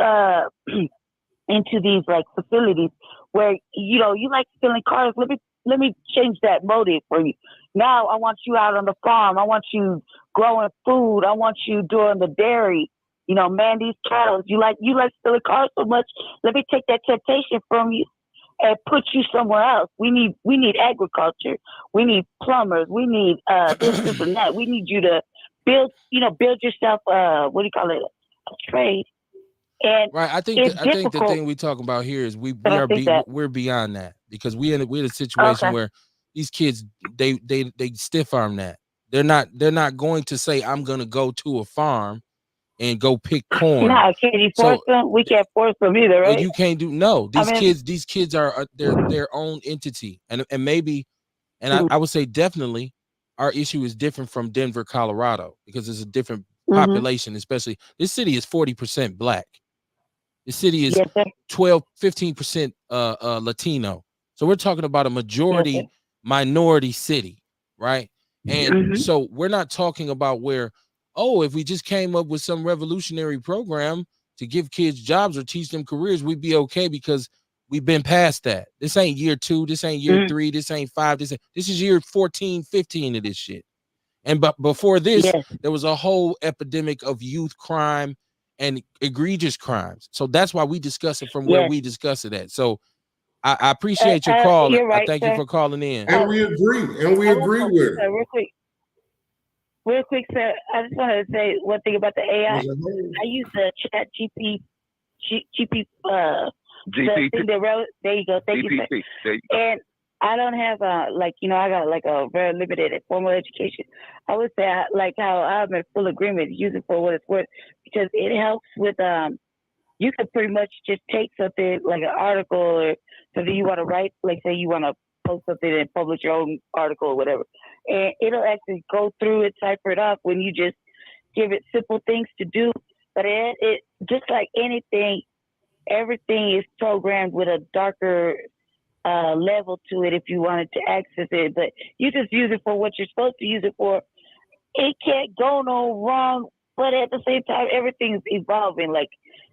like facilities where, you know, you like stealing cars. Let me change that motive for you. Now I want you out on the farm. I want you growing food. I want you doing the dairy. You know, man, these cattle. You like stealing cars so much. Let me take that temptation from you and put you somewhere else. We need agriculture. We need plumbers. We need this and that. We need you to build yourself. What do you call it? A trade. And right. I think the thing we talk about here is we're beyond that, because we're in a situation where these kids they stiff arm that. They're not going to say, I'm going to go to a farm and go pick corn. No, can you force them? We can't force them either, right? Well, you can't do These kids are their own entity, and maybe, and I would say definitely, our issue is different from Denver, Colorado, because it's a different population. Especially this city is 40% black. The city is 15% Latino. So we're talking about a majority minority city, right? And so we're not talking about where, if we just came up with some revolutionary program to give kids jobs or teach them careers, we'd be okay, because we've been past that. This ain't year 2, this ain't year 3, this ain't 5, this is year 14, 15 of this shit. And but before this, there was a whole epidemic of youth crime and egregious crimes. So that's why we discuss it from where we discuss it at. So I appreciate your call. Right, I thank you for calling in. And we agree with it. Real quick, sir, I just wanted to say one thing about the AI. I use the chat GP, thing that wrote. There you go. Thank you, sir. And I don't have I got like a very limited formal education. I would say how I'm in full agreement. Use it for what it's worth, because it helps with you can pretty much just take something like an article or something you want to write, like say you want to post something and publish your own article or whatever, and it'll actually go through and cipher it up when you just give it simple things to do. But it just like anything, everything is programmed with a darker level to it if you wanted to access it. But you just use it for what you're supposed to use it for. It can't go no wrong, but at the same time, everything's evolving. Like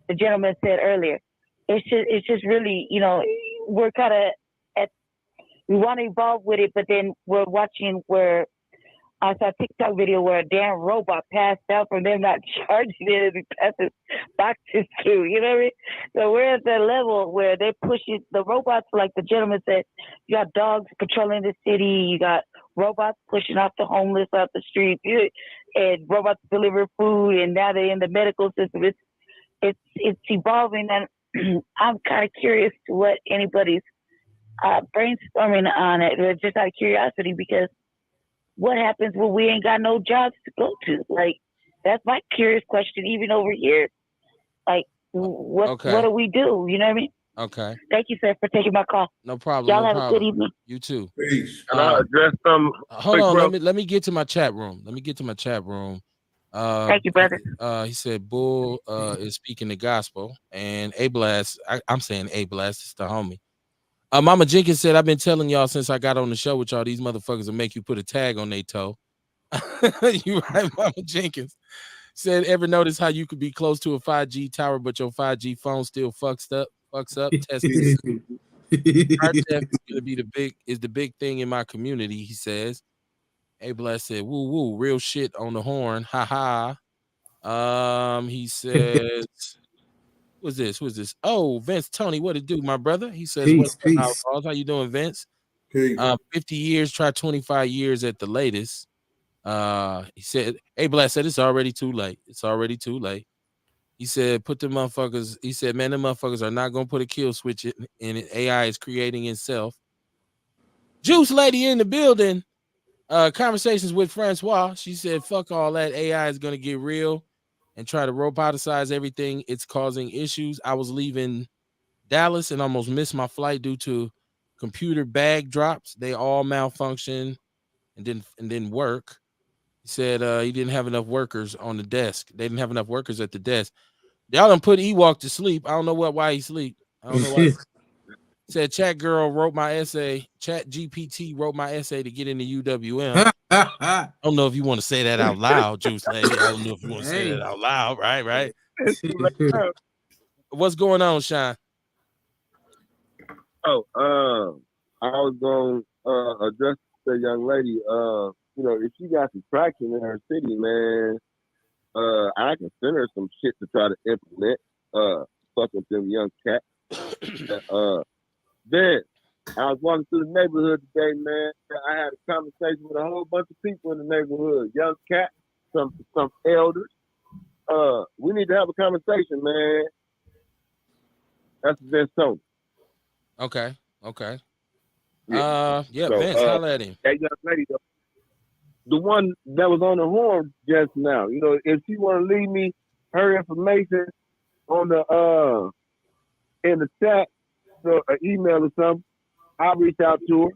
the gentleman said earlier, it's just really, you know, we're kind of we want to evolve with it, but then we're watching where I saw a TikTok video where a damn robot passed out from them not charging it, and he passes boxes too. You know what I mean? So we're at that level where they're pushing the robots, like the gentleman said. You got dogs patrolling the city. You got robots pushing off the homeless off the street, and robots deliver food. And now they're in the medical system. it's evolving, and I'm kind of curious to what anybody's brainstorming on it, just out of curiosity, because what happens when we ain't got no jobs to go to? Like, that's my curious question. Even over here, like, what do we do? You know what I mean? Okay. Thank you, sir, for taking my call. No problem. Y'all No have problem. a good evening. You too. Peace. And I address some. Hold on. Let me get to my chat room. Thank you, brother. He said Bull is speaking the gospel, and A Blast. I'm saying A Blast is the homie. Mama Jenkins said, I've been telling y'all since I got on the show with y'all, these motherfuckers will make you put a tag on their toe. You right, Mama Jenkins. Said, ever notice how you could be close to a 5G tower, but your 5G phone still fucks up? Test this. Car theft is gonna be the big thing in my community, he says. A Blast said, woo woo, real shit on the horn. Ha ha. He says, who's this? Oh, Vince Tony, what it do, my brother? He says, Peace. Outlaws? How you doing, Vince? Peace. 50 years, try 25 years at the latest. He said, A Blast said it's already too late. He said, put the motherfuckers, he said, man, the motherfuckers are not gonna put a kill switch in it. AI is creating itself. Juice Lady in the building. Conversations with Francois. She said, fuck all that. AI is gonna get real and try to roboticize everything. It's causing issues. I was leaving Dallas and almost missed my flight due to computer bag drops. They all malfunction and didn't work. He said he didn't have enough workers on the desk. They didn't have enough workers at the desk. Y'all done put Ewok to sleep. I don't know why he sleep. I don't know why. Said Chat Girl wrote my essay. Chat GPT wrote my essay to get into UWM. I don't know if you want to say that out loud, Juice Lady. I don't know if you want to say that out loud. Right. What's going on, Sean? I was going to address the young lady. If she got some traction in her city, man, I can send her some shit to try to implement. Fuck with them young cats. Then I was walking through the neighborhood today, man. I had a conversation with a whole bunch of people in the neighborhood, young cats, some elders. We need to have a conversation, man. That's Vince Tony. Okay. Yeah. Vince, holla at him. That young lady, the one that was on the horn just now, if she want to leave me her information on the in the chat, so an email or something, I'll reach out to her.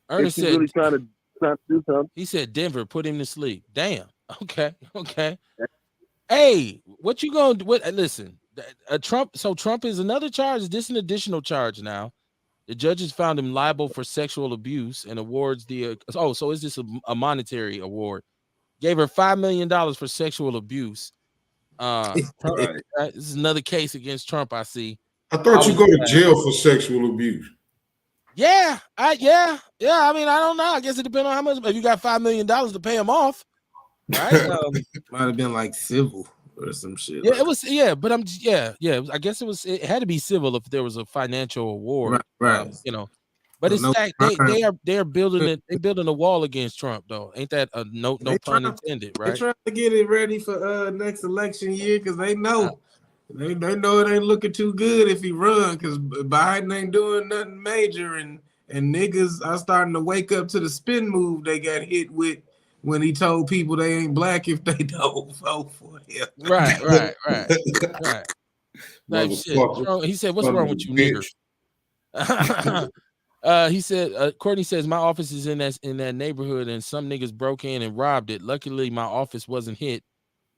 Ernest said, really trying to do something. He said Denver, put him to sleep. Damn. Okay. Hey, what you gonna do? Listen, Trump. So Trump is another charge. Is this an additional charge now? The judges found him liable for sexual abuse and awards the. So is this a monetary award? Gave her $5 million for sexual abuse. Trump, this is another case against Trump. I see. I thought you go to jail for sexual abuse. Yeah. I mean, I don't know. I guess it depends on how much. If you got $5 million to pay him off, right? Might have been like civil or some shit. Yeah, it was. Yeah, but I guess it was. It had to be civil if there was a financial award, right? But it's like they are building it. They're building a wall against Trump, though. Ain't that a no pun intended, right? They're trying to get it ready for next election year because they know. They know it ain't looking too good if he run because Biden ain't doing nothing major and niggas are starting to wake up to the spin move they got hit with when he told people they ain't black if they don't vote for him. Right. Like shit. He said, "What's wrong with you, nigger?" He said, Courtney says, my office is in that neighborhood and some niggas broke in and robbed it. Luckily, my office wasn't hit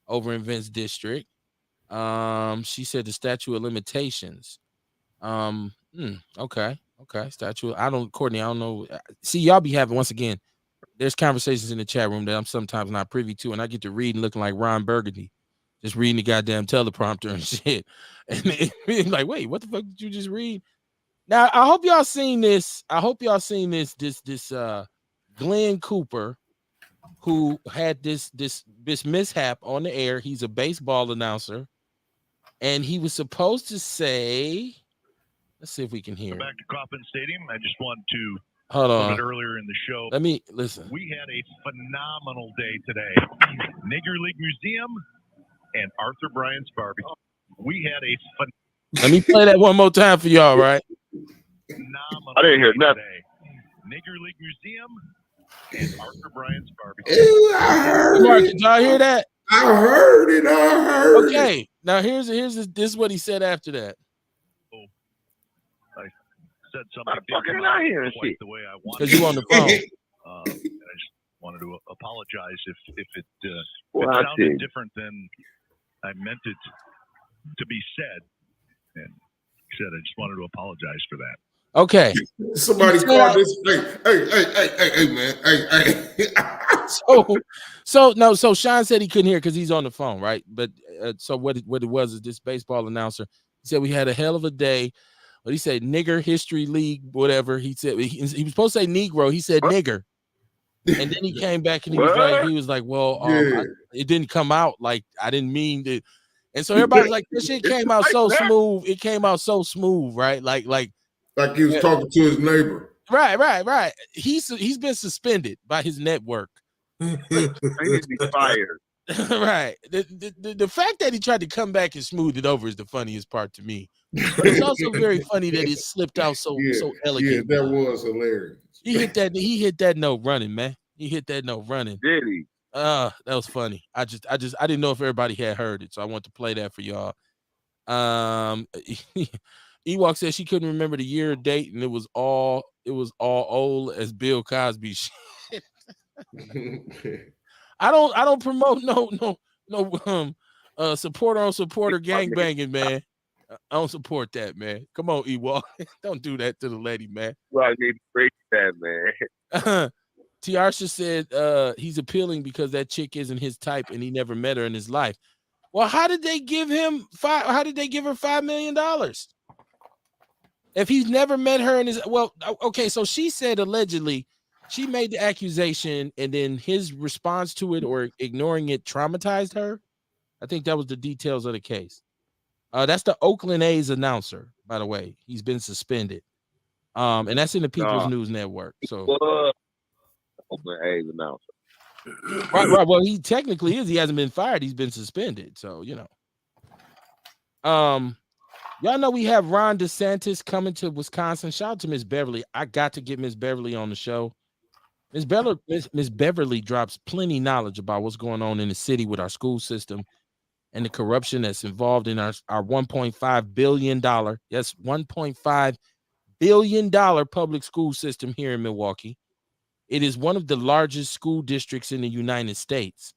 over in Vince District. She said the statute of limitations. Okay. Statute. Courtney, I don't know. See, y'all be having, once again, there's conversations in the chat room that I'm sometimes not privy to, and I get to read and looking like Ron Burgundy, just reading the goddamn teleprompter and shit. And it's like, wait, what the fuck did you just read? Now, I hope y'all seen this. This Glenn Cooper, who had this mishap on the air. He's a baseball announcer, and he was supposed to say, let's see if we can hear. Back to Kauffman Stadium. I just want to hold on. A bit earlier in the show. Let me listen. We had a phenomenal day today. Nigger League Museum and Arthur Bryant's Barbecue. we had a Let me play that one more time for y'all, right? phenomenal I didn't hear day nothing. today. Nigger League Museum and Arthur Bryant's Barbecue. Ew, I heard Mark, it. did y'all hear that? I heard it. I heard it. Okay, now here's this is what he said after that. I said Why something the fuck didn't ain't come I out hearing quite shit? the way I wanted. Because you on the phone. And I just wanted to apologize if it Well, I sounded see. different than I meant it to be said. And said I just wanted to apologize for that. Okay. Somebody called this. Hey, man. Hey. So Sean said he couldn't hear because he's on the phone, right? But so what it was is this baseball announcer. He said we had a hell of a day. But he said nigger history league, whatever. He said he was supposed to say Negro. He said nigger. And then he came back and he was like, well, Yeah. it didn't come out like I didn't mean to. And so everybody was like, this shit came out so smooth. It came out so smooth, right? Like he was talking to his neighbor. Right. He's been suspended by his network. He needs to be fired. Right. The fact that he tried to come back and smooth it over is the funniest part to me. But it's also very funny that it slipped out so elegant. Yeah, that was hilarious. He hit that note running, man. He hit that note running. Did he? That was funny. I didn't know if everybody had heard it, so I want to play that for y'all. Ewok said she couldn't remember the year or date, and it was all old as Bill Cosby shit. I don't promote no supporter on supporter gangbanging, man. I don't support that, man. Come on, Ewok. Don't do that to the lady, man. Well, I need to break that, man. Tiarsha said he's appealing because that chick isn't his type and he never met her in his life. Well, how did they give her $5 million? If he's never met her in his okay, so she said allegedly she made the accusation and then his response to it or ignoring it traumatized her. I think that was the details of the case. That's the Oakland A's announcer, by the way. He's been suspended. And that's in the People's News Network. So Oakland A's announcer. Right. Well, he technically is. He hasn't been fired. He's been suspended. So, y'all know we have Ron DeSantis coming to Wisconsin. Shout out to Miss Beverly. I got to get Miss Beverly on the show. Miss Beverly drops plenty knowledge about what's going on in the city with our school system and the corruption that's involved in our $1.5 billion. Yes, $1.5 billion public school system here in Milwaukee. It is one of the largest school districts in the United States.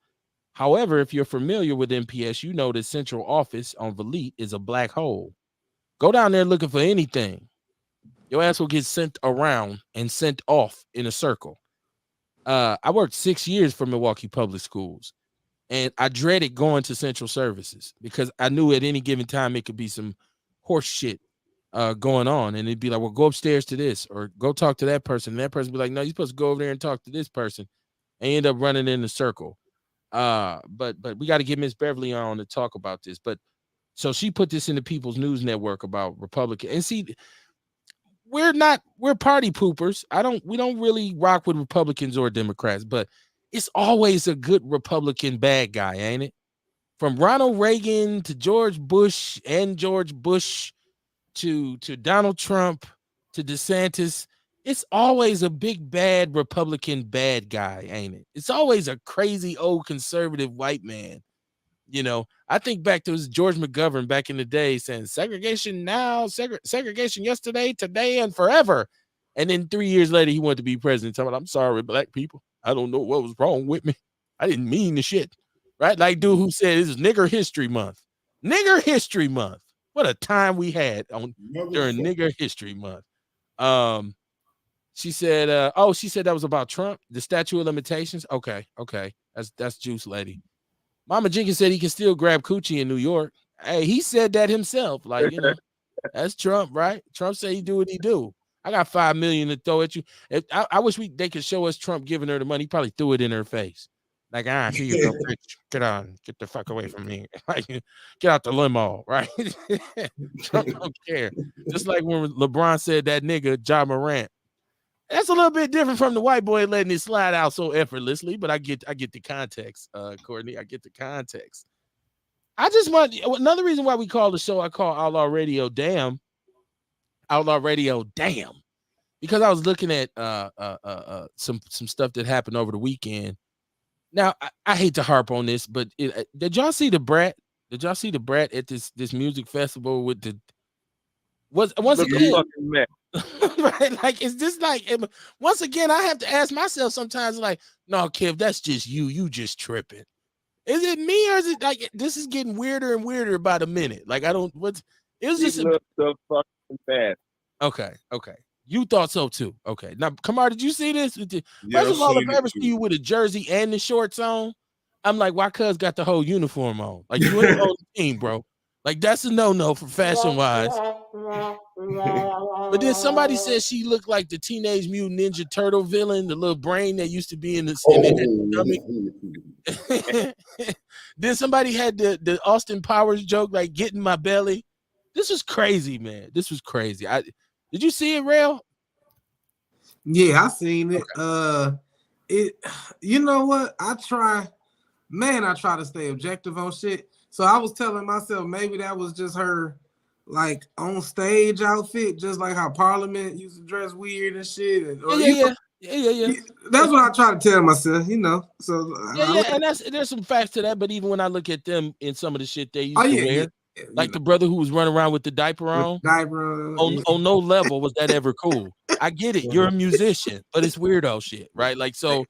However, if you're familiar with MPS, you know the central office on Valete is a black hole. Go down there looking for anything. Your ass will get sent around and sent off in a circle. I worked 6 years for Milwaukee Public Schools, and I dreaded going to central services because I knew at any given time it could be some horse shit going on, and it'd be like, well, go upstairs to this or go talk to that person. And that person be like, no, you're supposed to go over there and talk to this person, and end up running in a circle. But we got to get Miss Beverly on to talk about this. But so she put this in the People's News Network about Republican. And see, we're party poopers. We don't really rock with Republicans or Democrats, but it's always a good Republican bad guy, ain't it? From Ronald Reagan to George Bush to Donald Trump to DeSantis, it's always a big bad Republican bad guy, ain't it? It's always a crazy old conservative white man. I think back to George McGovern back in the day saying segregation now, segregation yesterday, today, and forever. And then 3 years later, he wanted to be president. Talking about, I'm sorry, black people. I don't know what was wrong with me. I didn't mean the shit. Right? Like dude who said this is Nigger History Month. Nigger History Month. What a time we had during Nigger History Month. She said that was about Trump, the statute of limitations. Okay. That's Juice Lady. Mama Jenkins said he can still grab coochie in New York. Hey, he said that himself. Like, that's Trump, right? Trump said he do what he do. I got $5 million to throw at you. I wish they could show us Trump giving her the money. He probably threw it in her face. Like, here you go, bitch. Get on. Get the fuck away from me. Like, get out the limo, right? Trump don't care. Just like when LeBron said that nigga, Ja Morant. That's a little bit different from the white boy letting it slide out so effortlessly, but I get the context, Courtney. I get the context. I just want another reason why we call the show. I call Outlaw Radio. Damn, Outlaw Radio. Damn, because I was looking at some stuff that happened over the weekend. Now I hate to harp on this, but did y'all see the Brat? Did y'all see the Brat at this music festival with the once Look a again? fucking mess. Right? Like, is this like once again? I have to ask myself sometimes, like, no, Kev, that's just you. You just tripping. Is it me or is it like this is getting weirder and weirder by the minute? Like, I don't. What's it was He just looks so fucking fast. okay. You thought so too. Okay, now Kamar, did you see this? Yeah, First I of all, if seen I it ever see too. you with a jersey and the shorts on, I'm like, why cuz got the whole uniform on? Like, you ain't on the team, bro. Like, that's a no-no for fashion wise. But then somebody said she looked like the Teenage Mutant Ninja Turtle villain, the little brain that used to be in the stomach. Then somebody had the Austin Powers joke, like, get in my belly. This was crazy, man. This was crazy. Did you see it, Rail? Yeah, I seen it. Okay. You know what? I try to stay objective on shit. So I was telling myself maybe that was just her like on stage outfit, just like how Parliament used to dress weird and shit. Yeah. That's what I try to tell myself, So Yeah, and there's some facts to that. But even when I look at them in some of the shit they used to wear, like the brother who was running around with the diaper on, on no level was that ever cool. I get it, you're a musician, but it's weirdo shit, right? Like, so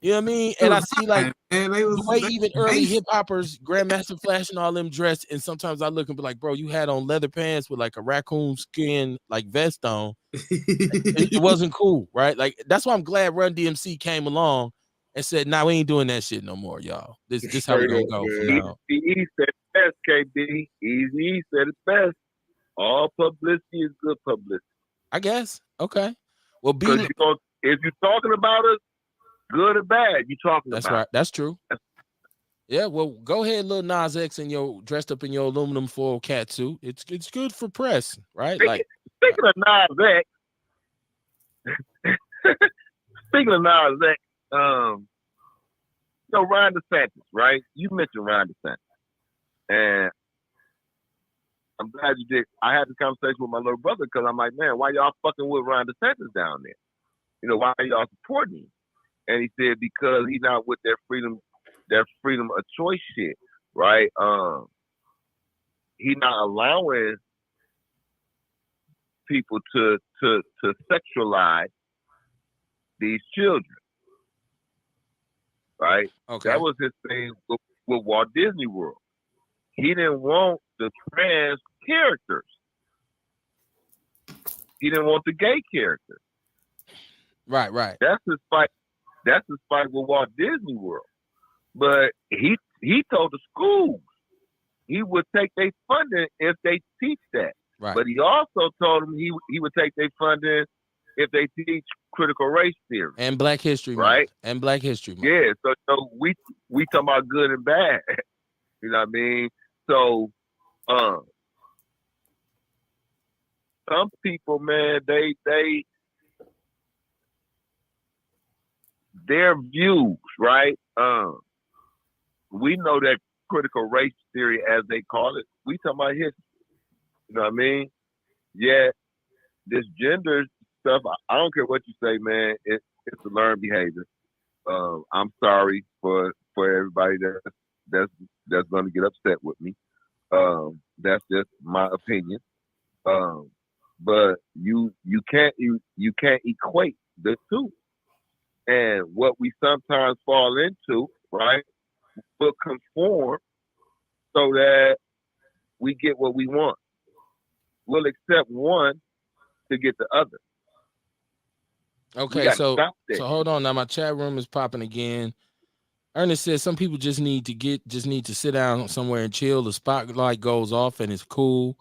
you know what I mean? And I see like the way even early hip hoppers, Grandmaster Flash and all them dressed, and sometimes I look and be like, bro, you had on leather pants with like a raccoon skin like vest on. It wasn't cool, right? Like, that's why I'm glad Run DMC came along and said, "Nah, we ain't doing that shit no more, y'all. This how we gonna go from now." He said it best, KB. Easy said it best. All publicity is good publicity. I guess. Okay. Well, if you're talking about us, good or bad, you're talking that's about. Right. That's true. Yeah. Well, go ahead, Lil Nas X, and your dressed up in your aluminum foil cat suit. It's good for press, right? Speaking of Nas X, Ron DeSantis, right? You mentioned Ron DeSantis, and I'm glad you did. I had this conversation with my little brother because I'm like, man, why y'all fucking with Ron DeSantis down there? Why are y'all supporting him? And he said because he's not with their freedom of choice shit, right? He's not allowing people to sexualize these children, right? Okay. That was his thing with Walt Disney World. He didn't want the trans characters. He didn't want the gay characters. Right. That's his fight. That's his fight with Walt Disney World. But he told the schools he would take their funding if they teach that. Right. But he also told them he would take their funding if they teach critical race theory and Black History, right? And Black History Month. Yeah. So we talking about good and bad. You know what I mean? So some people, man, their views, right? We know that critical race theory, as they call it, we talking about history. You know what I mean? Yeah, this gender stuff, I don't care what you say, man. It's a learned behavior. I'm sorry for everybody that's going to get upset with me. That's just my opinion. But you can't equate the two. And what we sometimes fall into, right, will conform so that we get what we want. We'll accept one to get the other. Okay, so hold on. Now my chat room is popping again. Ernest says some people just need to sit down somewhere and chill. The spotlight goes off and it's cool.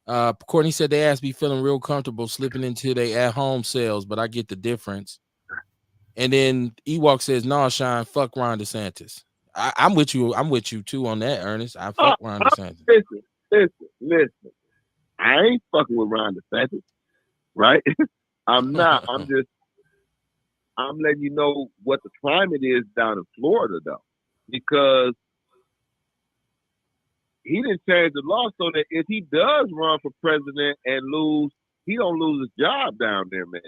Courtney said they asked me feeling real comfortable slipping into their at-home cells, but I get the difference. And then Ewok says, "No, Shine, fuck Ron DeSantis." I'm with you. I'm with you too on that, Ernest. I fuck Ron DeSantis. Listen. I ain't fucking with Ron DeSantis, right? I'm not. I'm letting you know what the climate is down in Florida, though, because he didn't change the law so that if he does run for president and lose, he don't lose his job down there, man.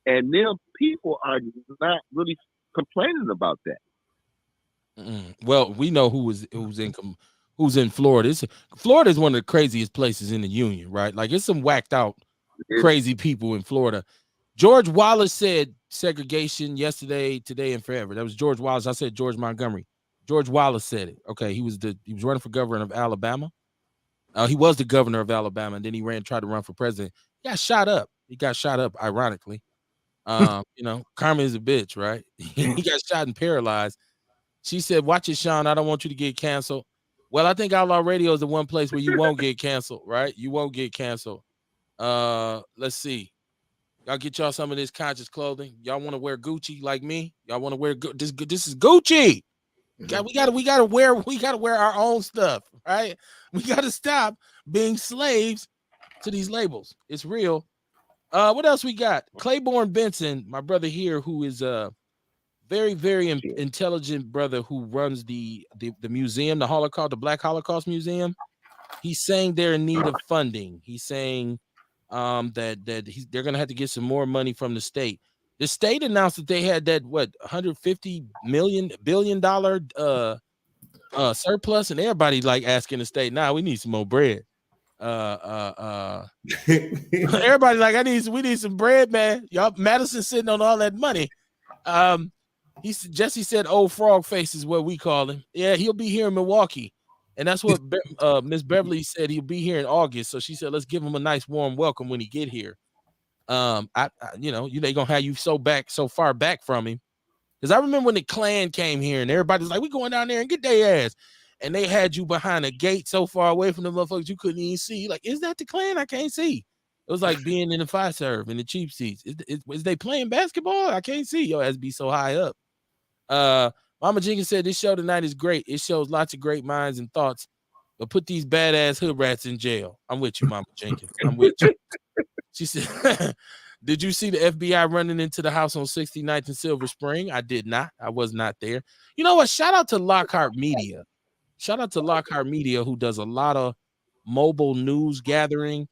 And them people are not really complaining about that. Well, we know who's in Florida. Florida is one of the craziest places in the union, right? Like it's some whacked out, crazy people in Florida. George Wallace said segregation yesterday, today, and forever. That was George Wallace. I said George Montgomery. George Wallace said it. Okay, he was running for governor of Alabama. He was the governor of Alabama, and then he tried to run for president. He got shot up. Ironically. Karma is a bitch, right? He got shot and paralyzed. She said, "Watch it, Sean. I don't want you to get canceled." Well, I think Outlaw Radio is the one place where you won't get canceled, right? You won't get canceled. Let's see. Y'all get y'all some of this conscious clothing. Y'all want to wear Gucci like me? Y'all want to wear this? This is Gucci. We gotta wear our own stuff, right? We gotta stop being slaves to these labels. It's real. What else we got? Claiborne Benson, my brother here, who is a very, very intelligent brother who runs the museum, the Black Holocaust Museum. He's saying they're in need of funding. He's saying they're gonna have to get some more money from the state. The state announced that they had that $150 billion surplus, and everybody like asking the state, "Nah, we need some more bread." Everybody like, we need some bread, man. Y'all, Madison sitting on all that money. Jesse said, "Old frog face" is what we call him. Yeah, he'll be here in Milwaukee. And that's what Miss Beverly said. He'll be here in August. So she said, let's give him a nice warm welcome when he get here. They gonna have you so far back from him. Because I remember when the Klan came here and everybody's like, we going down there and get their ass. And they had you behind a gate so far away from the motherfuckers you couldn't even see. Like, is that the Klan? I can't see. It was like being in the fire serve in the cheap seats. Is they playing basketball? I can't see. Yo, has to be so high up. Mama Jenkins said this show tonight is great. It shows lots of great minds and thoughts, but put these badass hood rats in jail. I'm with you, Mama Jenkins. I'm with you. She said, did you see the FBI running into the house on 69th and Silver Spring? I did not. I was not there. You know what? Shout out to Lockhart Media. Who does a lot of mobile news gathering.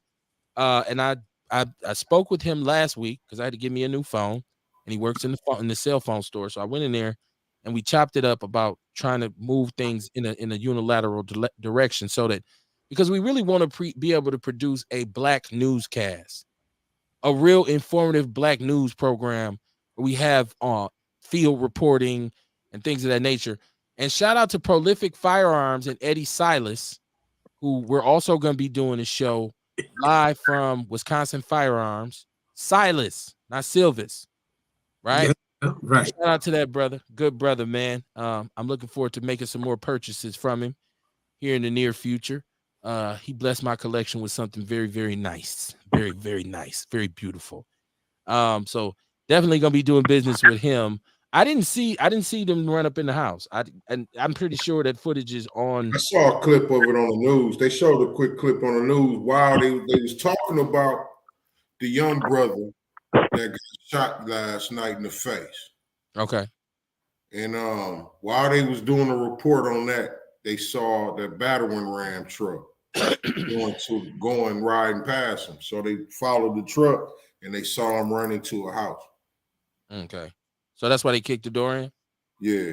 And I spoke with him last week because I had to give me a new phone, and he works in the cell phone store. So I went in there and we chopped it up about trying to move things in a unilateral direction, so that because we really want to be able to produce a black newscast, a real informative black news program where we have field reporting and things of that nature. And shout out to Prolific Firearms and Eddie Silas, who we're also going to be doing a show live from Wisconsin Firearms. Silas, not Silvis, right? Yeah, right. Shout out to that brother. Good brother, man. I'm looking forward to making some more purchases from him here in the near future. He blessed my collection with something very, very nice. Very, very nice. Very beautiful. So definitely going to be doing business with him. I didn't see them run up in the house. And I'm pretty sure that footage is on. I saw a clip of it on the news. They showed a quick clip on the news while they was talking about the young brother that got shot last night in the face. Okay. And while they was doing a report on that, they saw the battering ram truck going riding past them. So they followed the truck and they saw him run into a house. Okay. So that's why they kicked the door in? Yeah.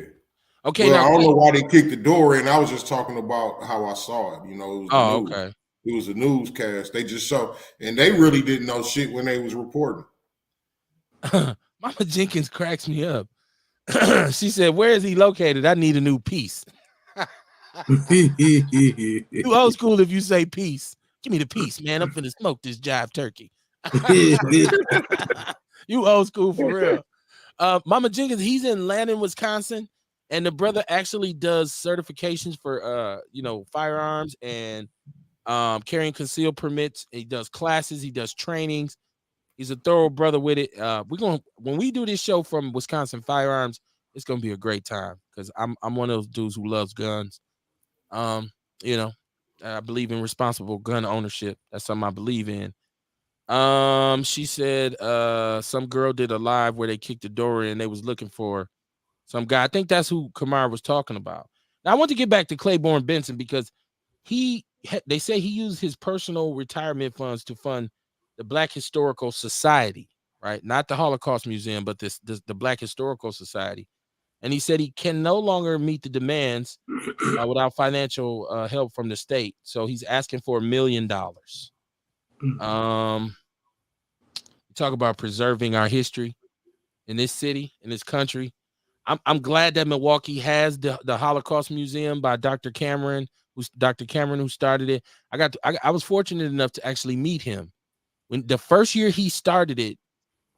Okay. Well, I don't know why they kicked the door in. I was just talking about how I saw it. You know, it was news. Okay. It was a newscast. They just saw, and they really didn't know shit when they was reporting. Mama Jenkins cracks me up. She said, where is he located? I need a new piece. You old school if you say peace. Give me the piece, man. I'm finna smoke this jive turkey. You old school for real. Mama Jenkins, he's in Landon, Wisconsin, and the brother actually does certifications for firearms and carrying concealed permits. He does classes, he does trainings. He's a thorough brother with it. When we do this show from Wisconsin Firearms, it's gonna be a great time because I'm one of those dudes who loves guns. I believe in responsible gun ownership. That's something I believe in. She said some girl did a live where they kicked the door in. They was looking for some guy. I think that's who Kamar was talking about. Now I want to get back to Claiborne Benson because They say he used his personal retirement funds to fund the Black Historical Society, right? Not the Holocaust Museum, but the Black Historical Society. And he said he can no longer meet the demands without financial help from the state. So he's asking for $1 million. Talk about preserving our history in this city, in this country. I'm glad that Milwaukee has the Holocaust Museum by Dr. Cameron, who started it. I was fortunate enough to actually meet him when the first year he started it.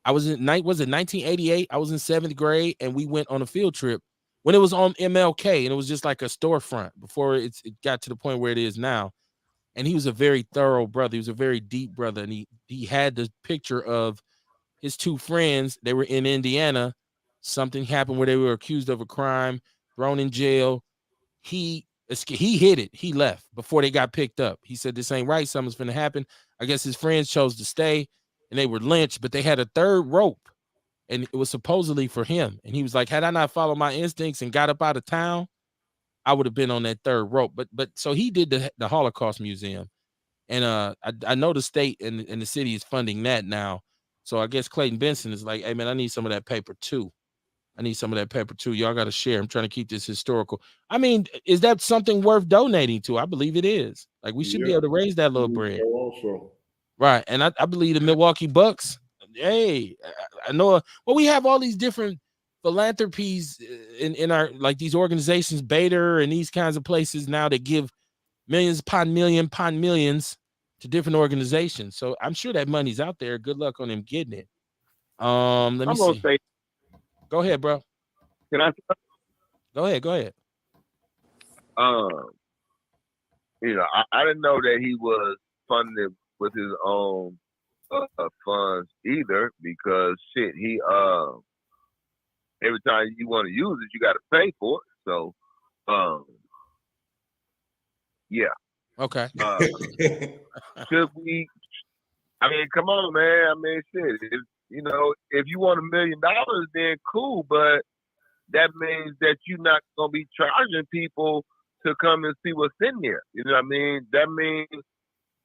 I was in 1988. I was in 7th grade, and we went on a field trip when it was on MLK, and it was just like a storefront before it got to the point where it is now. And he was a very thorough brother. He was a very deep brother, and he had the picture of his two friends. They were in Indiana. Something happened where they were accused of a crime, thrown in jail. He hid it. He left before they got picked up. He said, "This ain't right. Something's going to happen." I guess his friends chose to stay, and they were lynched. But they had a third rope, and it was supposedly for him. And he was like, "Had I not followed my instincts and got up out of town, I would have been on that third rope." But so he did the Holocaust Museum, and I know the state and the city is funding that now. So I guess Clayton Benson is like, "Hey man, I need some of that paper too. Y'all got to share. I'm trying to keep this historical." I mean, is that something worth donating to? I believe it is. Like we should be able to raise that little bread. Also, Right. And I believe the Milwaukee Bucks. Hey, I know. Well, we have all these different philanthropies in our, like these organizations, Bader and these kinds of places now that give millions upon millions to different organizations. So I'm sure that money's out there. Good luck on them getting it. Let me I'm gonna see. say, Go ahead, bro. can I? Go ahead. I didn't know that he was funded with his own funds either, because shit, he every time you want to use it, you got to pay for it. So, yeah. Okay. Should we? I mean, come on, man. I mean, shit. If you want $1 million, then cool, but that means that you're not gonna be charging people to come and see what's in there. You know what I mean? That means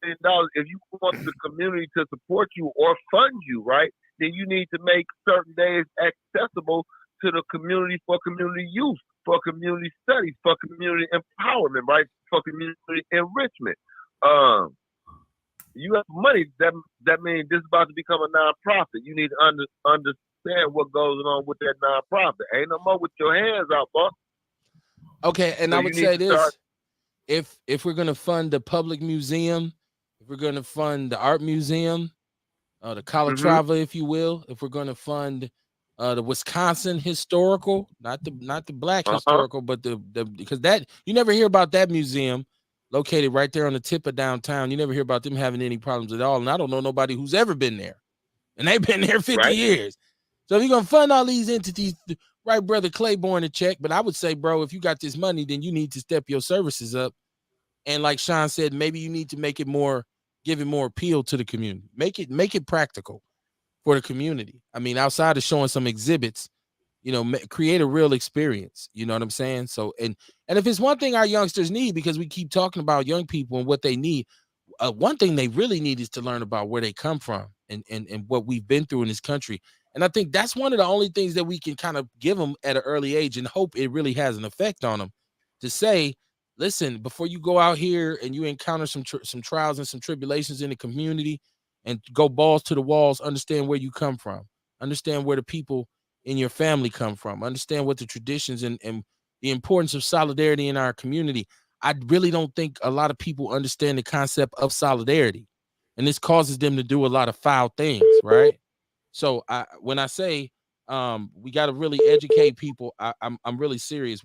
if you want the community to support you or fund you, right, then you need to make certain days accessible to the community for community use, for community studies, for community empowerment, right, for community enrichment. You have money, that means this is about to become a nonprofit. You need to understand what goes on with that nonprofit. Ain't no more with your hands out, boss. Okay, and So I would say this: if we're gonna fund the public museum, if we're gonna fund the art museum, the Calatrava, if you will, if we're gonna fund the Wisconsin historical, not the Black historical, but the because that you never hear about that museum located right there on the tip of downtown. You never hear about them having any problems at all. And I don't know nobody who's ever been there. And they've been there 50 years. So if you're going to fund all these entities, right, brother Claiborne, a check. But I would say, bro, if you got this money, then you need to step your services up. And like Sean said, maybe you need to make it more, give it more appeal to the community. Make it practical for the community. I mean, outside of showing some exhibits, create a real experience. You know what I'm saying? So, and if it's one thing our youngsters need, because we keep talking about young people and what they need, one thing they really need is to learn about where they come from and what we've been through in this country. And I think that's one of the only things that we can kind of give them at an early age and hope it really has an effect on them, to say, listen, before you go out here and you encounter some trials and some tribulations in the community and go balls to the walls, understand where you come from, understand where the people in your family come from, understand what the traditions and the importance of solidarity in our community. I really don't think a lot of people understand the concept of solidarity, and this causes them to do a lot of foul things, right? So when I say we got to really educate people, I'm really serious.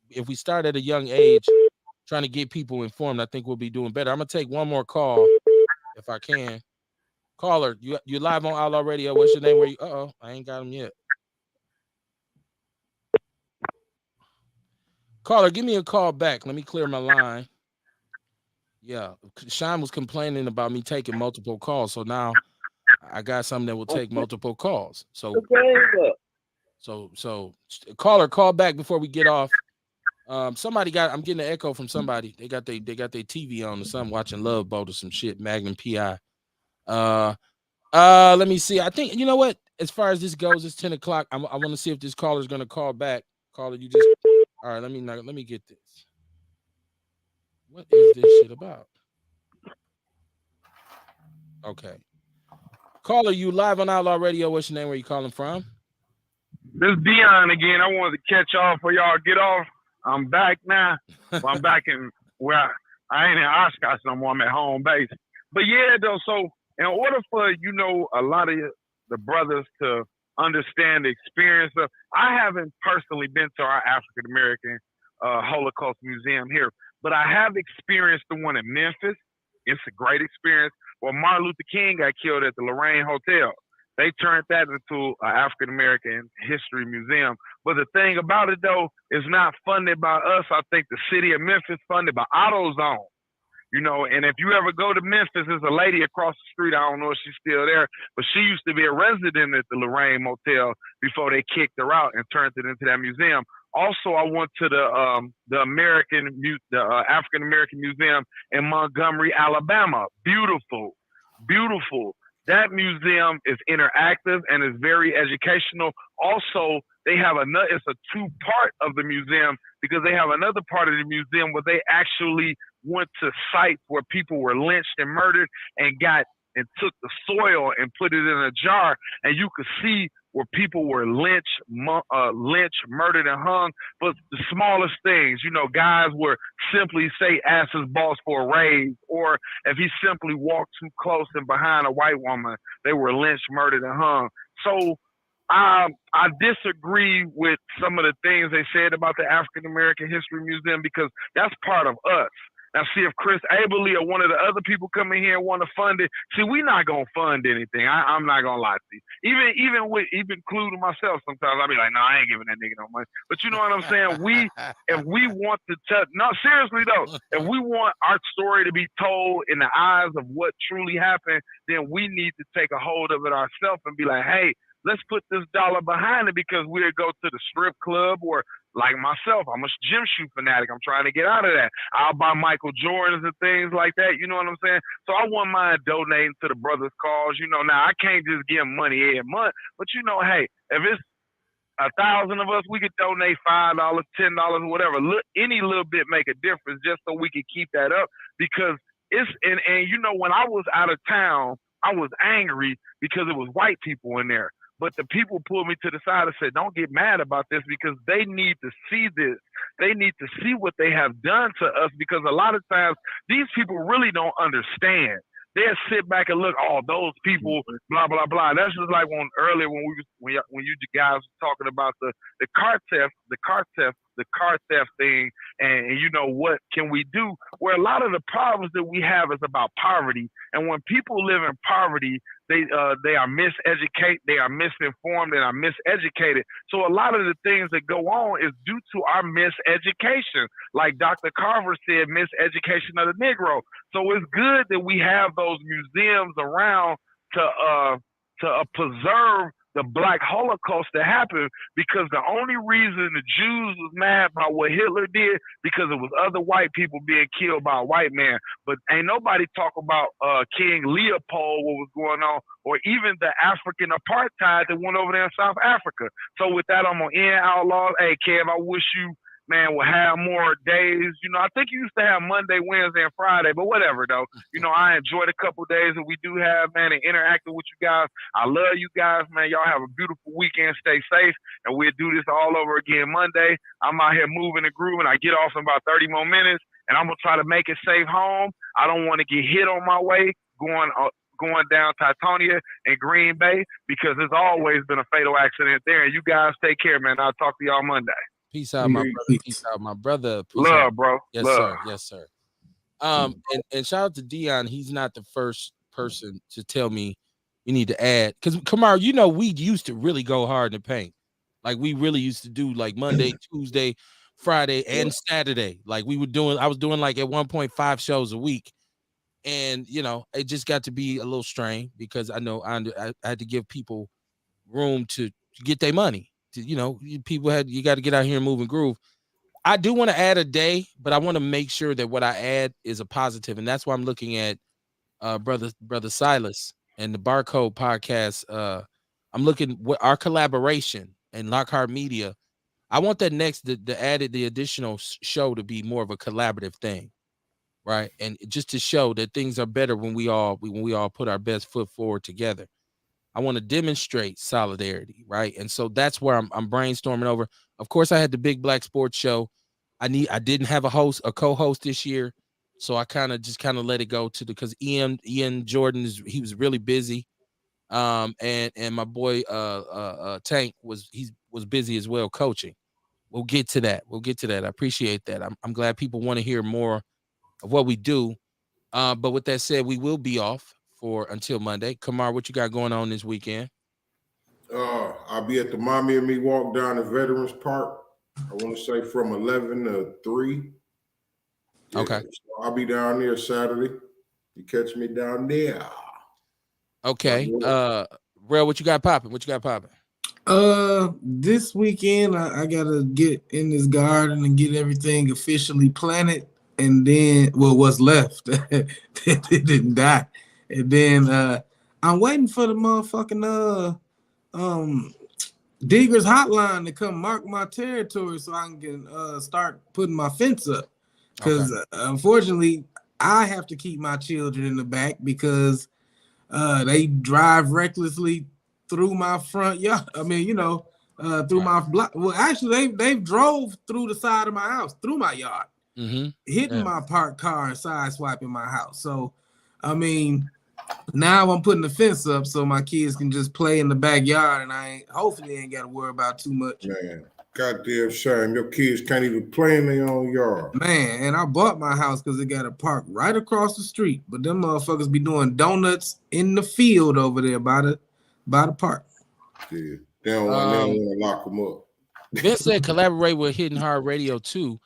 If we start at a young age trying to get people informed, I think we'll be doing better. I'm gonna take one more call if I can. Caller, you live on Outlaw Radio. What's your name? Where you? I ain't got him yet. Caller, give me a call back. Let me clear my line. Yeah, Sean was complaining about me taking multiple calls, so now I got something that will take multiple calls. So caller, call back before we get off. Somebody got. I'm getting an echo from somebody. They got their TV on or something, watching Love Boat or some shit. Magnum PI. Let me see. I think you know what. As far as this goes, it's 10 o'clock. I want to see if this caller is gonna call back. Caller, you just. All right. Let me get this. What is this shit about? Okay. Caller, you live on Outlaw Radio. What's your name? Where you calling from? This is Dion again. I wanted to catch y'all before y'all get off. I'm back now. Well, I'm back in where I ain't in Oshkosh no more. I'm at home base. But yeah, though, so in order for, a lot of the brothers to understand the experience of, I haven't personally been to our African American Holocaust Museum here, but I have experienced the one in Memphis. It's a great experience. Well, Martin Luther King got killed at the Lorraine Hotel. They turned that into an African American history museum. But the thing about it, though, is not funded by us. I think the city of Memphis funded by AutoZone. And if you ever go to Memphis, there's a lady across the street. I don't know if she's still there, but she used to be a resident at the Lorraine Motel before they kicked her out and turned it into that museum. Also, I went to the African American Museum in Montgomery, Alabama. Beautiful, beautiful. That museum is interactive and is very educational. Also, they have it's a two-part of the museum because they have another part of the museum where they actually went to sites where people were lynched and murdered and took the soil and put it in a jar, and you could see where people were lynched, murdered, and hung. But the smallest things, guys were simply ask his boss for a raise, or if he simply walked too close and behind a white woman, they were lynched, murdered, and hung. So I disagree with some of the things they said about the African American History Museum because that's part of us. Now, see, if Chris Aberly or one of the other people come in here and want to fund it, see, we're not going to fund anything. I'm not going to lie to you. Even including myself, sometimes I'll be like, no, I ain't giving that nigga no money. But you know what I'm saying? If we want to no, seriously though, if we want our story to be told in the eyes of what truly happened, then we need to take a hold of it ourselves and be like, hey, let's put this dollar behind it because we'll go to the strip club or like myself, I'm a gym shoe fanatic. I'm trying to get out of that. I'll buy Michael Jordans and things like that. You know what I'm saying? So I wouldn't mind donating to the brothers' cause. Now I can't just give them money every month, but hey, if it's 1,000 of us, we could donate $5, $10, whatever. Any little bit make a difference just so we can keep that up because and when I was out of town, I was angry because it was white people in there. But the people pulled me to the side and said, don't get mad about this because they need to see this. They need to see what they have done to us because a lot of times these people really don't understand. They'll sit back and look, oh, those people, blah, blah, blah. That's just like when you guys were talking about the car theft thing and what can we do? Where a lot of the problems that we have is about poverty. And when people live in poverty, they are miseducated, they are misinformed, and are miseducated. So a lot of the things that go on is due to our miseducation. Like Dr. Carver said, miseducation of the Negro. So it's good that we have those museums around to preserve the Black Holocaust that happened because the only reason the Jews was mad about what Hitler did because it was other white people being killed by a white man. But ain't nobody talk about King Leopold, what was going on, or even the African apartheid that went over there in South Africa. So with that, I'm going to end Outlaws. Hey, Kev, I wish you, man, will have more days. I think you used to have Monday, Wednesday, and Friday, but whatever, though. I enjoyed a couple days that we do have, man, and interacting with you guys. I love you guys, man. Y'all have a beautiful weekend. Stay safe, and we'll do this all over again Monday. I'm out here moving and grooving. I get off in about 30 more minutes, and I'm going to try to make it safe home. I don't want to get hit on my way going down Titonia and Green Bay because there's always been a fatal accident there. And you guys take care, man. I'll talk to y'all Monday. Peace out, my brother. Peace out, my brother. Peace Love, out. bro. Yes, Love. sir. Yes, sir. And shout out to Dion. He's not the first person to tell me you need to add. Because Kamar, we used to really go hard in the paint. Like we really used to do like Monday, Tuesday, Friday, and Saturday. Like I was doing like at 1.5 shows a week. And it just got to be a little strained because I know I had to give people room to get their money. People you got to get out here and move and groove. I do want to add a day, but I want to make sure that what I add is a positive, and that's why I'm looking at brother Silas and the Barcode podcast. I'm looking what our collaboration and Lockhart Media. I want that next the additional show to be more of a collaborative thing, right? And just to show that things are better when we all put our best foot forward together. I want to demonstrate solidarity, right? And so that's where I'm brainstorming over. Of course, I had the Big Black Sports Show. I didn't have a co-host this year, so I kind of let it go to because Ian Jordan he was really busy. And my boy Tank was busy as well coaching. We'll get to that. I appreciate that. I'm glad people want to hear more of what we do. But with that said, we will be off for until Monday. Kamar, what you got going on this weekend? I'll be at the Mommy and Me walk down to Veterans Park. I want to say from 11 to 3. Yeah, Okay. So I'll be down there Saturday. You catch me down there. Okay. Real, what you got popping? This weekend I gotta get in this garden and get everything officially planted, and then what's left that didn't die, and then I'm waiting for the motherfucking Diggers hotline to come mark my territory so I can start putting my fence up, because unfortunately I have to keep my children in the back because they drive recklessly through my front yard. I mean, through my block. Well, actually, they've drove through the side of my house, through my yard, hitting my parked car and side swiping my house. So, I mean, now I'm putting the fence up so my kids can just play in the backyard, and hopefully ain't got to worry about too much. Man, goddamn shame. Your kids can't even play in their own yard. Man, and I bought my house because it got a park right across the street, but them motherfuckers be doing donuts in the field over there by the park. Yeah, they don't want to lock them up. Vince said collaborate with Hidden Hard Radio too.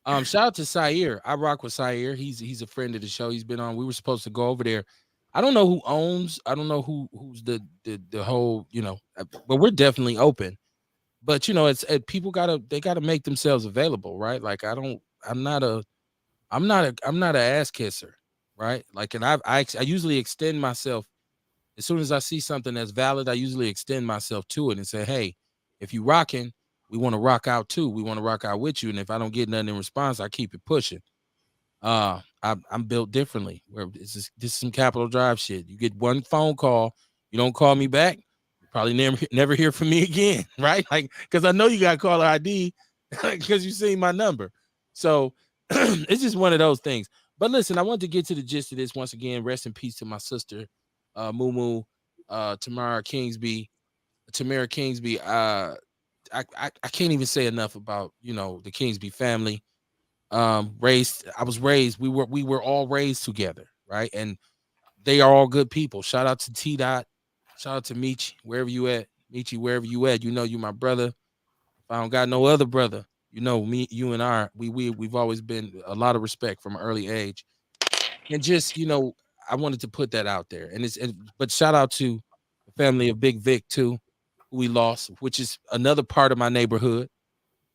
Shout out to Sair. I rock with Sair. He's a friend of the show. He's been on. We were supposed to go over there. I don't know who owns. I don't know who's the whole. But we're definitely open. But it's people gotta make themselves available, right? Like I'm not an ass kisser, right? Like, and I usually extend myself as soon as I see something that's valid. I usually extend myself to it and say, hey, if you rocking, we want to rock out too. We want to rock out with you. And if I don't get nothing in response, I keep it pushing. I'm built differently. Where this is some Capitol Drive shit. You get one phone call, you don't call me back, you probably never hear from me again, right? Like, because I know you got caller ID because you seen my number. So it's just one of those things. But listen, I want to get to the gist of this once again. Rest in peace to my sister, Moo Tamara Kingsby. I can't even say enough about the Kingsby family. We were all raised together, right? And they are all good people. Shout out to T Dot, shout out to Michi, wherever you at. Michi, wherever you at, you my brother. If I don't got no other brother, me, you and we've always been a lot of respect from an early age. And just I wanted to put that out there. But shout out to the family of Big Vic too, who we lost, which is another part of my neighborhood.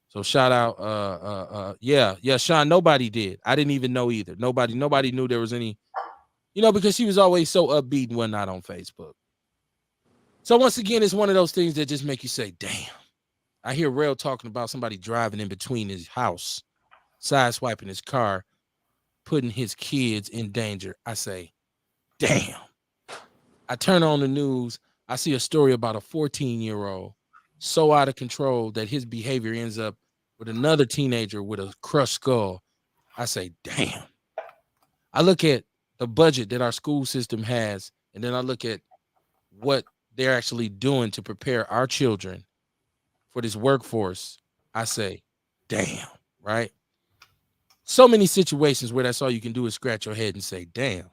So shout out, yeah, Sean. Nobody did. I didn't even know either. Nobody knew there was any, because she was always so upbeat and whatnot on Facebook. So once again, it's one of those things that just make you say, "Damn." I hear Rail talking about somebody driving in between his house, side swiping his car, putting his kids in danger. I say, "Damn." I turn on the news. I see a story about a 14-year-old so out of control that his behavior ends up with another teenager with a crushed skull. I say, damn. I look at the budget that our school system has, and then I look at what they're actually doing to prepare our children for this workforce. I say, damn, right? So many situations where that's all you can do is scratch your head and say, damn.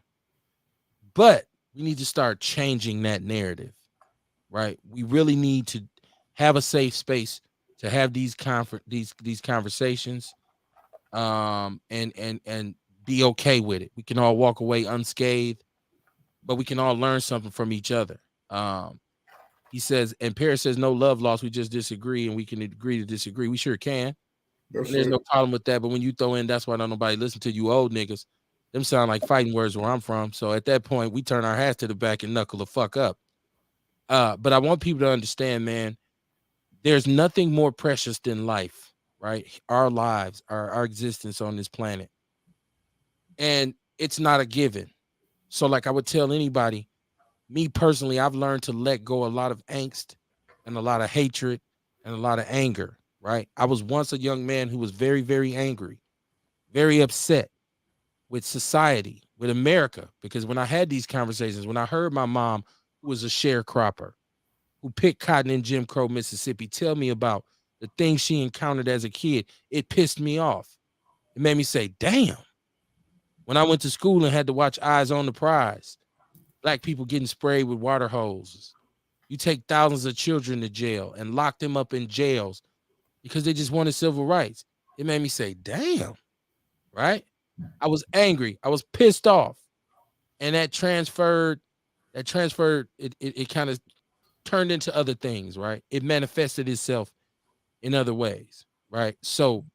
But we need to start changing that narrative, right? We really need to have a safe space to have these conversations, and be okay with it. We can all walk away unscathed, but we can all learn something from each other. He says, and Paris says, no love lost. We just disagree, and we can agree to disagree. We sure can. That's And there's it. no problem with that. But when you throw in, that's why don't nobody listen to you old niggas. Them sound like fighting words where I'm from. So at that point, we turn our hats to the back and knuckle the fuck up. But I want people to understand, man, there's nothing more precious than life, right? Our lives, our existence on this planet. And it's not a given. So like I would tell anybody, me personally, I've learned to let go a lot of angst and a lot of hatred and a lot of anger, right? I was once a young man who was very, very angry, very upset with society, with America, because when I had these conversations, when I heard my mom, who was a sharecropper, who picked cotton in Jim Crow, Mississippi, tell me about the things she encountered as a kid, it pissed me off. It made me say, damn. When I went to school and had to watch Eyes on the Prize, black people getting sprayed with water hoses. You take thousands of children to jail and lock them up in jails because they just wanted civil rights. It made me say, damn, right? I was angry. I was pissed off. And that transferred, it kind of turned into other things, right? It manifested itself in other ways, right? So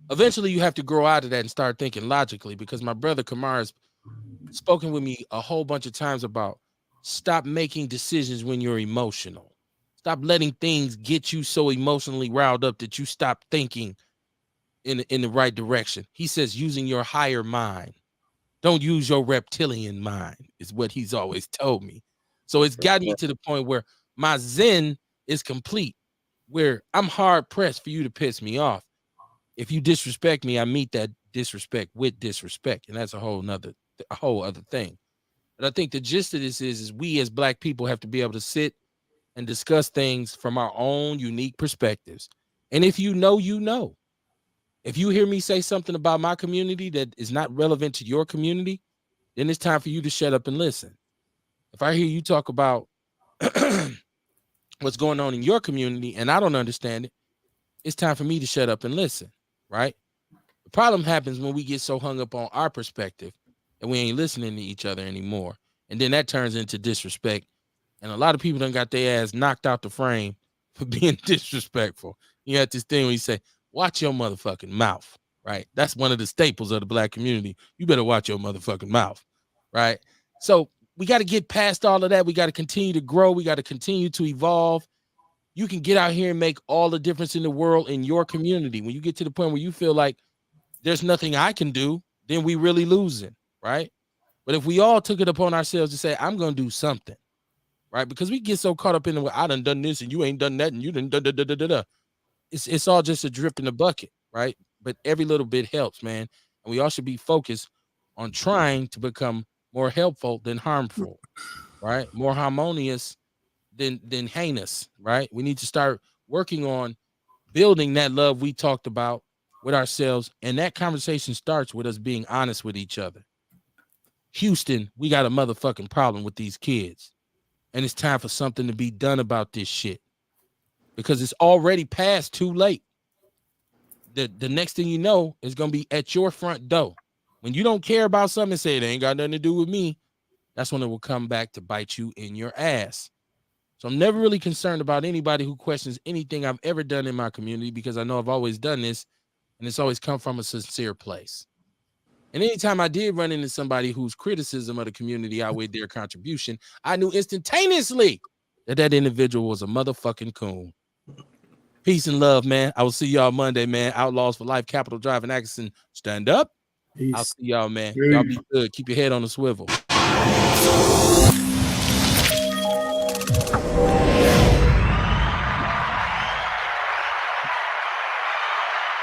eventually you have to grow out of that and start thinking logically, because my brother Kamar has spoken with me a whole bunch of times about stop making decisions when you're emotional. Stop letting things get you so emotionally riled up that you stop thinking in the right direction. He says using your higher mind. Don't use your reptilian mind, is what he's always told me. So it's got me to the point where my zen is complete, where I'm hard pressed for you to piss me off. If you disrespect me, I meet that disrespect with disrespect. And that's a whole other thing. But I think the gist of this is we as black people have to be able to sit and discuss things from our own unique perspectives. And if you know, you know. If you hear me say something about my community that is not relevant to your community, then it's time for you to shut up and listen. If I hear you talk about what's going on in your community and I don't understand it, it's time for me to shut up and listen, right? The problem happens when we get so hung up on our perspective and we ain't listening to each other anymore. And then that turns into disrespect. And a lot of people done got their ass knocked out the frame for being disrespectful. You got this thing where you say, watch your motherfucking mouth, right? That's one of the staples of the black community. You better watch your motherfucking mouth, right? So we got to get past all of that. We got to continue to grow. We got to continue to evolve. You can get out here and make all the difference in the world in your community. When you get to the point where you feel like there's nothing I can do, then we really losing, right? But if we all took it upon ourselves to say, I'm going to do something, right? Because we get so caught up in the, I done this and you ain't done that and you done da. It's all just a drip in the bucket, right? But every little bit helps, man. And we all should be focused on trying to become more helpful than harmful, right? More harmonious than heinous, right? We need to start working on building that love we talked about with ourselves. And that conversation starts with us being honest with each other. Houston, we got a motherfucking problem with these kids. And it's time for something to be done about this shit. Because it's already past too late. The next thing you know is going to be at your front door. When you don't care about something and say it ain't got nothing to do with me, that's when it will come back to bite you in your ass. So I'm never really concerned about anybody who questions anything I've ever done in my community, because I know I've always done this and it's always come from a sincere place. And anytime I did run into somebody whose criticism of the community outweighed their contribution, I knew instantaneously that individual was a motherfucking coon. Peace and love, man. I will see y'all Monday, man. Outlaws for Life, Capitol Drive and Atkinson. Stand up. Peace. I'll see y'all, man. Y'all be good. Keep your head on the swivel.